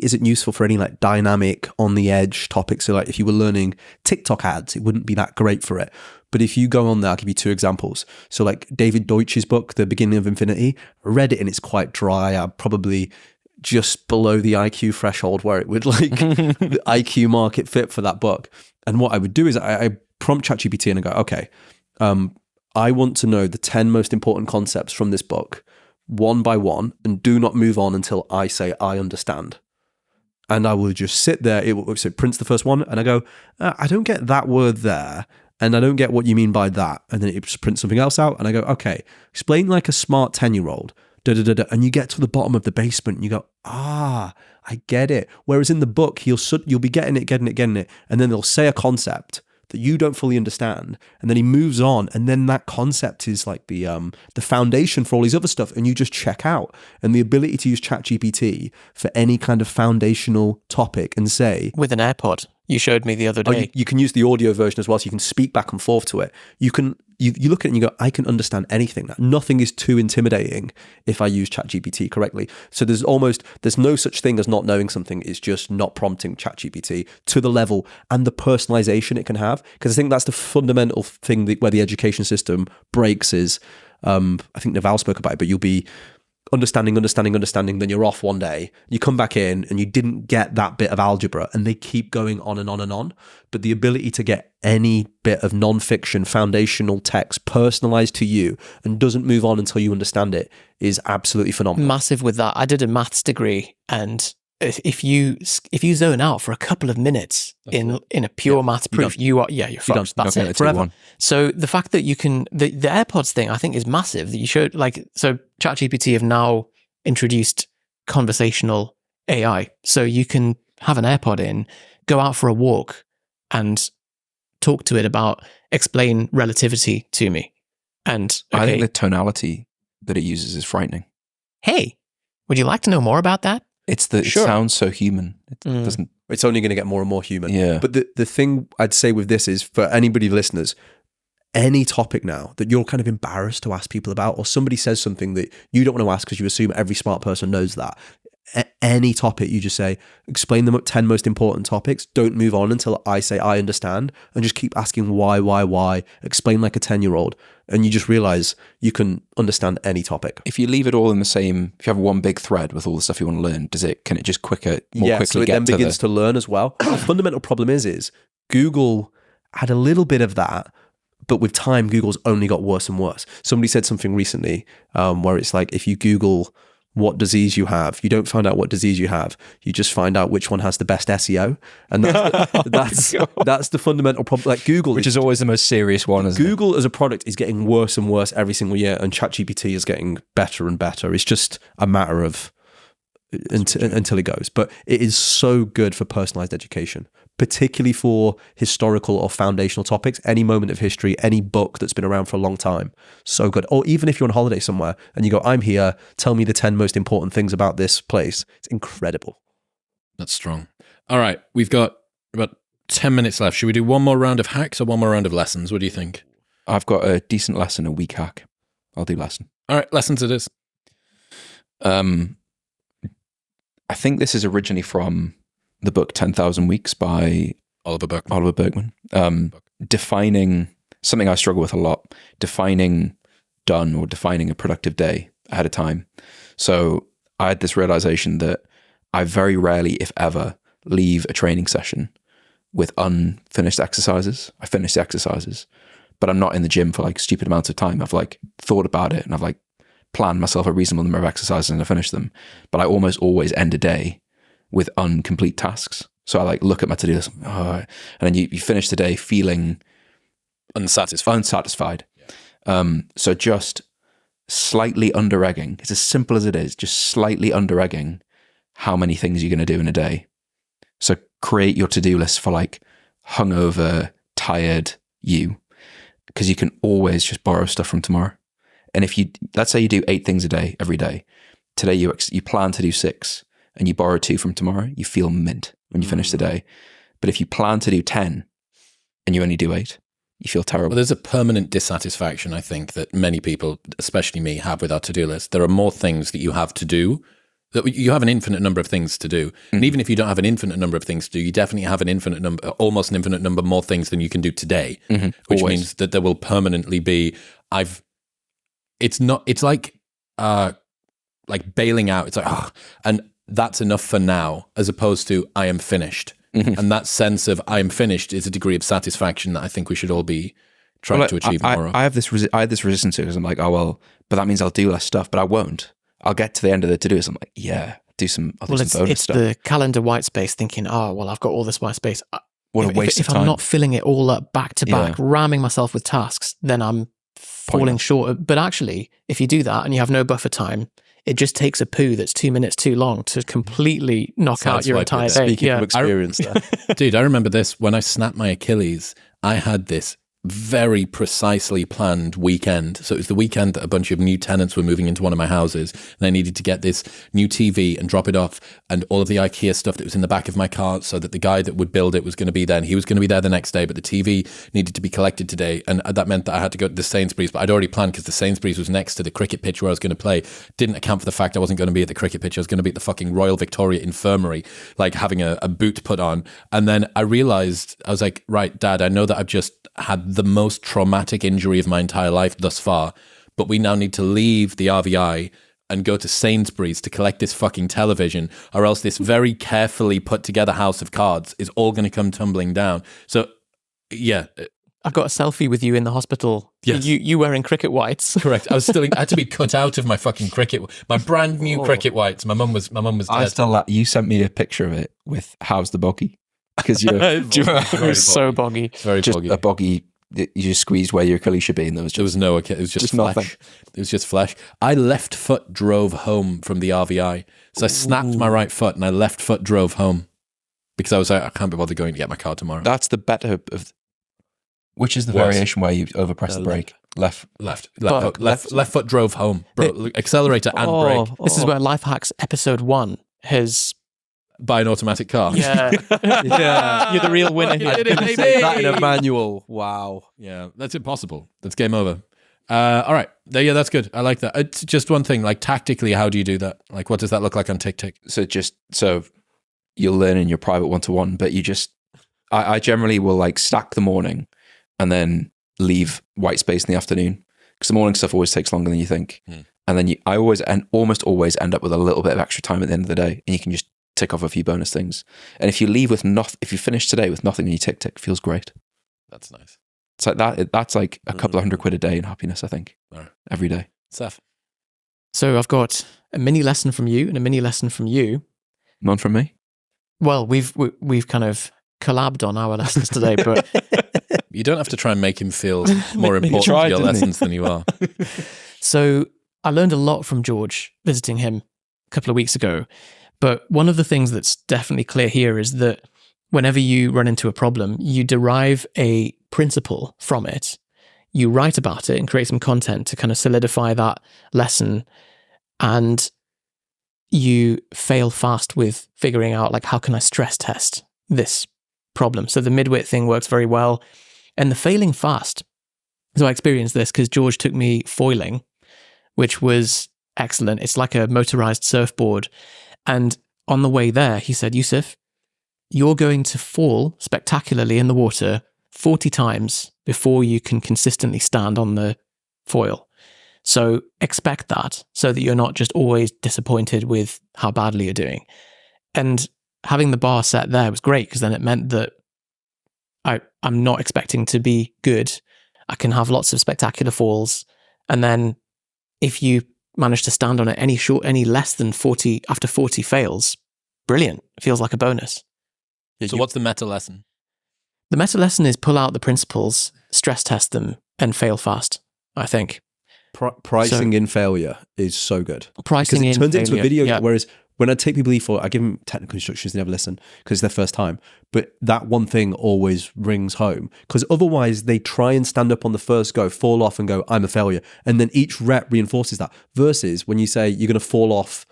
isn't useful for any like dynamic on the edge topics. So like if you were learning TikTok ads, it wouldn't be that great for it. But if you go on there, I'll give you 2 examples. So like David Deutsch's book, The Beginning of Infinity, I read it and it's quite dry. I'm probably just below the IQ threshold where it would like the IQ market fit for that book. And what I would do is I prompt ChatGPT and I go, okay, I want to know the 10 most important concepts from this book, one by one, and do not move on until I say I understand. And I will just sit there. It prints the first one, and I go, I don't get that word there, and I don't get what you mean by that. And then it just prints something else out, and I go, okay, explain like a smart 10-year-old. And you get to the bottom of the basement, and you go, I get it. Whereas in the book, you'll be getting it, and then they'll say a concept that you don't fully understand, and then he moves on, and then that concept is like the foundation for all these other stuff, and you just check out. And the ability to use ChatGPT for any kind of foundational topic and say... With an AirPod, you showed me the other day. You can use the audio version as well, so you can speak back and forth to it. You look at it and you go, I can understand anything. Nothing is too intimidating if I use ChatGPT correctly. So there's no such thing as not knowing something. It's just not prompting ChatGPT to the level and the personalization it can have. Because I think that's the fundamental thing where the education system breaks is, I think Naval spoke about it, but you'll be understanding, then you're off one day, you come back in and you didn't get that bit of algebra, and they keep going on and on and on. But the ability to get any bit of non-fiction foundational text personalized to you and doesn't move on until you understand it is absolutely phenomenal. Massive with that. I did a maths degree, and if you zone out for a couple of minutes in a pure maths proof, you're fucked. That's it forever. So the fact that you can the AirPods thing, I think, is massive. That you showed, like, so ChatGPT have now introduced conversational AI, so you can have an AirPod in, go out for a walk, and talk to it about explain relativity to me. And I think the tonality that it uses is frightening. Hey, would you like to know more about that? It sounds so human. It doesn't. It's only going to get more and more human. Yeah. But the thing I'd say with this is, for anybody listeners, any topic now that you're kind of embarrassed to ask people about, or somebody says something that you don't want to ask because you assume every smart person knows that, any topic, you just say, explain the 10 most important topics. Don't move on until I say I understand, and just keep asking why. Explain like a 10-year-old, and you just realize you can understand any topic. If you leave it all in the same, if you have one big thread with all the stuff you want to learn, can it just more quickly so it get then begins to learn as well. The fundamental problem is Google had a little bit of that, but with time, Google's only got worse and worse. Somebody said something recently where it's like, if you Google what disease you have, you don't find out what disease you have. You just find out which one has the best SEO, and that's the fundamental problem. Like Google, which is always the most serious one. Google as a product is getting worse and worse every single year, and ChatGPT is getting better and better. It's just a matter of until it goes. But it is so good for personalized education, particularly for historical or foundational topics. Any moment of history, any book that's been around for a long time, so good. Or even if you're on holiday somewhere and you go, I'm here, tell me the 10 most important things about this place. It's incredible. That's strong. All right, we've got about 10 minutes left. Should we do one more round of hacks or one more round of lessons? What do you think? I've got a decent lesson, a weak hack. I'll do lesson. All right, lessons it is. I think this is originally from the book 10,000 Weeks by Oliver Berkman. Defining something I struggle with a lot, defining done or defining a productive day ahead of time. So I had this realization that I very rarely, if ever, leave a training session with unfinished exercises. I finish the exercises, but I'm not in the gym for like stupid amounts of time. I've like thought about it and I've like planned myself a reasonable number of exercises and I finish them. But I almost always end a day with incomplete tasks. So I like look at my to-do list, and then you finish the day feeling unsatisfied. Yeah. So just slightly under-egging. It's as simple as it is, just slightly under-egging how many things you're going to do in a day. So create your to-do list for like hungover, tired you, because you can always just borrow stuff from tomorrow. And if let's say you do 8 things a day, every day. Today you plan to do 6 and you borrow 2 from tomorrow, you feel mint when you finish the day. But if you plan to do 10 and you only do 8, you feel terrible. Well, there's a permanent dissatisfaction, I think, that many people, especially me, have with our to-do list. There are more things that you have to do. That you have an infinite number of things to do. And even if you don't have an infinite number of things to do, you definitely have almost an infinite number more things than you can do today, which means that there will permanently be, it's like bailing out. It's like, and that's enough for now, as opposed to I am finished. And that sense of I am finished is a degree of satisfaction that I think we should all be trying to achieve more of. I have this resistance to it because I'm like, oh, well, but that means I'll do less stuff, but I won't. I'll get to the end of the to-do. So I'm like, yeah, do some bonus stuff. It's the calendar white space thinking, oh, well, I've got all this white space. What a waste of time. If I'm not filling it all up back to back, ramming myself with tasks, then I'm falling short. But actually, if you do that and you have no buffer time, it just takes a poo that's 2 minutes too long to completely knock out your entire day. Speaking of experience there. Dude, I remember this. When I snapped my Achilles, I had this very precisely planned weekend. So it was the weekend that a bunch of new tenants were moving into one of my houses, and I needed to get this new TV and drop it off, and all of the IKEA stuff that was in the back of my car, so that the guy that would build it was going to be there, and he was going to be there the next day, but the TV needed to be collected today, and that meant that I had to go to the Sainsbury's, but I'd already planned because the Sainsbury's was next to the cricket pitch where I was going to play. Didn't account for the fact I wasn't going to be at the cricket pitch. I was going to be at the fucking Royal Victoria Infirmary, like having a boot put on. And then I realized, I was like, right, Dad, I know that I've just had the most traumatic injury of my entire life thus far, but we now need to leave the RVI and go to Sainsbury's to collect this fucking television, or else this very carefully put together house of cards is all going to come tumbling down. So, yeah. I've got a selfie with you in the hospital. Yes. You wearing cricket whites. Correct. I had to be cut out of my fucking my brand new cricket whites. My mum was dead. You sent me a picture of it with how's the boggy? Because it was so boggy. Very just boggy. A boggy that you just squeezed where your Achilles should be, and there was just flesh. nothing. It was just flesh. I left foot drove home from the RVI. So I snapped my right foot and I left foot drove home because I was like, I can't be bothered going to get my car tomorrow. That's the better of. Which is the variation where you overpress the brake? Left foot drove home. Bro, accelerator and brake. This is where Life Hacks episode 1 has. Buy an automatic car. Yeah. Yeah. You're the real winner here. I did it, Say that in a manual. Wow. Yeah, that's impossible. That's game over. All right. Yeah, that's good. I like that. It's just one thing, like tactically, how do you do that? Like, what does that look like on TickTick? So you'll learn in your private one-to-one, but I generally will like stack the morning and then leave white space in the afternoon, because the morning stuff always takes longer than you think. And then I almost always end up with a little bit of extra time at the end of the day, and you can just tick off a few bonus things. And if you leave with nothing, if you finish today with nothing in your TickTick, it feels great. That's nice. It's like that. That's like a couple of £100 a day in happiness, I think, every day. Seth. So I've got a mini lesson from you and a mini lesson from you. None from me? Well, we've kind of collabed on our lessons today, but You don't have to try and make him feel more important tried, to your didn't he? lessons than you are. so I learned a lot from George visiting him a couple of weeks ago. But one of the things that's definitely clear here is that whenever you run into a problem, you derive a principle from it. You write about it and create some content to kind of solidify that lesson. And you fail fast with figuring out, like, how can I stress test this problem? So the Midwit thing works very well. And the failing fast. So I experienced this because George took me foiling, which was excellent. It's like a motorized surfboard. And on the way there, he said, Yusef, you're going to fall spectacularly in the water 40 times before you can consistently stand on the foil. So expect that, so that you're not just always disappointed with how badly you're doing. And having the bar set there was great, because then it meant that I'm not expecting to be good. I can have lots of spectacular falls. And then if you manage to stand on it any less than 40 after 40 fails, brilliant. It feels like a bonus. So what's the meta lesson? The meta lesson is pull out the principles, stress test them, and fail fast, I think. Pricing in failure is so good. Pricing in Because it turns failure, into a video, yeah. whereas when I take people for, I give them technical instructions, they never listen because it's their first time. But that one thing always rings home, because otherwise they try and stand up on the first go, fall off and go, I'm a failure. And then each rep reinforces that. Versus when you say you're going to fall off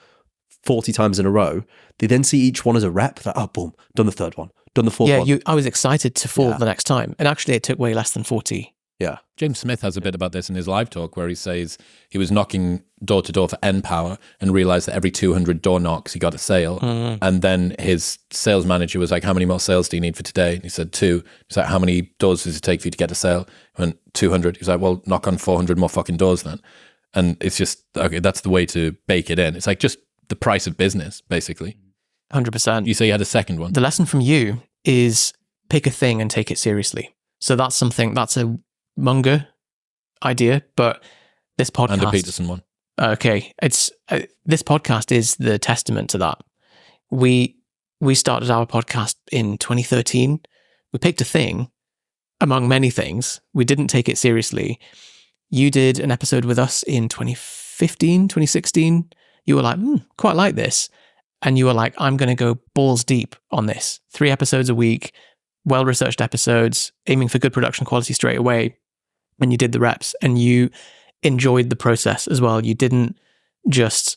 40 times in a row, they then see each one as a rep. Like, oh, boom, done the third one, done the fourth one. Yeah, I was excited to fall the next time. And actually it took way less than 40. Yeah. James Smith has a bit about this in his live talk, where he says he was knocking door to door for N Power and realized that every 200 door knocks he got a sale. And then his sales manager was like, how many more sales do you need for today? And he said 2. He's like, how many doors does it take for you to get a sale? He went, 200. He's like, well, knock on 400 more fucking doors then. And it's just, okay, that's the way to bake it in. It's like just the price of business, basically. 100%. You say you had a second one. The lesson from you is pick a thing and take it seriously. So that's a Munger idea, but this podcast... And a Peterson one. Okay. It's this podcast is the testament to that. We started our podcast in 2013. We picked a thing among many things. We didn't take it seriously. You did an episode with us in 2015, 2016. You were like, quite like this. And you were like, I'm going to go balls deep on this. 3 episodes a week, well-researched episodes, aiming for good production quality straight away. And you did the reps and you enjoyed the process as well. You didn't just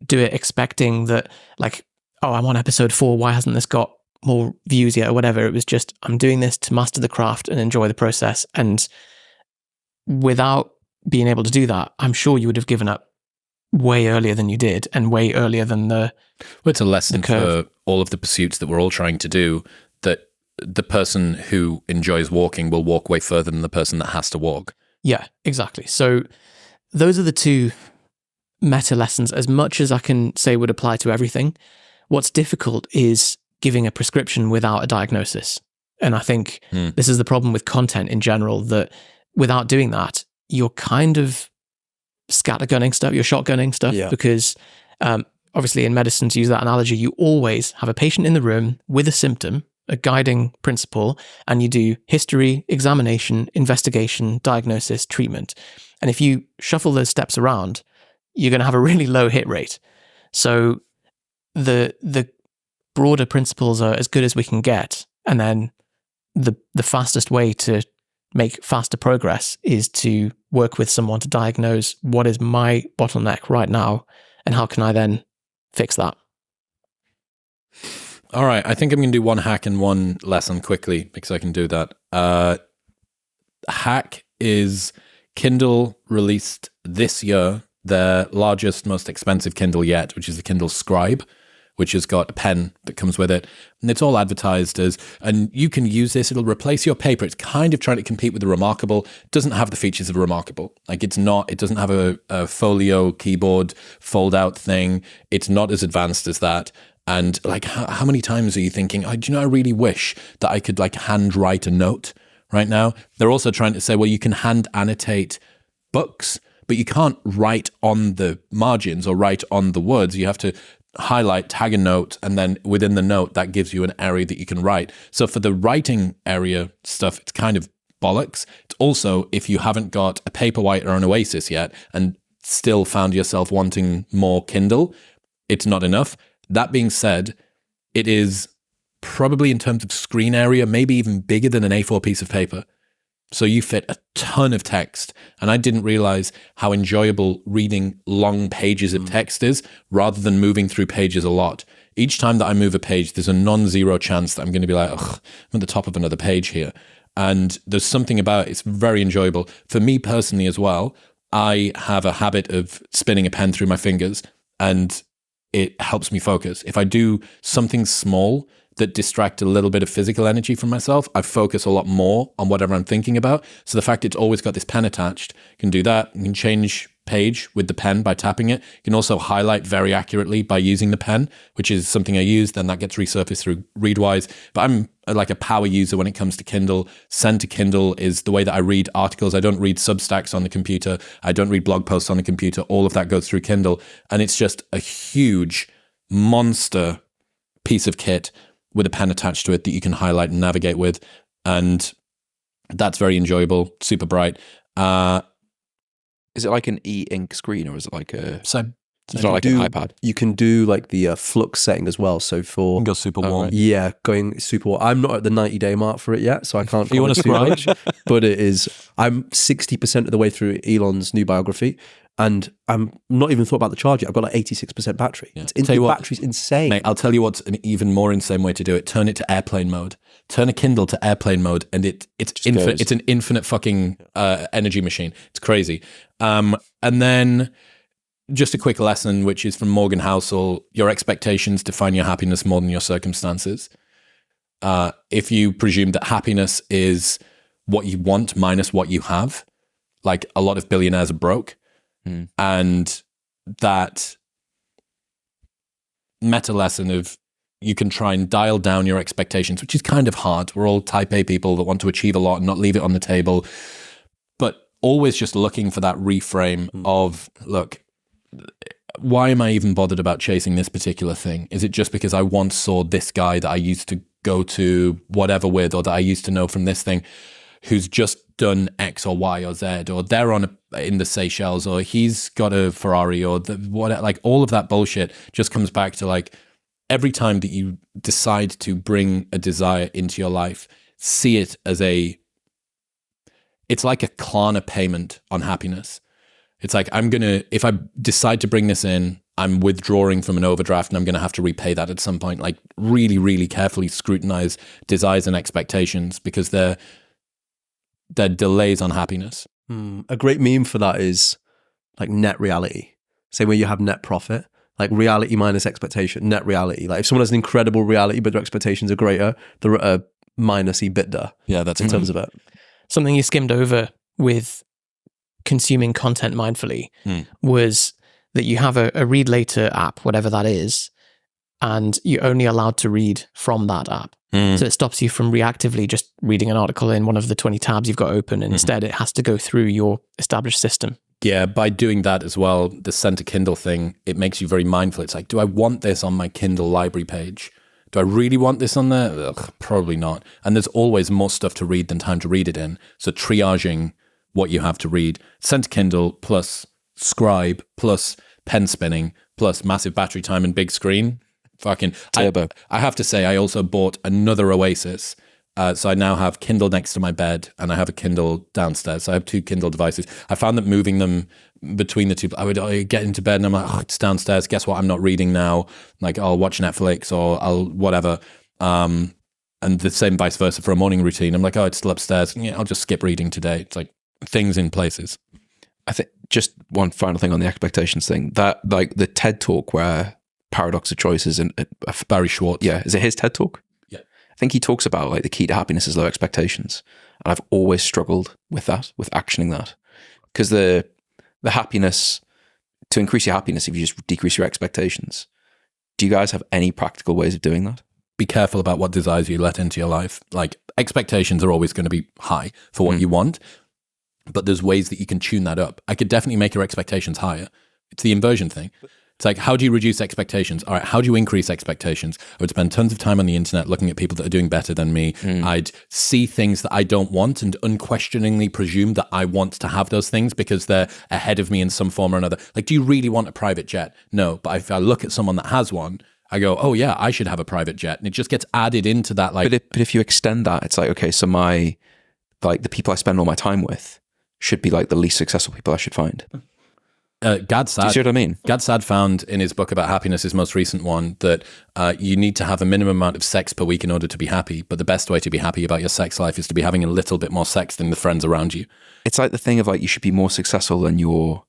do it expecting that, like, oh, I'm on episode 4. Why hasn't this got more views yet or whatever? It was just, I'm doing this to master the craft and enjoy the process. And without being able to do that, I'm sure you would have given up way earlier than you did, and way earlier than the Well, it's a lesson for all of the pursuits that we're all trying to do, that the person who enjoys walking will walk way further than the person that has to walk. Yeah, exactly. So those are the 2 meta lessons, as much as I can say would apply to everything. What's difficult is giving a prescription without a diagnosis. And I think this is the problem with content in general, that without doing that, you're kind of scattergunning stuff, you're shotgunning stuff, because obviously in medicine, to use that analogy, you always have a patient in the room with a symptom, a guiding principle, and you do history, examination, investigation, diagnosis, treatment. And if you shuffle those steps around, you're going to have a really low hit rate. So the broader principles are as good as we can get. And then the fastest way to make faster progress is to work with someone to diagnose what is my bottleneck right now and how can I then fix that. All right, I think I'm going to do one hack and one lesson quickly, because I can do that. Hack is Kindle released this year their largest, most expensive Kindle yet, which is the Kindle Scribe, which has got a pen that comes with it. And it's all advertised as, and you can use this, it'll replace your paper. It's kind of trying to compete with the Remarkable. It doesn't have the features of a Remarkable. Like it doesn't have a folio keyboard fold out thing. It's not as advanced as that. And like, how many times are you thinking, oh, do you know, I really wish that I could like hand write a note right now. They're also trying to say, well, you can hand annotate books, but you can't write on the margins or write on the words. You have to highlight, tag a note, and then within the note, that gives you an area that you can write. So for the writing area stuff, it's kind of bollocks. It's also, if you haven't got a Paperwhite or an Oasis yet and still found yourself wanting more Kindle, it's not enough. That being said, it is probably in terms of screen area, maybe even bigger than an A4 piece of paper. So you fit a ton of text. And I didn't realize how enjoyable reading long pages of text is rather than moving through pages a lot. Each time that I move a page, there's a non-zero chance that I'm going to be like, ugh, I'm at the top of another page here. And there's something about it, it's very enjoyable. For me personally as well, I have a habit of spinning a pen through my fingers and it helps me focus. If I do something small that distract a little bit of physical energy from myself, I focus a lot more on whatever I'm thinking about. So the fact it's always got this pen attached, you can do that. You can change page with the pen by tapping it. You can also highlight very accurately by using the pen, which is something I use. Then that gets resurfaced through Readwise. But I'm like a power user when it comes to Kindle. Send to Kindle is the way that I read articles. I don't read Substacks on the computer. I don't read blog posts on the computer. All of that goes through Kindle. And it's just a huge monster piece of kit with a pen attached to it that you can highlight and navigate with. And that's very enjoyable, super bright. Is it like an e-ink screen or is it like a... Same. It's not like an iPad. You can do like the flux setting as well. So for... You can go super warm. Right. Yeah, going super warm. I'm not at the 90-day mark for it yet, so I can't You want to comment too Scribe? much. But it is... I'm 60% of the way through Elon's new biography, and I'm not even thought about the charge yet. I've got like 86% battery. Yeah. The battery's insane. Mate, I'll tell you what's an even more insane way to do it. Turn it to airplane mode. Turn a Kindle to airplane mode, and it's infinite. goes. It's an infinite fucking energy machine. It's crazy. And then just a quick lesson, which is from Morgan Housel: your expectations define your happiness more than your circumstances. If you presume that happiness is what you want minus what you have, like a lot of billionaires are broke. And that meta lesson of you can try and dial down your expectations, which is kind of hard. We're all type A people that want to achieve a lot and not leave it on the table. But always just looking for that reframe of, look, why am I even bothered about chasing this particular thing? Is it just because I once saw this guy that I used to go to whatever with, or that I used to know from this thing, who's just done X or Y or Z, or they're in the Seychelles, or he's got a Ferrari, or like all of that bullshit just comes back to like every time that you decide to bring a desire into your life, see it as it's like a Klarna payment on happiness. It's like, if I decide to bring this in, I'm withdrawing from an overdraft and I'm going to have to repay that at some point. Like really, really carefully scrutinize desires and expectations because they're delays on happiness. A great meme for that is like net reality. Same way you have net profit, like reality minus expectation, net reality. Like if someone has an incredible reality, but their expectations are greater, they're at a minus EBITDA. Yeah, that's in terms of it. Something you skimmed over with consuming content mindfully was that you have a read later app, whatever that is, and you're only allowed to read from that app. So it stops you from reactively just reading an article in one of the 20 tabs you've got open. And instead, it has to go through your established system. Yeah, by doing that as well, the send to Kindle thing, it makes you very mindful. It's like, do I want this on my Kindle library page? Do I really want this on there? Ugh, probably not. And there's always more stuff to read than time to read it in. So triaging what you have to read. Send to Kindle plus Scribe plus pen spinning plus massive battery time and big screen. Fucking turbo. I have to say, I also bought another Oasis. So I now have Kindle next to my bed and I have a Kindle downstairs. So I have two Kindle devices. I found that moving them between the two, I would get into bed and I'm like, oh, it's downstairs. Guess what? I'm not reading now. Like, I'll watch Netflix or I'll whatever. And the same vice versa for a morning routine. I'm like, oh, it's still upstairs. Yeah, I'll just skip reading today. It's like things in places. I think just one final thing on the expectations thing, that like the TED talk where paradox of choice is Barry Schwartz. Yeah. Is it his TED talk? Yeah. I think he talks about like the key to happiness is low expectations. And I've always struggled with that, with actioning that. Because the happiness, to increase your happiness, if you just decrease your expectations, do you guys have any practical ways of doing that? Be careful about what desires you let into your life. Like, expectations are always going to be high for what you want, but there's ways that you can tune that up. I could definitely make your expectations higher. It's the inversion thing. It's like, how do you reduce expectations? All right, how do you increase expectations? I would spend tons of time on the internet looking at people that are doing better than me. I'd see things that I don't want and unquestioningly presume that I want to have those things because they're ahead of me in some form or another. Like, do you really want a private jet? No, but if I look at someone that has one, I go, oh yeah, I should have a private jet. And it just gets added into that. Like, but if you extend that, it's like, okay, so the people I spend all my time with should be like the least successful people I should find. Gad Saad, do you see what I mean? Gad Saad found in his book about happiness, his most recent one, that you need to have a minimum amount of sex per week in order to be happy. But the best way to be happy about your sex life is to be having a little bit more sex than the friends around you. It's like the thing of like, you should be more successful than your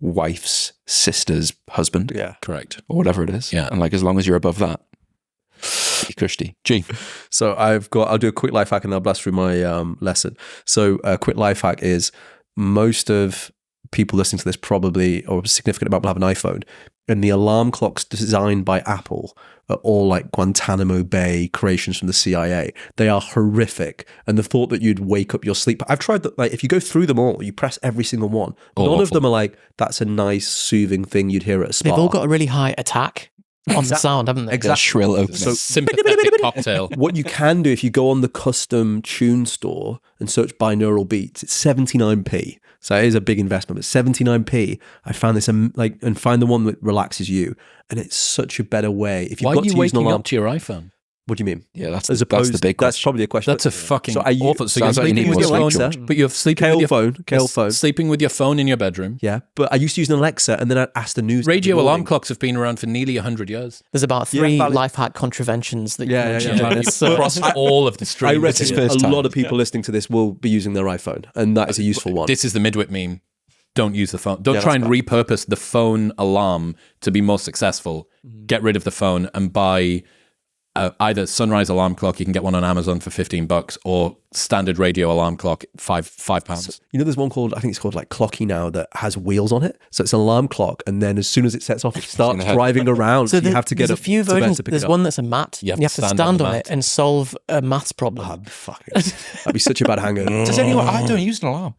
wife's sister's husband. Yeah. Correct. Or whatever it is. Yeah. And like, as long as you're above that, you're cushy. G. So I'll do a quick life hack and I'll blast through my lesson. So a quick life hack is most of people listening to this probably, or a significant amount, will have an iPhone. And the alarm clocks designed by Apple are all like Guantanamo Bay creations from the CIA. They are horrific. And the thought that you'd wake up your sleep. I've tried that. Like, if you go through them all, you press every single one. None of them are like, that's a nice, soothing thing you'd hear at a spa. They've all got a really high attack on the sound, haven't they? Exactly. Shrill opening. So sympathetic cocktail. What you can do if you go on the custom tune store and search binaural beats, it's 79p. So it is a big investment, but 79p, I found this and find the one that relaxes you. And it's such a better way. If you've Why got are you to use an waking alarm, up to your iPhone? what do you mean? Yeah, that's As the opposed, big question. that's probably a question. That's a fucking awful. So sounds like you need with more your sleep, phone, George. but you're sleeping with your Kale phone. sleeping with your phone in your bedroom. Yeah, but I used to use anAlexa and then I'd ask the news. Radio alarm clocks have been around for nearly 100 years. There's about 3 valid. life hack contraventions that you Yeah, mentioned. yeah. So- Across all of the I streams. reckon first a time. lot of people listening to this will be using their iPhone, and that is a useful one. This is the Midwit meme. Don't use the phone. Don't Yeah, try and that's repurpose the phone alarm to be more successful. Get rid of the phone and buy either Sunrise alarm clock. You can get one on Amazon for $15, or standard radio alarm clock, £5. You know, there's one called, I think it's called like Clocky now, that has wheels on it. So it's an alarm clock, and then as soon as it sets off, it starts driving around. So you have to get there's a few to bed versions. to pick There's it up. one that's a mat. You have to stand on the it mat. and solve a maths problem. That'd be such a bad hanger. Does anyone? I don't use an alarm.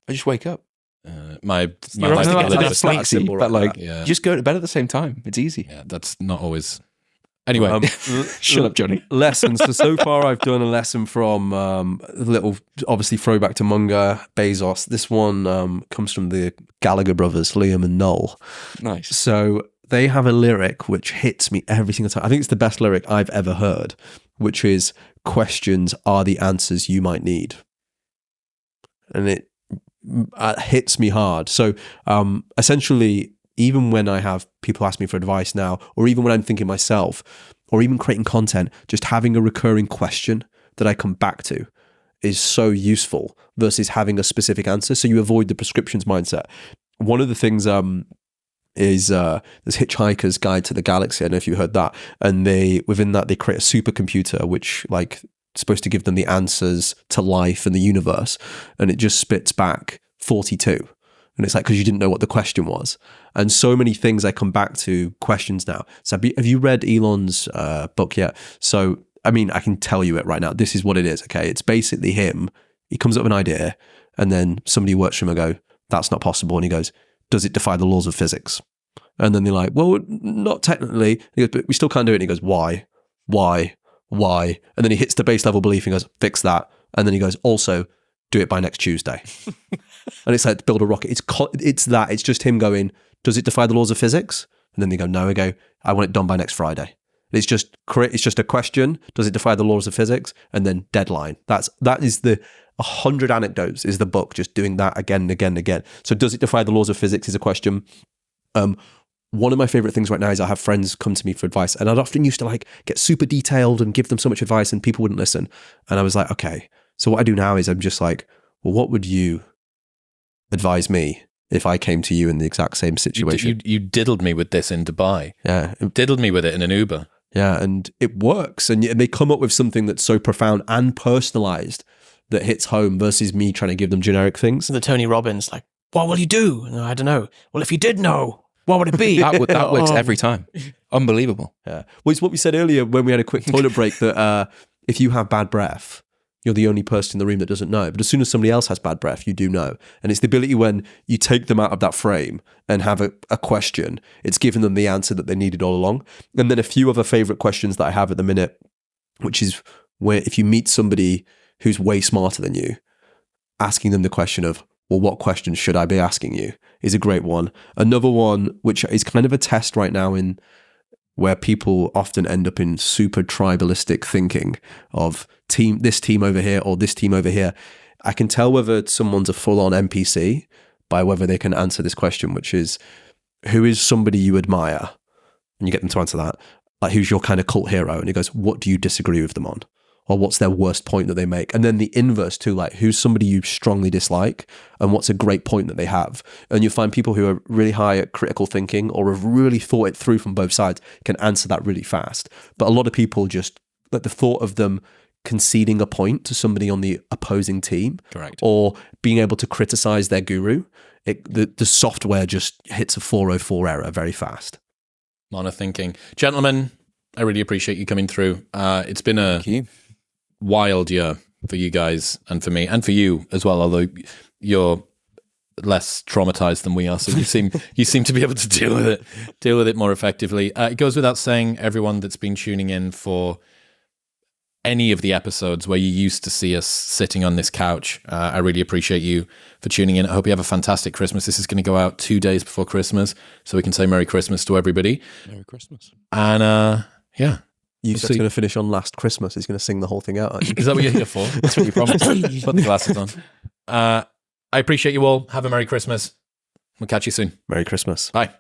I just wake up. My You're life right, together that's is- flex- Flexible, simple but like like, that. Yeah. just go to bed at the same time. It's easy. yeah, that's not always. Anyway, Shut up, Johnny. Lessons. So far, I've done a lesson from a little, obviously, throwback to Munger, Bezos. This one comes from the Gallagher brothers, Liam and Noel. Nice. So they have a lyric which hits me every single time. I think it's the best lyric I've ever heard, which is, questions are the answers you might need. And it hits me hard. So essentially, even when I have people ask me for advice now, or even when I'm thinking myself, or even creating content, just having a recurring question that I come back to is so useful versus having a specific answer. So you avoid the prescriptions mindset. One of the things is there's Hitchhiker's Guide to the Galaxy. I don't know if you heard that. And within that, they create a supercomputer, which like supposed to give them the answers to life and the universe. And it just spits back 42. And it's like, because you didn't know what the question was. And so many things I come back to questions now. So have you read Elon's book yet? So, I mean, I can tell you it right now. This is what it is, okay? It's basically him. He comes up with an idea, and then somebody works for him and go, that's not possible. And he goes, does it defy the laws of physics? And then they're like, well, not technically. He goes, but we still can't do it. And he goes, why? And then he hits the base level belief and goes, fix that. And then he goes, also, do it by next Tuesday. And it's like, build a rocket. It's that. It's just him going, does it defy the laws of physics? And then they go, no. I go, I want it done by next Friday. It's just a question. Does it defy the laws of physics? And then deadline. That is the 100 anecdotes is the book, just doing that again and again and again. So does it defy the laws of physics is a question. One of my favorite things right now is I have friends come to me for advice, and I'd often used to like get super detailed and give them so much advice and people wouldn't listen. And I was like, okay. So what I do now is I'm just like, well, what would you advise me if I came to you in the exact same situation? You diddled me with this in Dubai. Yeah. Diddled me with it in an Uber. Yeah, and it works. And they come up with something that's so profound and personalized that hits home versus me trying to give them generic things. The Tony Robbins, like, what will you do? No, I don't know. Well, if you did know, what would it be? That works every time. Unbelievable. Yeah. Well, it's what we said earlier when we had a quick toilet break that if you have bad breath, you're the only person in the room that doesn't know. But as soon as somebody else has bad breath, you do know. And it's the ability when you take them out of that frame and have a question, it's giving them the answer that they needed all along. And then a few other favorite questions that I have at the minute, which is where if you meet somebody who's way smarter than you, asking them the question of, well, what questions should I be asking you, is a great one. Another one, which is kind of a test right now in where people often end up in super tribalistic thinking of this team over here or this team over here. I can tell whether someone's a full-on NPC by whether they can answer this question, which is, who is somebody you admire? And you get them to answer that. Like, who's your kind of cult hero? And he goes, what do you disagree with them on? Or what's their worst point that they make? And then the inverse too, like, who's somebody you strongly dislike and what's a great point that they have? And you find people who are really high at critical thinking or have really thought it through from both sides can answer that really fast. But a lot of people just, like, the thought of them conceding a point to somebody on the opposing team, correct, or being able to criticize their guru, the software just hits a 404 error very fast. Mono thinking. Gentlemen, I really appreciate you coming through. It's been a wild year for you guys and for me and for you as well, although you're less traumatized than we are, so you seem to be able to deal with it more effectively. It goes without saying, everyone that's been tuning in for any of the episodes where you used to see us sitting on this couch, I really appreciate you for tuning in. I hope you have a fantastic Christmas. This is going to go out 2 days before Christmas, so we can say Merry Christmas to everybody. Merry Christmas. And yeah. Yusef's going to finish on Last Christmas. He's going to sing the whole thing out, aren't you? Is that what you're here for? That's what you promised. Put the glasses on. I appreciate you all. Have a Merry Christmas. We'll catch you soon. Merry Christmas. Bye.